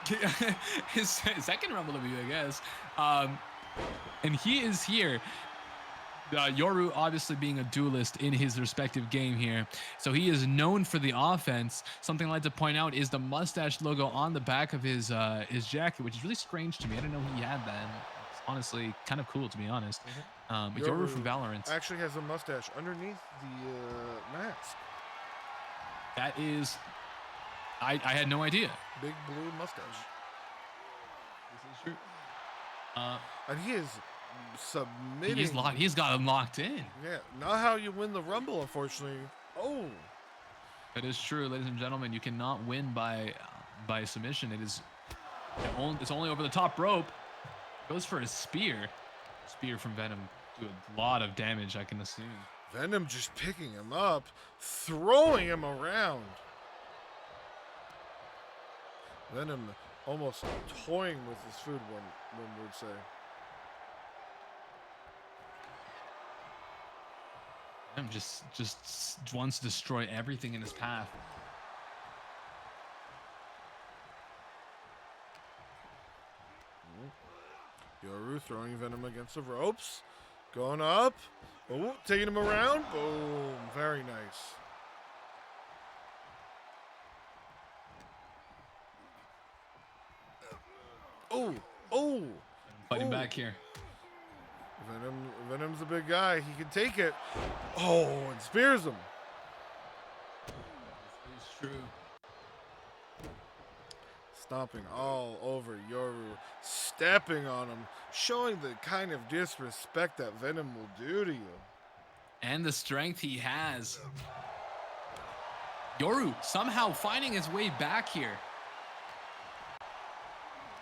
S2: second Rumble debut, I guess. And he is here. Yoru obviously being a duelist in his respective game here. So he is known for the offense. Something I'd like to point out is the mustache logo on the back of his jacket, which is really strange to me. I didn't know he had that. And it's honestly kind of cool, to be honest. But Yoru from Valorant.
S1: Actually has a mustache underneath the mask.
S2: That is... I had no idea.
S1: Big blue mustache.
S2: This is true.
S1: And he is submitting.
S2: He's got him locked in.
S1: Yeah, not how you win the Rumble, unfortunately. Oh,
S2: It is true, ladies and gentlemen. You cannot win by submission. It's only over the top rope. Goes for a spear. Spear from Venom. Do a lot of damage, I can assume.
S1: Venom just picking him up, throwing him around. Venom almost toying with his food, one would say.
S2: Venom just wants to destroy everything in his path.
S1: Yoru throwing Venom against the ropes. Going up. Oh, taking him around. Boom. Very nice. Oh.
S2: Fighting back here.
S1: Venom's a big guy. He can take it. Oh, and spears him.
S2: It's true.
S1: Stomping all over Yoru, stepping on him, showing the kind of disrespect that Venom will do to you.
S2: And the strength he has. Yoru somehow finding his way back here.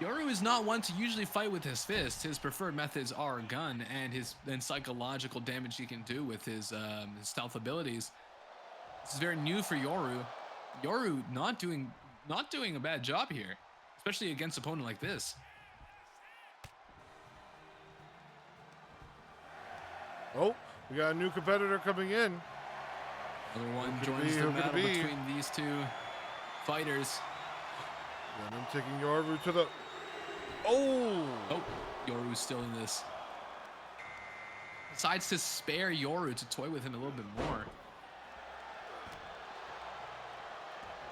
S2: Yoru is not one to usually fight with his fists. His preferred methods are a gun and psychological damage he can do with his stealth abilities. This is very new for Yoru. Yoru not doing a bad job here, especially against an opponent like this.
S1: Oh, we got a new competitor coming in.
S2: Another one
S1: Who could it
S2: joins
S1: be?
S2: the
S1: Who could it
S2: battle
S1: be?
S2: between these two fighters.
S1: Venom taking Yoru to the... Oh!
S2: Oh, Yoru's still in this. Decides to spare Yoru to toy with him a little bit more.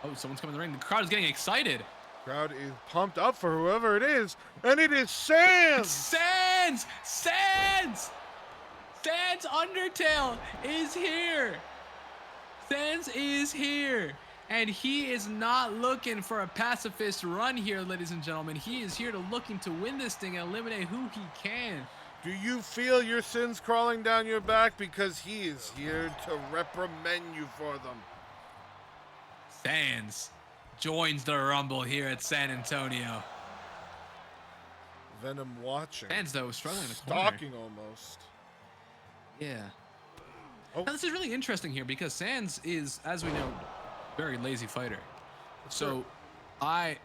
S2: Oh, someone's coming in the ring. The crowd is getting excited.
S1: Crowd is pumped up for whoever it is, and it is Sans!
S2: Sans! Sans! Sans Undertale is here! Sans is here! And he is not looking for a pacifist run here, ladies and gentlemen. He is here looking to win this thing and eliminate who he can.
S1: Do you feel your sins crawling down your back? Because he is here to reprimand you for them.
S2: Sans joins the Rumble here at San Antonio.
S1: Venom watching.
S2: Sans, though, struggling in the corner.
S1: Stalking almost.
S2: Yeah.
S1: Oh.
S2: Now, this is really interesting here because Sans is, as we know, very lazy fighter. So I'm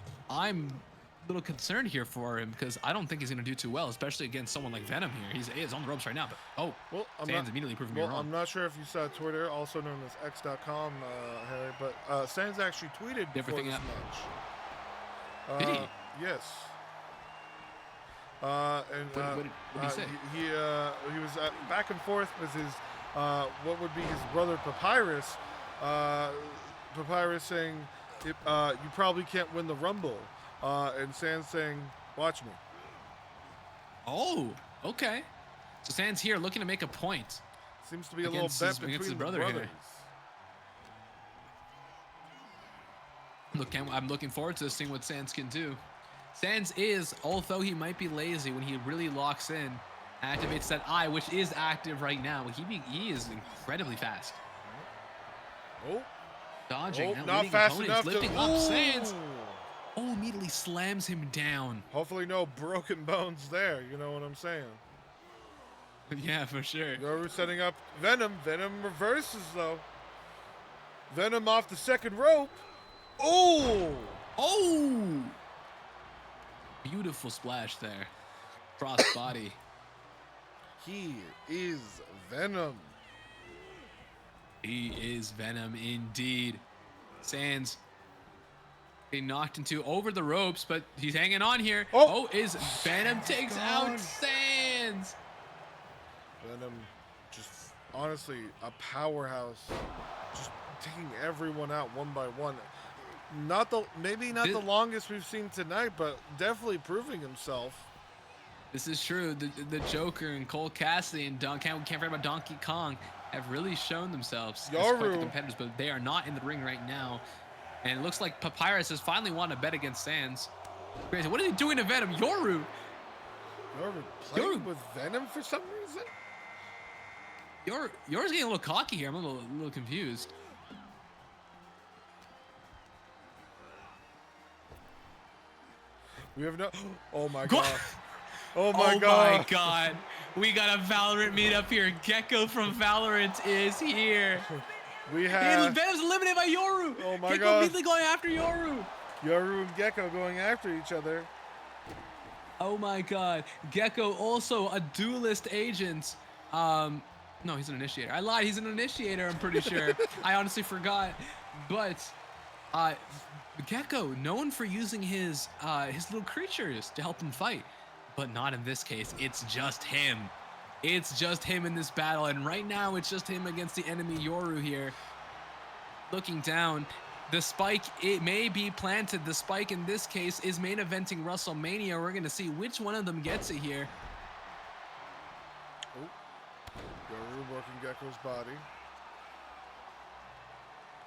S2: a little concerned here for him because I don't think he's going to do too well, especially against someone like Venom here. He is on the ropes right now, but
S1: Well,
S2: Sans immediately proving me wrong.
S1: I'm not sure if you saw Twitter, also known as X.com, Harry, but Sans actually tweeted before
S2: Everything
S1: this
S2: up.
S1: match.
S2: Did he?
S1: Yes. And
S2: What did he say?
S1: He was back and forth with his what would be his brother Papyrus. Papyrus saying, "You probably can't win the Rumble," and Sans saying, "Watch me."
S2: Oh, okay. So Sans here looking to make a point.
S1: Seems to be a
S2: Against
S1: little
S2: his-
S1: bet between
S2: against his
S1: the
S2: brother here.
S1: brothers.
S2: I'm looking forward to seeing what Sans can do. Sans is, although he might be lazy, when he really locks in, activates that eye, which is active right now. He is incredibly fast.
S1: Oh,
S2: Dodging,
S1: not
S2: outwitting
S1: fast
S2: opponents,
S1: enough to.
S2: lifting up Sans.
S1: Ooh.
S2: Oh, immediately slams him down.
S1: Hopefully, no broken bones there. You know what I'm saying?
S2: Yeah, for sure.
S1: Yoru setting up Venom. Venom reverses though. Venom off the second rope. Oh!
S2: Oh! Beautiful splash there. Cross body.
S1: He is Venom.
S2: He is Venom indeed. Sans getting knocked into over the ropes, but he's hanging on here.
S1: Oh.
S2: Is Venom takes
S1: gone.
S2: out Sans.
S1: Venom, just honestly a powerhouse, just taking everyone out one by one. Maybe not the longest we've seen tonight, but definitely proving himself.
S2: This is true. The Joker and Cole Cassidy and can't forget about Donkey Kong have really shown themselves as quite the
S1: Yoru.
S2: competitors, but they are not in the ring right now. And it looks like Papyrus has finally won a bet against Sans. Crazy. What is he doing to Venom? Yoru!
S1: Yoru playing with Venom for some reason?
S2: Yours getting a little cocky here. I'm a little confused.
S1: We have no. Oh my
S2: Go-
S1: god. Oh my
S2: Oh
S1: god.
S2: my god. We got a Valorant meetup here. Gecko from Valorant is here.
S1: We
S2: Hey,
S1: have
S2: Venom's eliminated by Yoru.
S1: Oh my
S2: Gecko
S1: God.
S2: immediately going after Yoru.
S1: Yoru and Gecko going after each other.
S2: Oh my god. Gecko also a duelist agent. No, he's an initiator. I lied. He's an initiator, I'm pretty sure. I honestly forgot. But Gecko, known for using his little creatures to help him fight, but not in this case. It's just him. It's just him in this battle, and right now it's just him against the enemy Yoru here. Looking down, the spike, it may be planted. The spike in this case is main eventing WrestleMania. We're gonna see which one of them gets it here.
S1: Oh. Yoru working Gecko's body.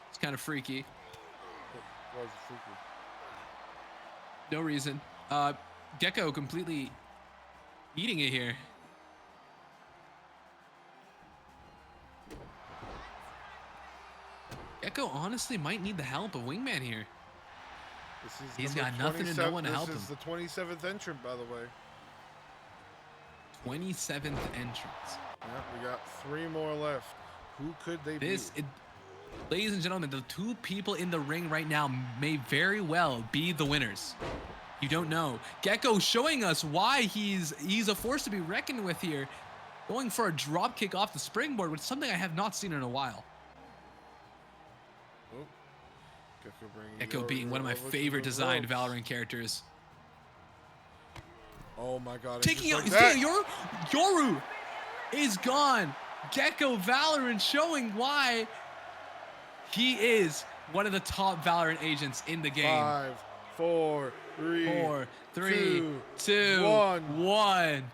S2: It's kind of freaky.
S1: Why is it freaky?
S2: No reason. Gecko completely eating it here. Gecko honestly might need the help of Wingman here.
S1: This is
S2: He's
S1: number
S2: got nothing and no one to help
S1: This is
S2: him.
S1: the 27th entrant, by the way.
S2: 27th entrance.
S1: Yeah, we got 3 more left. Who could they be?
S2: Ladies and gentlemen, the 2 people in the ring right now may very well be the winners. You don't know. Gecko showing us why he's a force to be reckoned with here. Going for a drop kick off the springboard, which is something I have not seen in a while.
S1: Oh.
S2: Gecko
S1: Yoru
S2: being one of my
S1: over to
S2: favorite
S1: the
S2: designed
S1: ropes.
S2: Valorant characters.
S1: Oh my god.
S2: Taking out
S1: just like that.
S2: Yoru is gone. Gecko Valorant showing why he is one of the top Valorant agents in the game.
S1: 5, 4, 3,
S2: 4, 3, 2,
S1: 1.
S2: 1.
S1: Number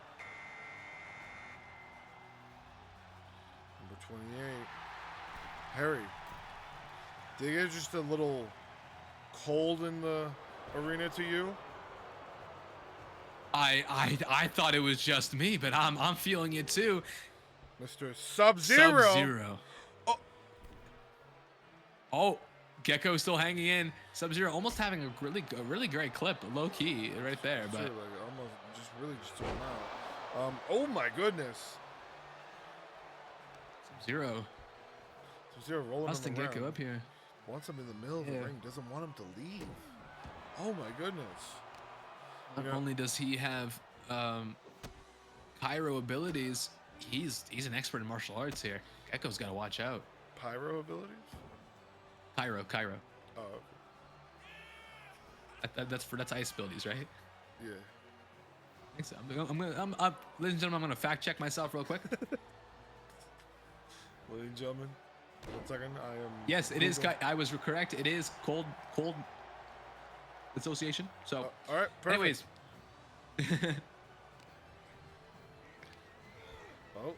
S1: 28. Harry. Did it get just a little cold in the arena to you?
S2: I thought it was just me, but I'm feeling it too.
S1: Mr. Sub-Zero.
S2: Sub-Zero.
S1: Oh.
S2: Oh, Gecko still hanging in. Sub-Zero almost having a really great clip, low key right there. But
S1: Sure, like almost just really just took him out. Oh my goodness.
S2: Sub-Zero.
S1: Sub-Zero rolling
S2: Busting
S1: him around.
S2: Gecko up here.
S1: Wants him in the middle of the
S2: Yeah.
S1: ring. Doesn't want him to leave. Oh my goodness.
S2: Not
S1: Yeah.
S2: only does he have Pyro abilities, he's an expert in martial arts here. Gecko's got to watch out.
S1: Pyro abilities?
S2: Pyro.
S1: Oh,
S2: That's ice abilities, right?
S1: yeah.
S2: I think so. Ladies and gentlemen, I'm gonna fact check myself real quick.
S1: Ladies and gentlemen, 1 second. I am.
S2: Yes, it is.
S1: Google-
S2: I was correct. It is cold association. So,
S1: all right. Perfect.
S2: anyways,
S1: Oh.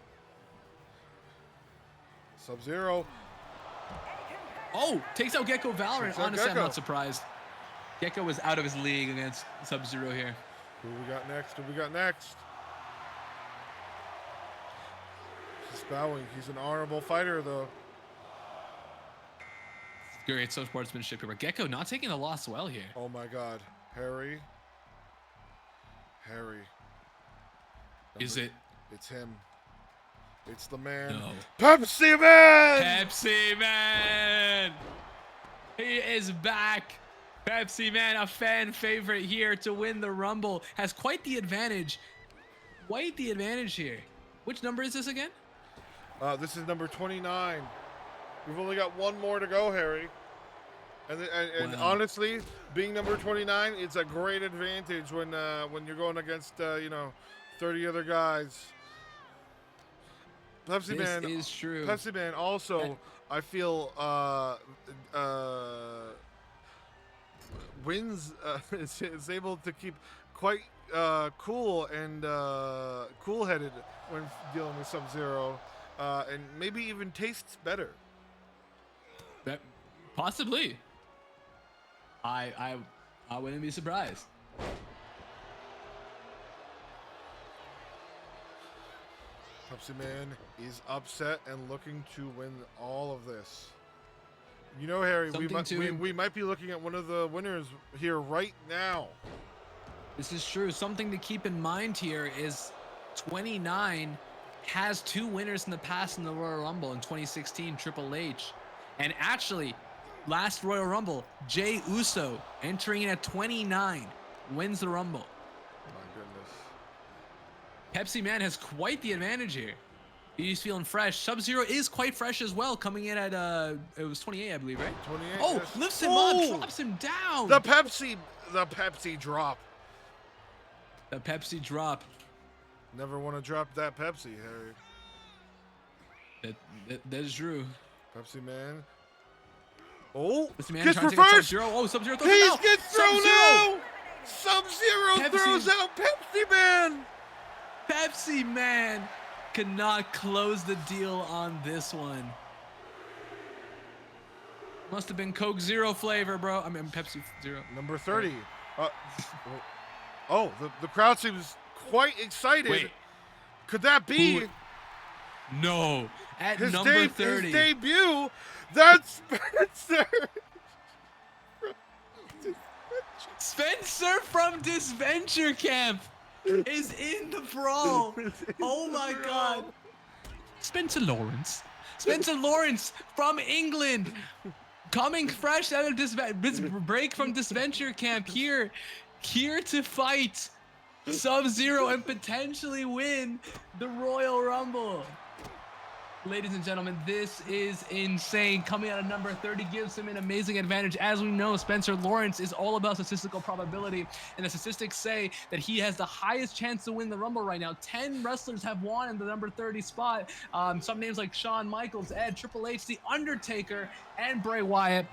S1: Sub-Zero.
S2: takes out Gecko Valorant.
S1: Takes out
S2: Honestly, I'm
S1: Gecko.
S2: not surprised. Gecko was out of his league against Sub-Zero here.
S1: Who we got next? He's bowing. He's an honorable fighter, though.
S2: Great sportsmanship here. But Gecko not taking the loss well here.
S1: Oh my God. Harry.
S2: Is it?
S1: It's him. It's the man.
S2: No.
S1: Pepsi Man!
S2: Pepsi Man! He is back. Pepsi Man, a fan favorite here to win the Rumble, has quite the advantage. Quite the advantage here. Which number is this again?
S1: This is number 29. We've only got 1 more to go, Harry. And
S2: Wow.
S1: honestly, being number 29, it's a great advantage when you're going against 30 other guys. Pepsi
S2: This
S1: Man
S2: is true.
S1: Pepsi Man also, I feel, wins. Is able to keep quite cool and cool-headed when dealing with Sub-Zero, and maybe even tastes better.
S2: That possibly. I wouldn't be surprised.
S1: Pepsi Man is upset and looking to win all of this. You know, Harry, we might be looking at one of the winners here right now.
S6: This is true. Something to keep in mind here is 29 has 2 winners in the past in the Royal Rumble in 2016, Triple H. And actually, last Royal Rumble, Jey Uso entering in at 29 wins the Rumble.
S1: My goodness.
S6: Pepsi Man has quite the advantage here. He's feeling fresh. Sub-Zero is quite fresh as well, coming in at it was 28, I believe, right?
S1: 28.
S6: Oh,
S1: yes.
S6: lifts him up, drops him down.
S1: The Pepsi drop.
S6: The Pepsi drop.
S1: Never want to drop that Pepsi, Harry.
S6: That is true.
S1: Pepsi Man. Oh,
S6: Pepsi Man
S1: kiss
S6: trying
S1: for
S6: to take out
S1: first.
S6: Sub-Zero. Oh, Sub-Zero throws
S1: He
S6: him out.
S1: gets thrown
S6: Sub-Zero.
S1: out. Sub-Zero
S6: Pepsi.
S1: throws out Pepsi Man.
S6: Pepsi Man cannot close the deal on this one. Must have been Coke Zero flavor, bro. I mean, Pepsi Zero.
S1: Number 30. The crowd seems quite excited.
S6: Wait.
S1: Could that be
S6: No. At
S1: his,
S6: number 30.
S1: his debut? That's Spencer.
S6: Spencer from Disventure Camp is in the brawl. Oh my God. Spencer Lawrence. Spencer Lawrence from England. Coming fresh out of this break from Disventure Camp here to fight Sub-Zero and potentially win the Royal Rumble. Ladies and gentlemen, this is insane. Coming out of number 30 gives him an amazing advantage. As we know, Spencer Lawrence is all about statistical probability, and the statistics say that he has the highest chance to win the Rumble right now. 10 wrestlers have won in the number 30 spot. Some names like Shawn Michaels, Ed, Triple H, The Undertaker, and Bray Wyatt.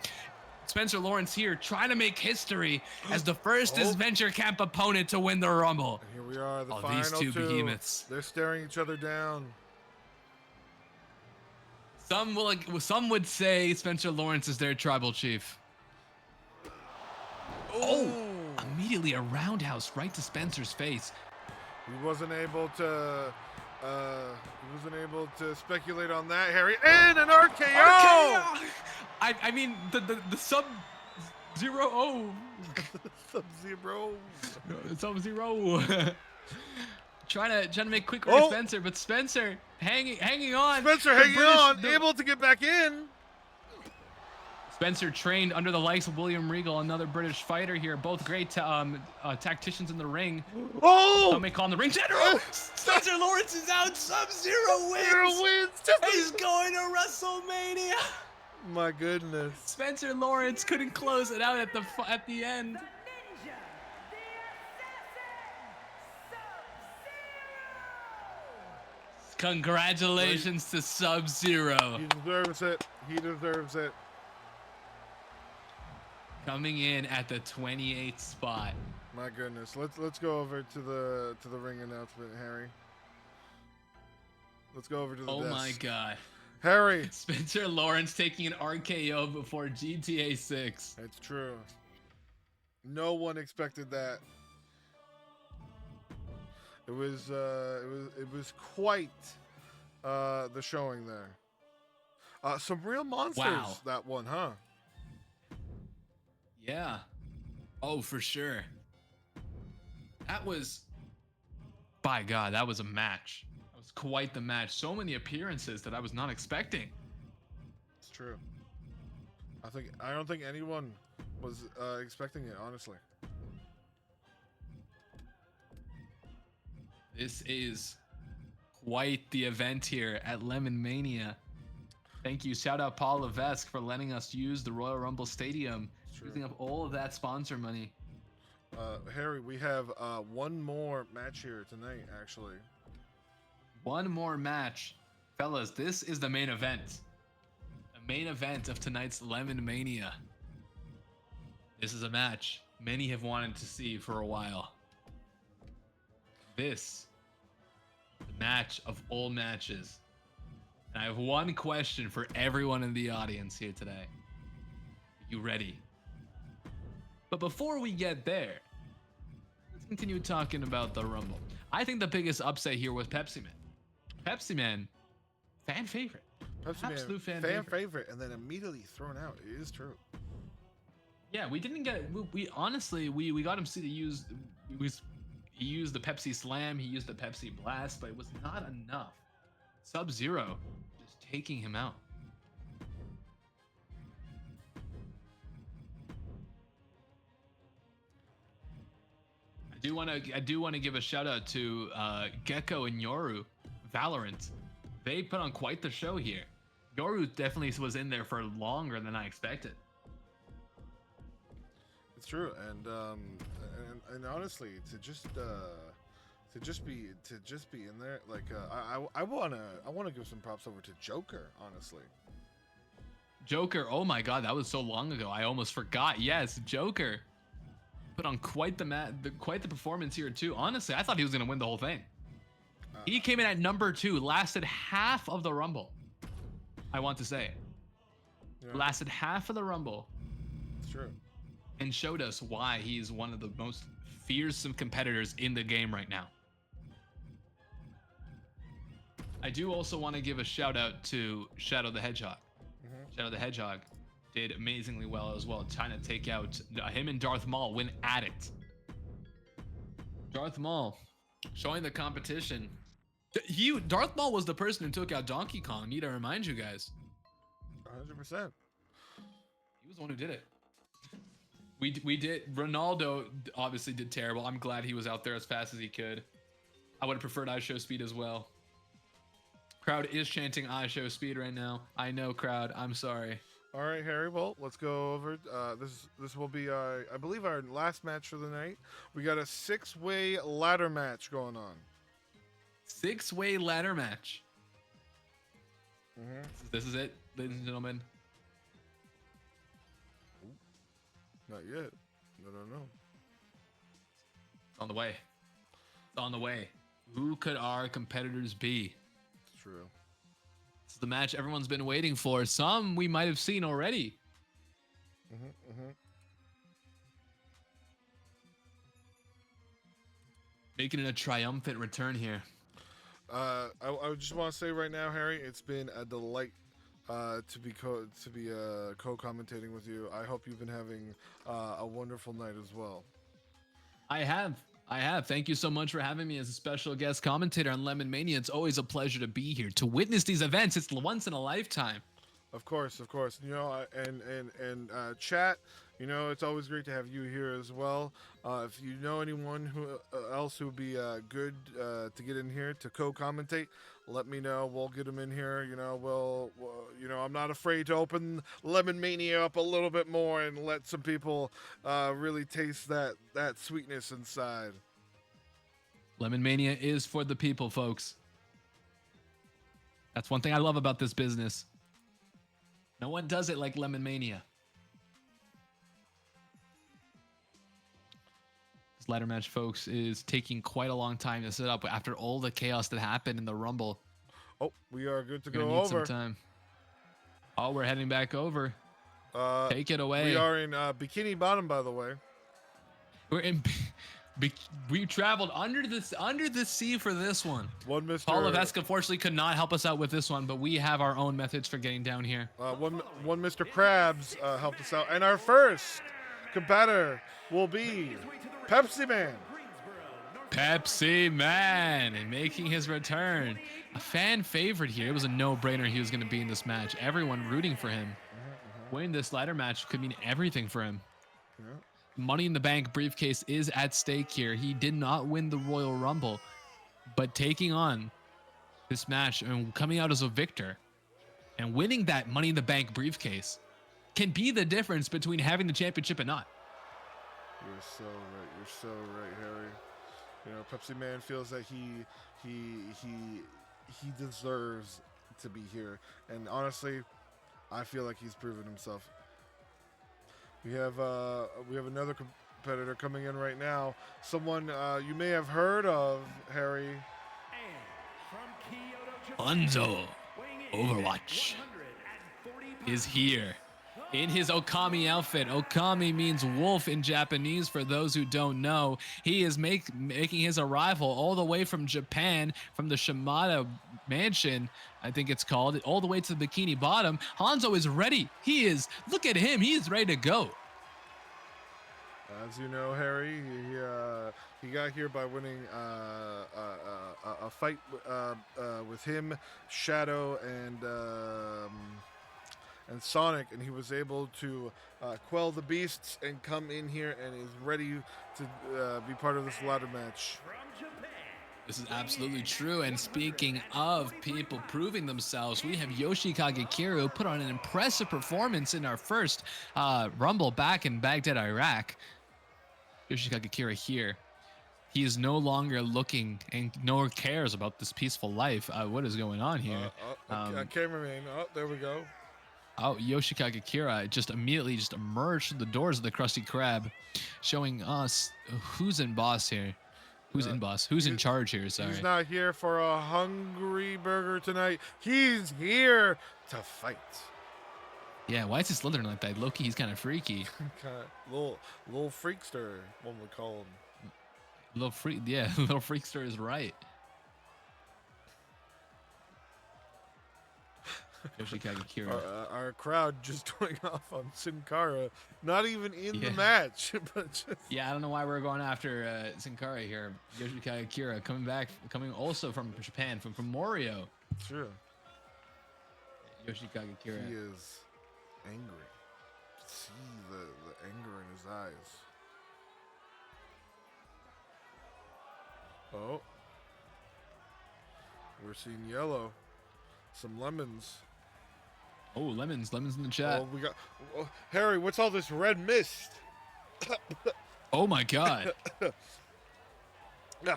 S6: Spencer Lawrence here trying to make history as the first Disventure Camp opponent to win the Rumble.
S1: Here we are, the final
S6: these two behemoths.
S1: They're staring each other down.
S6: Some would say Spencer Lawrence is their tribal chief. Oh, immediately a roundhouse right to Spencer's face.
S1: He wasn't able to speculate on that, Harry. And an RKO!
S6: I mean the Sub-Zero.
S1: Sub-Zero.
S6: Sub-Zero. trying to make quick work of Spencer, but Spencer hanging on.
S1: Spencer hanging on, able to get back in.
S6: Spencer trained under the likes of William Regal, another British fighter here. Both great tacticians in the ring.
S1: Oh!
S6: Some may call him the ring general. Spencer Lawrence is out. Sub-Zero wins. He's going to WrestleMania.
S1: My goodness.
S6: Spencer Lawrence couldn't close it out at the end.
S5: The Ninja, the Assassin, Sub-Zero!
S6: Congratulations to Sub-Zero.
S1: He deserves it. He deserves it.
S6: Coming in at the 28th spot.
S1: My goodness. Let's go over to the ring announcement, Harry. Let's go over to the desk.
S6: Oh my God.
S1: Harry.
S6: Spencer Lawrence taking an RKO before GTA 6.
S1: It's true. No one expected that. It was quite the showing there. Some real monsters.
S6: Wow.
S1: That one, huh?
S6: Yeah. Oh, for sure. That was, by God, that was a match. That was quite the match. So many appearances that I was not expecting.
S1: It's true. I don't think anyone was expecting it, honestly.
S6: This is quite the event here at Lemonmania. Thank you. Shout out Paul Levesque for letting us use the Royal Rumble Stadium, using up all of that sponsor money.
S1: Harry, we have one more match here tonight, actually.
S6: One more match. Fellas, this is the main event. The main event of tonight's Lemonmania. This is a match many have wanted to see for a while. This, the match of all matches. And I have one question for everyone in the audience here today. Are you ready? But before we get there, let's continue talking about the Rumble. I think the biggest upset here was Pepsi Man. Pepsi Man, fan favorite.
S1: Pepsi
S6: Absolute
S1: Man,
S6: fan
S1: favorite, and then immediately thrown out. It is true.
S6: Yeah, we didn't get. We honestly we got him to use. He used the Pepsi Slam. He used the Pepsi Blast, but it was not enough. Sub-Zero just taking him out. I do want to give a shout out to Gecko and Yoru, Valorant. They put on quite the show here. Yoru definitely was in there for longer than I expected.
S1: It's true, and honestly, to just be in there, like I wanna give some props over to Joker, honestly.
S6: Joker, oh my god, that was so long ago. I almost forgot. Yes, Joker put on quite the performance here too. Honestly, I thought he was gonna win the whole thing. He came in at number 2, lasted half of the Rumble. I want to say,
S1: Yeah.
S6: lasted half of the Rumble.
S1: It's true.
S6: And showed us why he's one of the most fearsome competitors in the game right now. I do also want to give a shout out to Shadow the Hedgehog. Shadow the Hedgehog did amazingly well as well, trying to take out him and Darth Maul went at it. Darth Maul showing the competition. Darth Maul was the person who took out Donkey Kong. Need to remind you guys.
S1: 100%.
S6: He was the one who did it. We did. Ronaldo obviously did terrible. I'm glad he was out there as fast as he could. I would have preferred I Show Speed as well. Crowd is chanting I Show Speed right now. I know, crowd. I'm sorry.
S1: All right, Harry. Well, let's go over. This will be I believe our last match for the night. We got a 6-way ladder match going on.
S6: 6-way ladder match. This is it, ladies and gentlemen.
S1: Not yet. No.
S6: It's on the way. It's on the way. Who could our competitors be?
S1: It's true.
S6: This is the match everyone's been waiting for. Some we might have seen already. Making it a triumphant return here.
S1: I just want to say right now, Harry, it's been a delight to be co-commentating with you. I hope you've been having a wonderful night as well.
S6: I have. Thank you so much for having me as a special guest commentator on Lemonmania. It's always a pleasure to be here to witness these events. It's once in a lifetime.
S1: Of course. You know, and chat. You know, it's always great to have you here as well. If you know anyone else who would be good to get in here to co-commentate, let me know. We'll get them in here. You know, we'll I'm not afraid to open Lemonmania up a little bit more and let some people really taste that sweetness inside.
S6: Lemonmania is for the people, folks. That's one thing I love about this business. No one does it like Lemonmania. This ladder match, folks, is taking quite a long time to set up after all the chaos that happened in the Rumble.
S1: Oh, we are good to
S6: We're gonna
S1: go
S6: need
S1: over.
S6: some time. Oh, we're heading back over. Take it away.
S1: We are in Bikini Bottom, by the way.
S6: We're in. We traveled under the sea for this one.
S1: One Mr.
S6: Paul Levesque unfortunately could not help us out with this one, but we have our own methods for getting down here.
S1: One Mr. Krabs helped us out, and our first competitor will be Pepsi Man.
S6: Pepsi Man and making his return. A fan favorite here. It was a no-brainer he was going to be in this match. Everyone rooting for him. Winning this ladder match could mean everything for him.
S1: Yeah.
S6: Money in the Bank briefcase is at stake here. He did not win the Royal Rumble, but taking on this match and coming out as a victor and winning that Money in the Bank briefcase can be the difference between having the championship and not.
S1: You're so right, Harry. You know, Pepsi Man feels that he deserves to be here, and honestly, I feel like he's proven himself. We have another competitor coming in right now. Someone you may have heard of, Harry.
S6: Hanzo Overwatch is here. in his Okami outfit. Okami means wolf in Japanese, for those who don't know. He is making his arrival all the way from Japan, from the Shimada mansion, I think it's called, all the way to the Bikini Bottom. Hanzo is ready. Look at him. He is ready to go.
S1: As you know, Harry, he got here by winning a fight with him, Shadow, and Sonic, and he was able to quell the beasts and come in here and is ready to be part of this ladder match.
S6: This is absolutely true. And speaking of people proving themselves, we have Yoshikage Kira, who put on an impressive performance in our first Rumble back in Baghdad, Iraq. Yoshikage Kira here. He is no longer looking and nor cares about this peaceful life. What is going on here?
S1: Cameraman, there we go.
S6: Yoshikage Kira just immediately emerged from the doors of the Krusty Krab, showing us who's in boss here. Who's in boss? Who's in charge here? Sorry.
S1: He's not here for a hungry burger tonight. He's here to fight.
S6: Yeah, why is he slithering like that? Loki, he's kind of freaky.
S1: Little freakster, one would call him.
S6: Little freakster is right. Yoshikage Kira.
S1: Our crowd just going off on Sin Cara, not even in the match, but just...
S6: Yeah, I don't know why we're going after Sin Cara here. Yoshikage Kira coming also from Japan, from Morio.
S1: True.
S6: Yoshikage Kira.
S1: He is angry. See the anger in his eyes. Oh, we're seeing yellow. Some lemons.
S6: Oh, lemons in the chat.
S1: Oh, we got Harry. What's all this red mist?
S6: Oh my God.
S1: Yeah.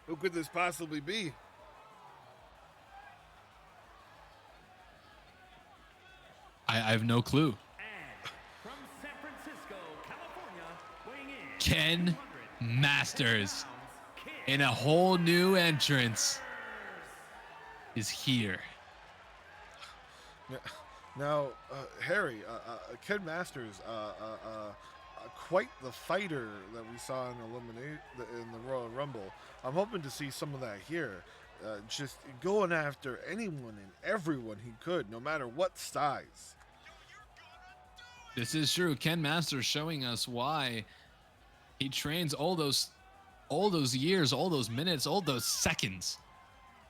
S1: Who could this possibly be?
S6: I have no clue.
S4: And from San Francisco, California, weighing in
S6: Ken
S4: 200
S6: Masters,
S4: pounds,
S6: in a whole new entrance, is here.
S1: Now, Harry, Ken Masters, quite the fighter that we saw in the Royal Rumble. I'm hoping to see some of that here. Just going after anyone and everyone he could, no matter what size.
S6: This is true. Ken Masters showing us why he trains all those years, all those minutes, all those seconds.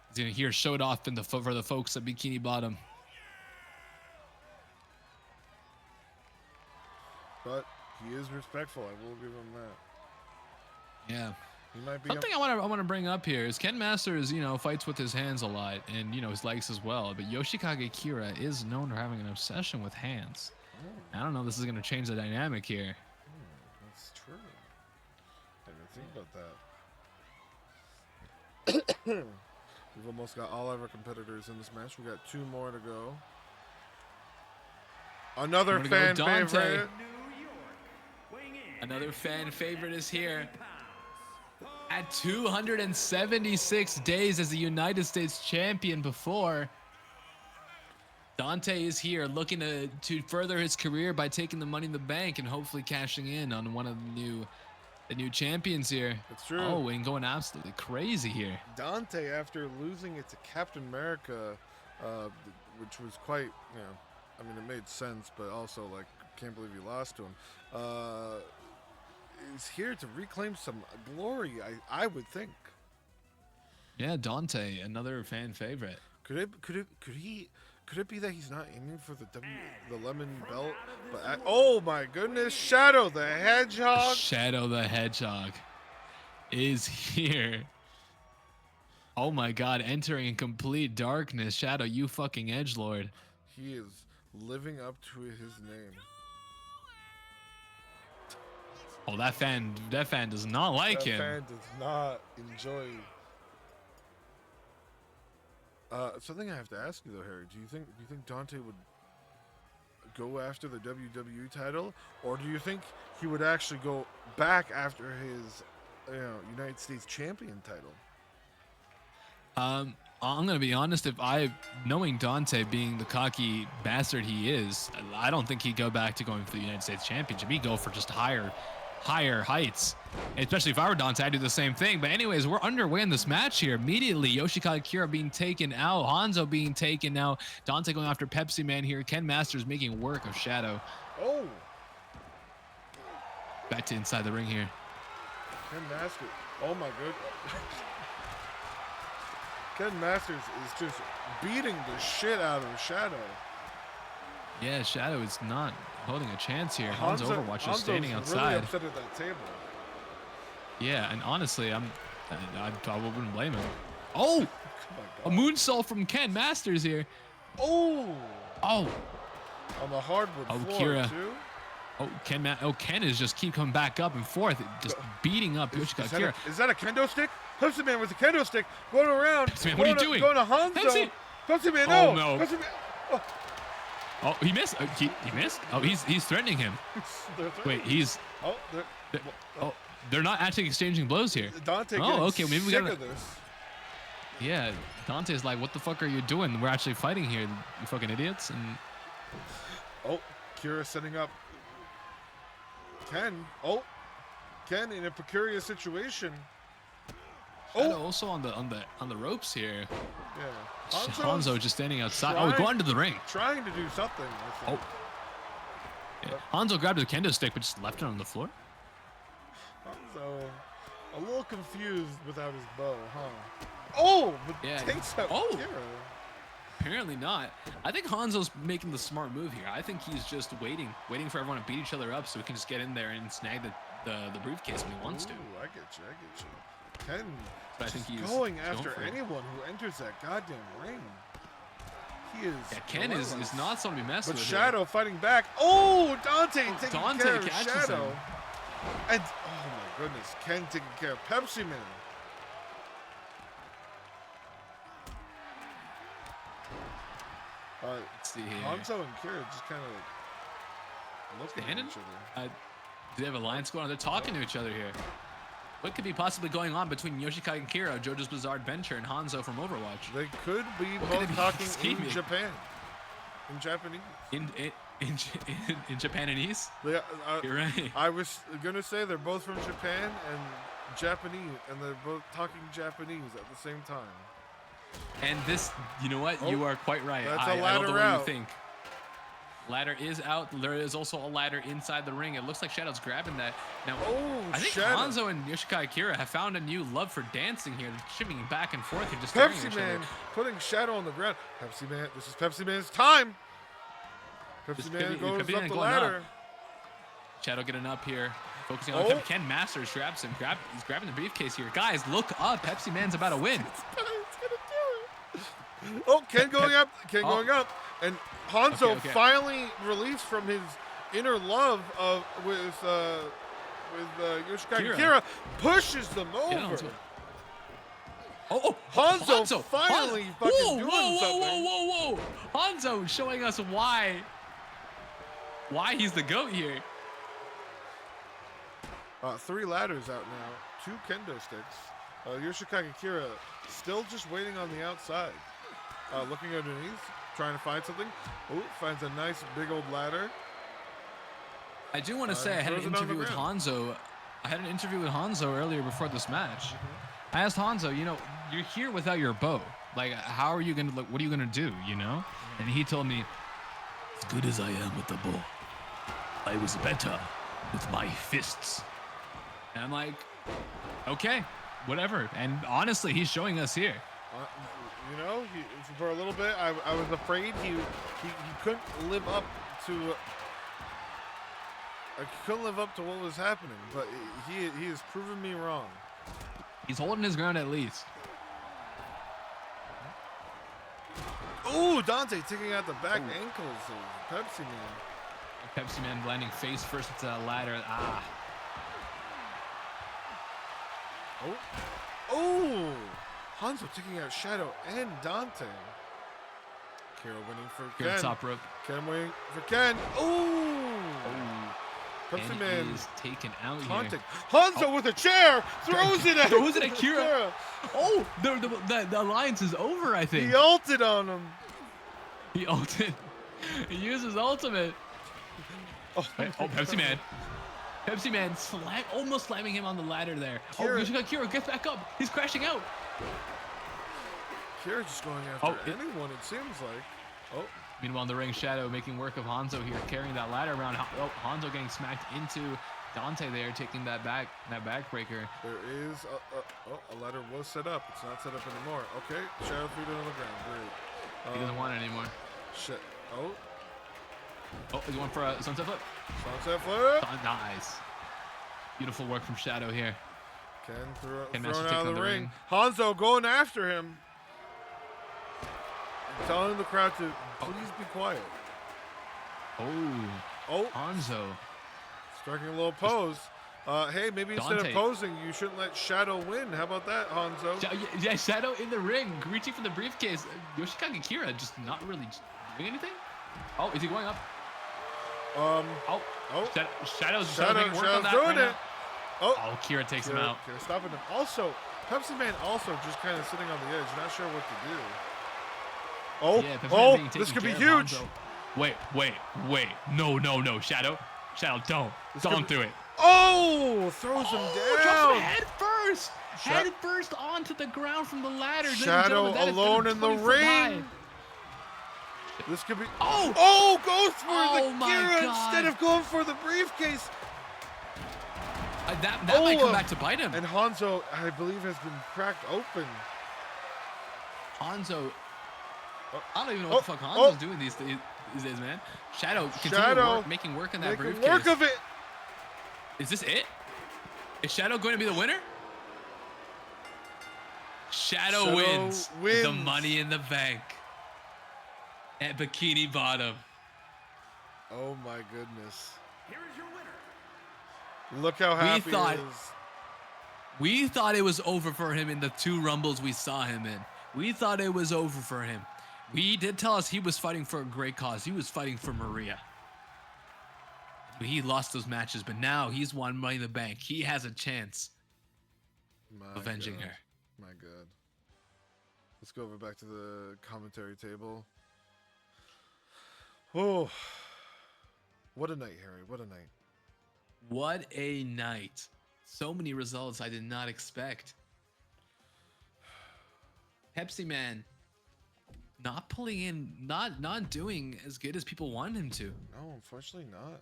S6: He's gonna here show it off for the folks at Bikini Bottom.
S1: But he is respectful. I will give him that.
S6: Yeah.
S1: He might be
S6: Something I want to bring up here is Ken Masters, fights with his hands a lot and his legs as well. But Yoshikage Kira is known for having an obsession with hands. I don't know if this is going to change the dynamic here.
S1: That's true. I didn't think about that. We've almost got all of our competitors in this match. We got 2 more to go. Another fan favorite.
S6: Another fan favorite is here. At 276 days as the United States champion before, Dante is here looking to further his career by taking the Money in the Bank and hopefully cashing in on one of the new champions here.
S1: It's true.
S6: Oh, and going absolutely crazy here.
S1: Dante, after losing it to Captain America, which was quite, it made sense, but also, can't believe he lost to him. Is here to reclaim some glory, I would think.
S6: Yeah, Dante, another fan favorite.
S1: Could it be that he's not aiming for the lemon belt? But oh my goodness, Shadow the Hedgehog!
S6: Shadow the Hedgehog is here. Oh my God, entering in complete darkness. Shadow, you fucking edgelord.
S1: He is living up to his name.
S6: Oh, that fan does not like him.
S1: That fan does not enjoy. Something I have to ask you though, Harry. Do you think Dante would go after the WWE title, or do you think he would actually go back after his, United States champion title?
S6: I'm gonna be honest. Knowing Dante being the cocky bastard he is, I don't think he'd go back to going for the United States Championship. He'd go for just higher heights. Especially if I were Dante, I'd do the same thing. But anyways, we're underway in this match here. Immediately, Yoshikage Kira being taken out, Hanzo being taken out, Dante going after Pepsi Man here. Ken Masters making work of Shadow.
S1: Oh,
S6: Back to inside the ring here.
S1: Ken Masters. Oh my goodness. Ken Masters is just beating the shit out of Shadow.
S6: Yeah, Shadow is not holding a chance here. Hanzo Overwatch is standing
S1: Hanzo's
S6: outside.
S1: really upset at that table.
S6: Yeah, and honestly, I wouldn't blame him. Oh, a moonsault from Ken Masters here.
S1: Oh,
S6: Oh,
S1: on the hardwood
S6: Oh,
S1: floor
S6: Kira.
S1: too.
S6: Ken is just keep coming back up and forth, just beating up Yoshikage Kira.
S1: Is that a kendo stick? Pepsi Man with a kendo stick going around.
S6: Pepsi Man, what are you doing?
S1: Going to Hanzo.
S6: Pepsi.
S1: Pepsi Man,
S6: Oh,
S1: no.
S6: no.
S1: Pepsi Man. Oh.
S6: Oh, he missed. He missed. Oh, he's threatening him. Wait, he's.
S1: Oh,
S6: Oh, they're not actually exchanging blows here.
S1: Dante.
S6: Oh, okay, maybe we
S1: sick
S6: gotta.
S1: of this.
S6: Yeah, Dante's like, what the fuck are you doing? We're actually fighting here, you fucking idiots. And
S1: Oh, Kira setting up Ken. Oh, Ken in a precarious situation.
S6: Shadow also on the ropes here.
S1: Yeah.
S6: Hanzo just standing outside.
S1: trying-
S6: Oh, going to the ring.
S1: Trying to do something. I think.
S6: Yeah. Hanzo grabbed the kendo stick, but just left it on the floor.
S1: Hanzo, a little confused without his bow, huh? Oh, but
S6: Yeah.
S1: takes out
S6: Oh.
S1: Kira.
S6: Apparently not. I think Hanzo's making the smart move here. I think he's just waiting for everyone to beat each other up so he can just get in there and snag the briefcase when he wants to.
S1: Ooh, I get you. Ken
S6: But I think he's
S1: going
S6: going
S1: after
S6: for it.
S1: anyone who enters that goddamn ring. He is.
S6: Yeah, Ken is not someone to be messed
S1: But
S6: with.
S1: Shadow fighting back. Oh, Dante taking
S6: Dante
S1: care of
S6: catches
S1: Shadow.
S6: him.
S1: And oh my goodness, Ken taking care of Pepsi Man.
S6: Let's see here.
S1: Hanzo and Kira just kind of looking at
S6: Standing?
S1: each other.
S6: Do they have alliance going on? They're talking to each other here. What could be possibly going on between Yoshikage and Kira, JoJo's Bizarre Adventure, and Hanzo from Overwatch?
S1: They could be
S6: could
S1: both
S6: they be
S1: talking in
S6: scheming?
S1: Japan. In Japanese.
S6: In Japanese?
S1: They,
S6: You're right.
S1: I was gonna say they're both from Japan and Japanese, and they're both talking Japanese at the same time.
S6: And this, you know what?
S1: Oh,
S6: you are quite right.
S1: that's a
S6: I love
S1: ladder
S6: the way
S1: out.
S6: you think. Ladder is out. There is also a ladder inside the ring. It looks like Shadow's grabbing that. Now,
S1: Oh,
S6: I think
S1: Shadow.
S6: Hanzo and Yoshikage Kira have found a new love for dancing here. They're shimmying back and forth and just staring at
S1: Pepsi
S6: each
S1: Man
S6: other.
S1: putting Shadow on the ground. Pepsi Man, this is Pepsi Man's time. Pepsi Man goes
S6: Pepsi
S1: up
S6: Man
S1: the
S6: going
S1: ladder.
S6: up. Shadow getting up here. Focusing on
S1: Oh.
S6: Ken Masters grabs him. He's grabbing the briefcase here. Guys, look up. Pepsi Man's about to win.
S1: It's gonna do it. Oh, Ken going up. Ken
S6: Oh.
S1: going up. And Hanzo
S6: Okay.
S1: finally released from his inner love with Yoshikage
S6: Kira.
S1: Kira, pushes them
S6: Get
S1: over.
S6: onto it. Oh,
S1: Hanzo finally fucking
S6: whoa,
S1: doing
S6: whoa,
S1: something.
S6: Whoa. Hanzo showing us why he's the GOAT here.
S1: 3 ladders out now. 2 kendo sticks. Yoshikage Kira still just waiting on the outside. Looking underneath, trying to find something. Oh, finds a nice big old ladder.
S6: I do want to say I had an
S1: throws it on the
S6: interview with
S1: ground.
S6: Hanzo. I had an interview with Hanzo earlier before this match. I asked Hanzo, you're here without your bow. Like, how are you gonna look? What are you gonna do? And he told me, as good as I am with the bow, I was better with my fists. And I'm like, okay, whatever. And honestly, he's showing us here.
S1: For a little bit, I was afraid he couldn't live up to. I couldn't live up to what was happening, but he has proven me wrong.
S6: He's holding his ground at least.
S1: Ooh, Dante taking out the back ankles of Pepsi Man.
S6: Pepsi Man landing face first into that ladder.
S1: Oh, Hanzo taking out Shadow and Dante. Kira winning for
S6: Here
S1: Ken.
S6: top rope.
S1: Ken winning for Ken. Ooh. Pepsi
S6: And
S1: Man
S6: is taken out
S1: taunting.
S6: here.
S1: Hanzo with a chair throws it at
S6: Throws it at Kira. Oh, the alliance is over, I
S1: He
S6: think.
S1: ulted on him.
S6: He ulted. He uses ultimate.
S1: Oh,
S6: Pepsi Man. Pepsi Man almost slamming him on the ladder there.
S1: Kira.
S6: Kira gets back up. He's crashing out.
S1: Kira just going after
S6: Oh,
S1: anyone, it seems like. Oh,
S6: Meanwhile, in the ring, Shadow making work of Hanzo here, carrying that ladder around. Oh, Hanzo getting smacked into Dante there, taking that backbreaker.
S1: there is a ladder was set up. It's not set up anymore. Okay, Shadow feet on the ground. Great.
S6: He doesn't want it anymore.
S1: Shit. Oh,
S6: Oh, he's going for a sunset flip.
S1: sunset flip.
S6: Nice. Beautiful work from Shadow here.
S1: Ken
S6: Ken
S1: thrown
S6: Master
S1: out
S6: taking
S1: of the
S6: on the
S1: ring.
S6: ring.
S1: Hanzo going after him. And telling the crowd to please be quiet.
S6: Oh,
S1: Oh,
S6: Hanzo.
S1: striking a little pose. Hey, maybe instead of
S6: Dante.
S1: posing, you shouldn't let Shadow win. How about that, Hanzo?
S6: Yeah, Shadow in the ring, reaching for the briefcase. Yoshikage Kira just not really doing anything. Oh, is he going up? Oh, Shadow's making work on that
S1: doing
S6: right
S1: it.
S6: now. Oh, Kira takes him out.
S1: Kira stopping him. Also, Pepsi Man also just kind of sitting on the edge, not sure what to do. Oh,
S6: Yeah, Pepsi Man being
S1: this
S6: taken
S1: could be
S6: care of,
S1: huge.
S6: Hanzo. Wait. No. Shadow, don't
S1: could be-
S6: do it.
S1: Oh, throws him
S6: Drops
S1: down.
S6: him head first. Head first onto the ground from the ladder. ladies and
S1: Shadow
S6: gentlemen. That is
S1: alone in the
S6: 20 foot high.
S1: ring. This could be.
S6: Oh!
S1: Goes for
S6: Oh
S1: the
S6: my
S1: Kira
S6: God.
S1: instead of going for the briefcase.
S6: That might come back to bite him.
S1: And Hanzo, I believe, has been cracked open.
S6: Hanzo.
S1: Oh.
S6: I don't even know what the fuck
S1: Oh.
S6: Hanzo's doing these days, man. Shadow
S1: Shadow
S6: making work in that
S1: Making
S6: briefcase.
S1: work of it.
S6: Is this it? Is Shadow going to be the winner? Shadow wins the
S1: wins.
S6: Money in the Bank at Bikini Bottom.
S1: Oh my goodness!
S4: Here is your winner.
S1: Look how happy
S6: thought-
S1: he is.
S6: We thought it was over for him in the 2 rumbles we saw him in. We thought it was over for him. We did tell us he was fighting for a great cause. He was fighting for Maria. He lost those matches, but now he's won Money in the Bank. He has a chance
S1: My
S6: of avenging
S1: God.
S6: her.
S1: My God. Let's go over back to the commentary table. Oh, what a night, Harry! What a night!
S6: What a night. So many results I did not expect. Pepsi Man not pulling in, not doing as good as people wanted him to.
S1: No, unfortunately not.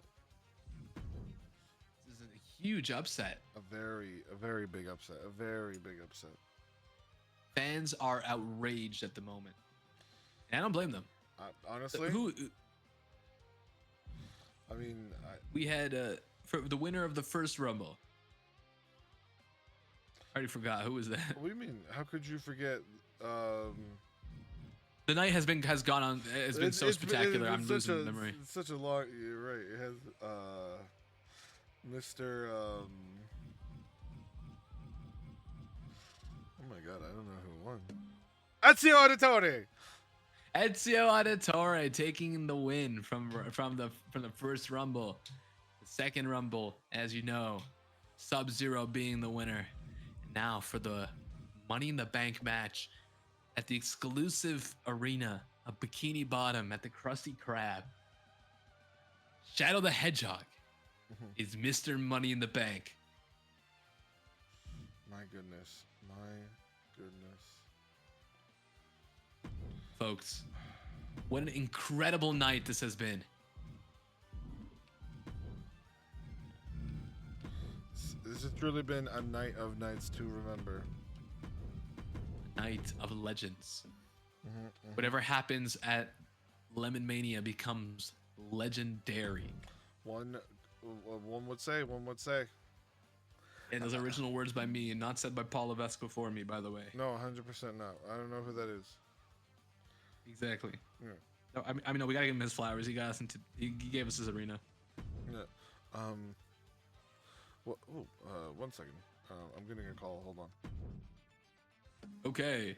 S6: This is a huge upset.
S1: A very big upset. A very big upset.
S6: Fans are outraged at the moment. And I don't blame them.
S1: Honestly, I mean,
S6: We had for the winner of the first Rumble. I already forgot who was that.
S1: what do you mean? How could you forget?
S6: The night has been so spectacular. I'm losing memory.
S1: It's such a long. You're right. It has Mr. Oh my God, I don't know who won. Ezio Auditore.
S6: Ezio Auditore taking the win from the first Rumble. The second Rumble, as you know, Sub-Zero being the winner. Now for the Money in the Bank match at the exclusive arena of Bikini Bottom at the Krusty Krab. Shadow the Hedgehog is Mr. Money in the Bank.
S1: My goodness. My goodness.
S6: Folks, what an incredible night this has been.
S1: This has truly been a night of nights to remember.
S6: Night of Legends. Whatever happens at Lemonmania becomes legendary.
S1: One would say.
S6: And those are original words by me and not said by Paul Levesque before me, by the way.
S1: No, 100% not. I don't know who that is.
S6: Exactly.
S1: Yeah.
S6: No, I mean, no, we gotta give him his flowers. He got us into. He gave us his arena.
S1: Yeah. One second. I'm getting a call. Hold on.
S6: Okay.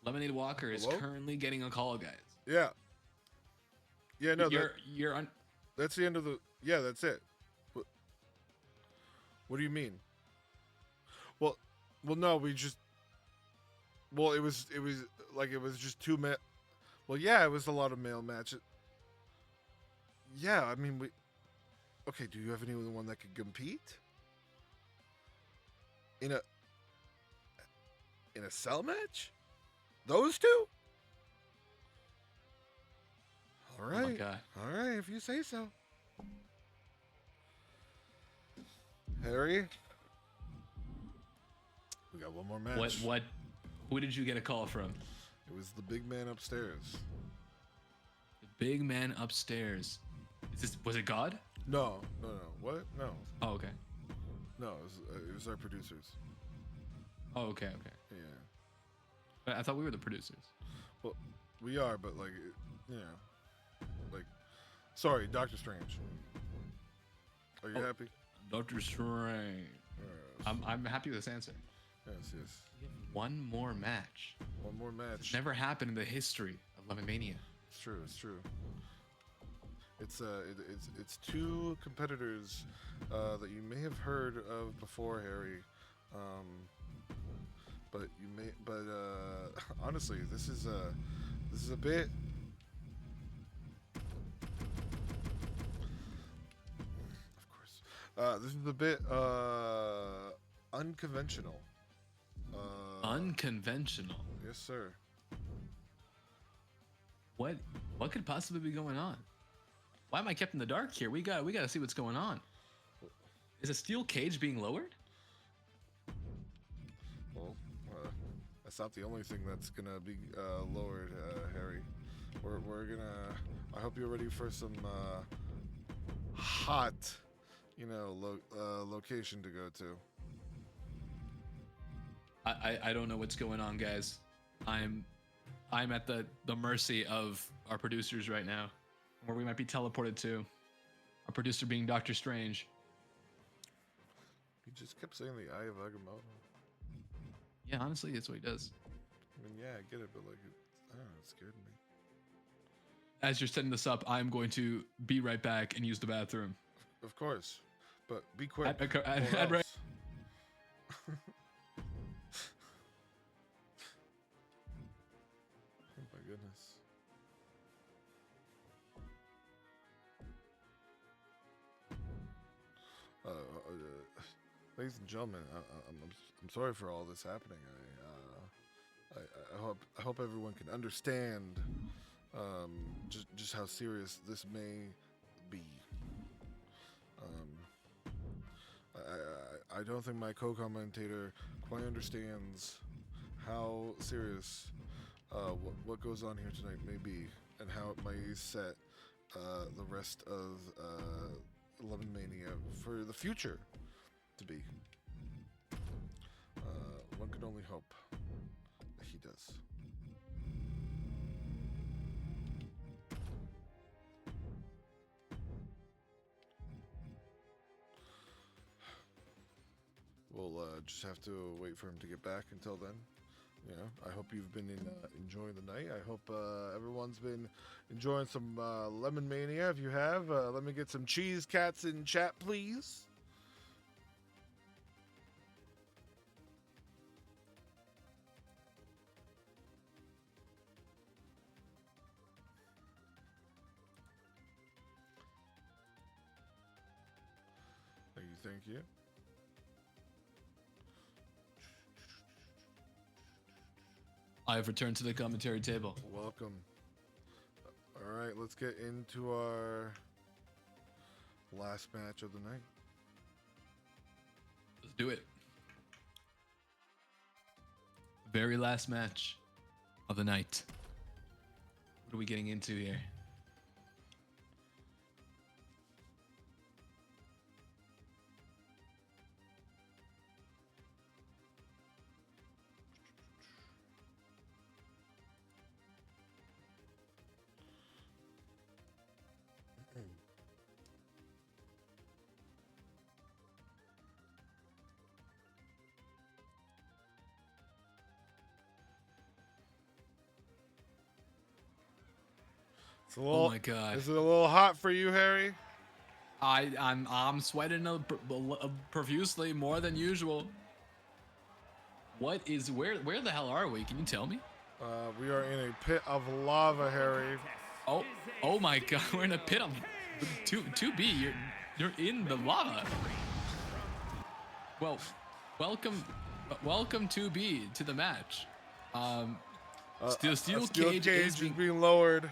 S6: Lemonade Walker is
S1: Hello?
S6: currently getting a call, guys.
S1: Yeah. Yeah. No.
S6: You're on.
S1: That's the end of the. Yeah, that's it. What do you mean? Well, no, we just. Well, it was like it was just two men. Well, yeah, it was a lot of male matches. Yeah, I mean we. Okay, do you have anyone that could compete in a cell match? Those two? All right.
S2: Oh my god.
S1: All right, if you say so. Harry, we got one more match.
S2: What? Who did you get a call from?
S1: It was the big man upstairs.
S2: The big man upstairs. Was it God?
S1: No. What? No.
S2: Oh, okay.
S1: No, it was our producers.
S2: Oh, okay.
S1: Yeah.
S2: I thought we were the producers.
S1: Well, we are, but like, like, sorry, Doctor Strange. Are you happy?
S2: Doctor Strange.
S1: Yes.
S2: I'm happy with this answer.
S1: Yes.
S2: One more match.
S1: One more match.
S2: Never happened in the history of Lemonmania.
S1: It's true. It's two competitors that you may have heard of before, Harry. But honestly, this is a bit. Of course, this is a bit unconventional.
S2: Unconventional.
S1: Yes, sir.
S2: What could possibly be going on? Why am I kept in the dark here? We gotta see what's going on. Is a steel cage being lowered?
S1: Well, that's not the only thing that's gonna be lowered, Harry. We're gonna. I hope you're ready for some hot, location to go to.
S2: I don't know what's going on, guys. I'm at the mercy of our producers right now, where we might be teleported to. Our producer being Doctor Strange.
S1: He just kept saying the Eye of Agamotto.
S2: Yeah, honestly, that's what he does.
S1: I mean, yeah, I get it, but like, I don't know, it scared me.
S2: As you're setting this up, I'm going to be right back and use the bathroom.
S1: Of course, but be quick.
S2: I'd
S1: or else. Oh my goodness. Ladies and gentlemen, I'm sorry for all this happening. I hope everyone can understand just how serious this may be. I don't think my co-commentator quite understands how serious what goes on here tonight may be, and how it may set the rest of Lemonmania for the future to be. One could only hope that he does. We'll just have to wait for him to get back. Until then, I hope you've been enjoying the night. I hope everyone's been enjoying some Lemonmania. If you have, let me get some cheese cats in chat, please. Thank you.
S2: I have returned to the commentary table.
S1: Welcome. All right, let's get into our last match of the night.
S2: Let's do it. Very last match of the night. What are we getting into here?
S1: It's a little,
S2: Oh my god.
S1: Is it a little hot for you, Harry?
S2: I'm sweating profusely more than usual. Where the hell are we? Can you tell me?
S1: We are in a pit of lava, Harry.
S2: Oh my God, we're in a pit of 2B. You're in the lava. Well, welcome 2B to the match. Steel cage is
S1: being lowered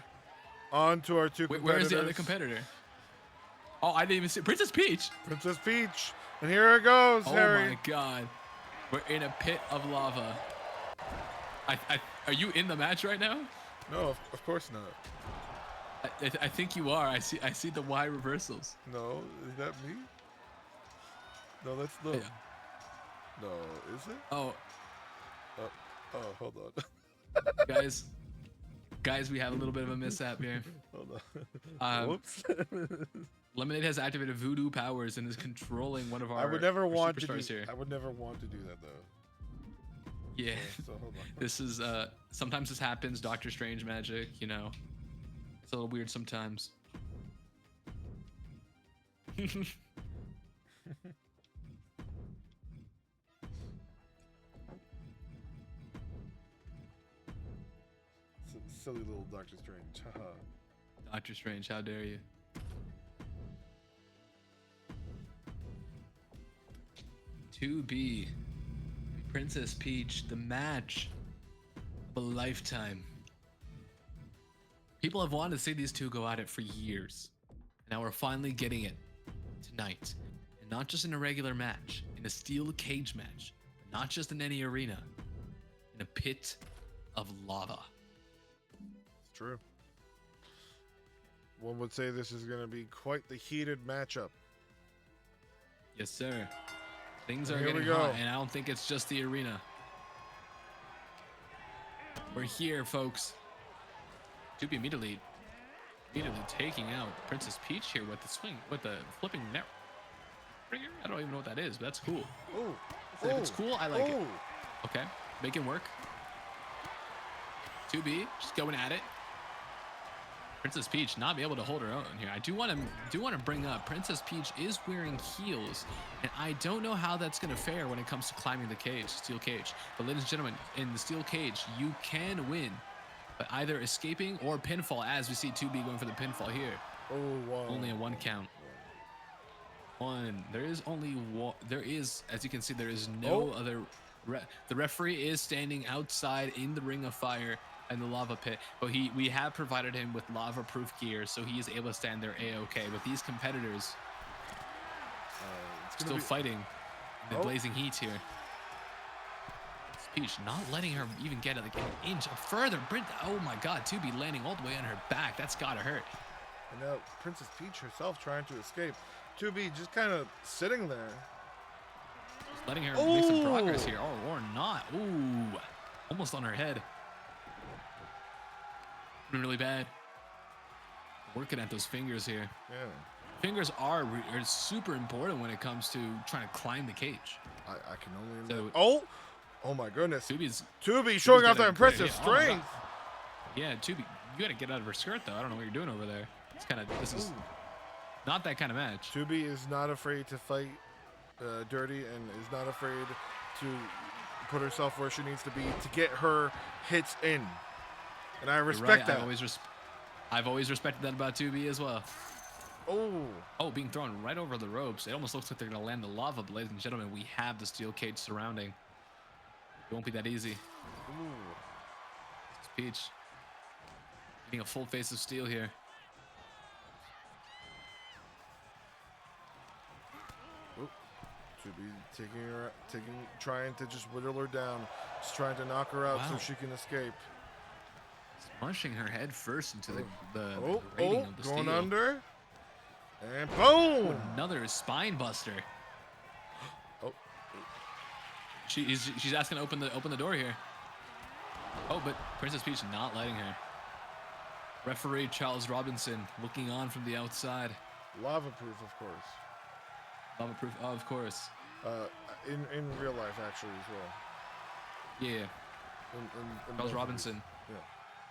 S1: onto our two competitors.
S2: Where is the other competitor? Oh, I didn't even see Princess Peach.
S1: Princess Peach. And here it goes, Harry.
S2: Oh my God. We're in a pit of lava. Are you in the match right now?
S1: No, of course not.
S2: I think you are. I see the Y reversals.
S1: No, is that me? No, that's Lil.
S2: Yeah.
S1: No, is it?
S2: Oh,
S1: Hold on.
S2: guys, we have a little bit of a mishap here.
S1: Hold on. Whoops.
S2: Lemonade has activated voodoo powers and is controlling one of our.
S1: I would never want to
S2: superstars here.
S1: I would never want to do that though.
S2: Yeah.
S1: So hold on.
S2: This is sometimes this happens. Doctor Strange magic, you know. It's a little weird sometimes.
S1: Silly little Doctor Strange. Haha.
S2: Doctor Strange, how dare you? To be Princess Peach, the match of a lifetime. People have wanted to see these two go at it for years. Now we're finally getting it tonight. And not just in a regular match, in a steel cage match. Not just in any arena. In a pit of lava.
S1: It's true. One would say this is going to be quite the heated matchup.
S2: Yes, sir. Things are
S1: Here
S2: getting
S1: we go.
S2: hot, and I don't think it's just the arena. We're here, folks. To be immediately taking out Princess Peach here with the swing, with the flipping net. I don't even know what that is, but that's cool.
S1: Oh,
S2: If it's cool, I like it. Okay, make it work. 2B, just going at it. Princess Peach not be able to hold her own here. I do want to bring up Princess Peach is wearing heels, and I don't know how that's going to fare when it comes to climbing the cage, steel cage. But ladies and gentlemen, in the steel cage, you can win by either escaping or pinfall, as we see 2B going for the pinfall here.
S1: Oh, wow.
S2: Only a 1 count. One. There is only one. There is, as you can see, there is no other. The referee is standing outside in the ring of fire and the lava pit, but we have provided him with lava-proof gear, so he is able to stand there a-okay. But these competitors still fighting in the blazing heat here. Peach not letting her even get like an inch further. Oh my God, 2B landing all the way on her back. That's gotta hurt.
S1: And now Princess Peach herself trying to escape. 2B just kind of sitting there.
S2: Just letting her make some progress here. Oh, or not. Ooh, almost on her head. Really bad. Working at those fingers here.
S1: Yeah.
S2: Fingers are super important when it comes to trying to climb the cage.
S1: I can only. Oh my goodness.
S2: 2B
S1: showing off that impressive strength.
S2: Yeah, 2B, you gotta get out of her skirt though. I don't know what you're doing over there. It's kind of, this is not that kind of match.
S1: 2B is not afraid to fight dirty and is not afraid to put herself where she needs to be to get her hits in. And I respect that.
S2: I've always respected that about 2B as well.
S1: Oh,
S2: being thrown right over the ropes. It almost looks like they're gonna land the lava, but ladies and gentlemen, we have the steel cage surrounding. It won't be that easy. It's Peach getting a full face of steel here.
S1: Should be trying to just whittle her down, just trying to knock her out so she can escape.
S2: Smushing her head first into the rating of the steel.
S1: Going under, and boom!
S2: Another spine buster. She's asking to open the door here. Oh, but Princess Peach not letting her. Referee Charles Robinson looking on from the outside.
S1: Lava proof, of course.
S2: Lava proof, of course.
S1: In real life, actually, as well.
S2: Yeah.
S1: In
S2: Charles Robinson.
S1: Yeah.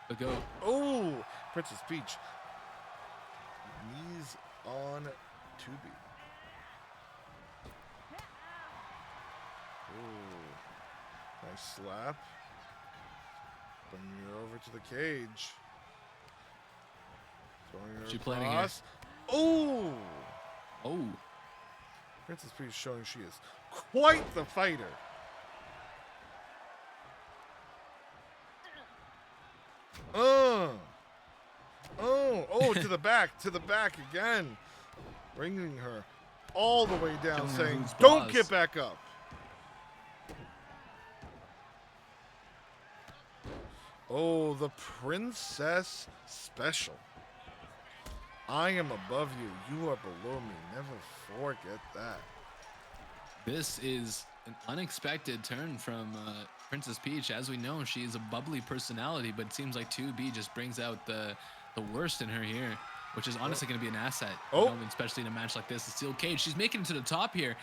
S2: But go.
S1: Oh, Princess Peach. Knees on 2B. Ooh. Nice slap. Bringing her over to the cage. Throwing her
S6: She planning here.
S1: across. Oh!
S6: Oh,
S1: Princess Peach showing she is quite the fighter. Oh, to the back again. Bringing her all the way down,
S6: Showing her
S1: saying,
S6: who's
S1: don't
S6: boss."
S1: get back up. Oh, the Princess Special. I am above you. You are below me. Never forget that.
S6: this is an unexpected turn from Princess Peach. As we know, she is a bubbly personality, but it seems like 2B just brings out the worst in her here, which is honestly going to be an asset, you know, especially in a match like this. The steel cage. She's making it to the top here.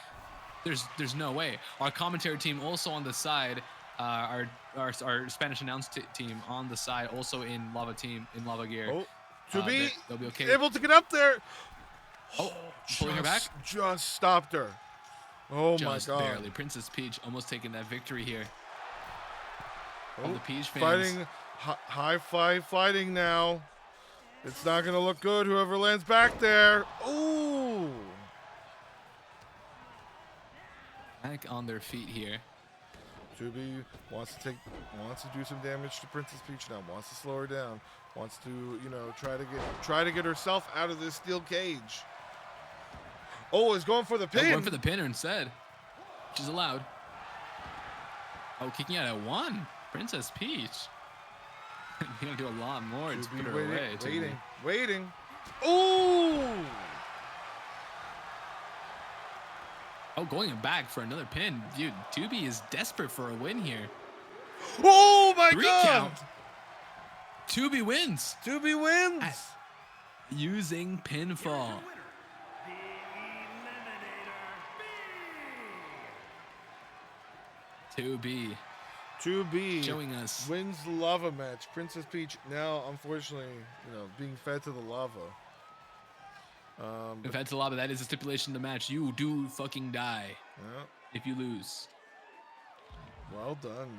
S6: There's no way. Our commentary team also on the side, our Spanish announce team on the side, also in lava gear.
S1: Oh, to be
S6: they'll be okay.
S1: able to get up there.
S6: Oh, pulling her back.
S1: Just stopped her. Oh
S6: Just
S1: my God.
S6: barely. Princess Peach almost taking that victory here. All
S1: Oh,
S6: the Peach fans.
S1: fighting, high five fighting now. It's not going to look good, whoever lands back there. Ooh.
S6: Back on their feet here.
S1: 2B wants to do some damage to Princess Peach now. Wants to slow her down. Wants to, you know, try to get herself out of this steel cage. Oh, is going for the pin.
S6: Going for the pinner instead. She's allowed. Oh, kicking out at 1. Princess Peach. You're gonna do a lot more. Just put her away.
S1: Waiting. Ooh.
S6: Oh, going back for another pin. Dude, 2B is desperate for a win here.
S1: Oh my
S6: 3
S1: God.
S6: count. 2B wins.
S1: 2B wins.
S6: Using pinfall.
S4: The Eliminator
S6: 2B
S1: 2B
S6: showing us.
S1: wins the lava match. Princess Peach now, unfortunately, you know, being fed to the lava.
S6: If that's a lava, that is a stipulation of the match. You do fucking die
S1: Yeah,
S6: if you lose.
S1: well done.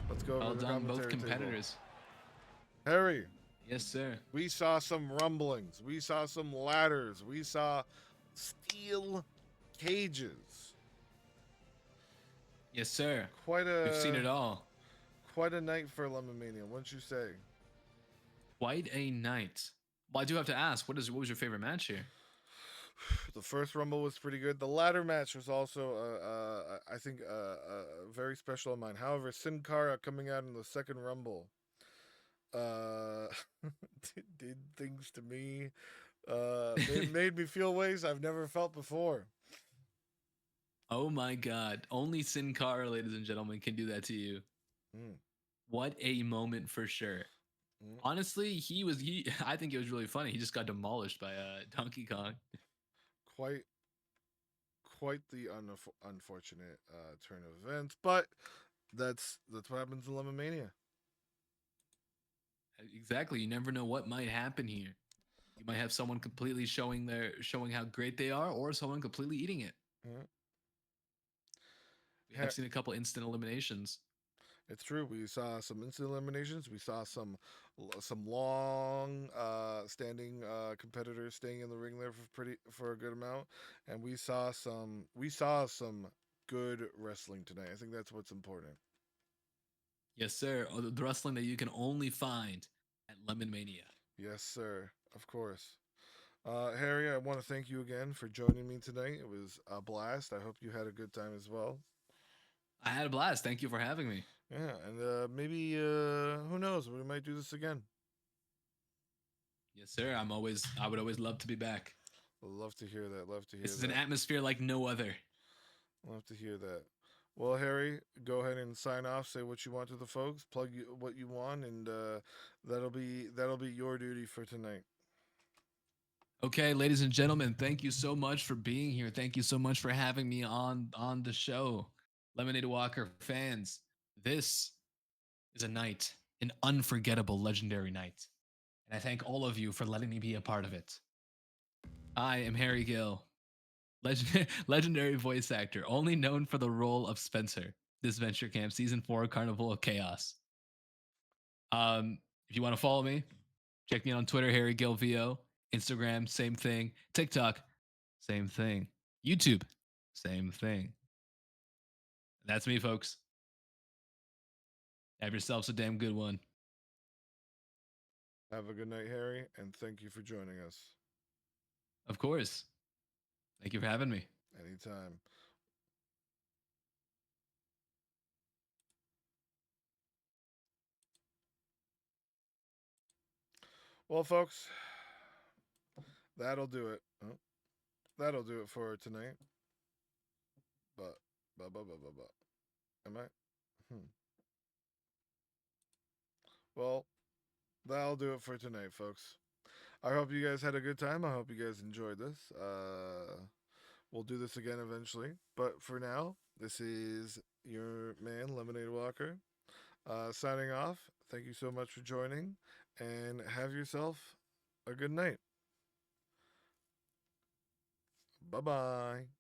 S1: Let's go
S6: Well
S1: over the
S6: done, both
S1: commentary table.
S6: competitors.
S1: Harry,
S6: Yes, sir.
S1: we saw some rumblings. We saw some ladders. We saw steel cages.
S6: Yes, sir.
S1: Quite
S6: We've seen it
S1: a
S6: all.
S1: quite a night for Lemonmania, wouldn't you say?
S6: Quite a night. Well, I do have to ask, what was your favorite match here?
S1: The first Rumble was pretty good. The ladder match was also, I think, very special of mine. However, Sin Cara coming out in the second Rumble did things to me. It made me feel ways I've never felt before.
S6: Oh my God. Only Sin Cara, ladies and gentlemen, can do that to you.
S1: Mm.
S6: What a moment for sure.
S1: Mm.
S6: Honestly, I think it was really funny. He just got demolished by Donkey Kong.
S1: Quite the unfortunate turn of events, but that's what happens in Lemonmania.
S6: Exactly. You never know what might happen here. You might have someone completely showing how great they are, or someone completely eating it.
S1: Mm.
S6: We have seen a couple instant eliminations.
S1: It's true. We saw some instant eliminations. We saw some long standing competitors staying in the ring there for a good amount, and we saw some good wrestling tonight. I think that's what's important.
S6: Yes, sir. Oh, the wrestling that you can only find at Lemonmania.
S1: Yes, sir. Of course. Harry, I want to thank you again for joining me tonight. It was a blast. I hope you had a good time as well.
S6: I had a blast. Thank you for having me.
S1: Yeah, and maybe who knows? We might do this again.
S6: Yes, sir. I would always love to be back.
S1: Love to hear that. Love to hear
S6: This is
S1: that.
S6: an atmosphere like no other.
S1: Love to hear that. Well, Harry, go ahead and sign off. Say what you want to the folks. Plug what you want, and that'll be your duty for tonight.
S6: Okay, ladies and gentlemen, thank you so much for being here. Thank you so much for having me on the show. Lemonade Walker fans, this is a night, an unforgettable, legendary night. And I thank all of you for letting me be a part of it.
S2: I am Harry Gill, legendary voice actor, only known for the role of Spencer. This Venture Camp Season 4 Carnival of Chaos. If you want to follow me, check me out on Twitter, Harry Gill VO. Instagram, same thing. TikTok, same thing. YouTube, same thing. That's me, folks. Have yourselves a damn good one.
S1: Have a good night, Harry, and thank you for joining us.
S2: Of course. Thank you for having me.
S1: Anytime. Well, folks, that'll do it. Oh, that'll do it for tonight. But. Am I? Well, that'll do it for tonight, folks. I hope you guys had a good time. I hope you guys enjoyed this. We'll do this again eventually. But for now, this is your man, Lemonade Walker, signing off. Thank you so much for joining, and have yourself a good night. Bye bye.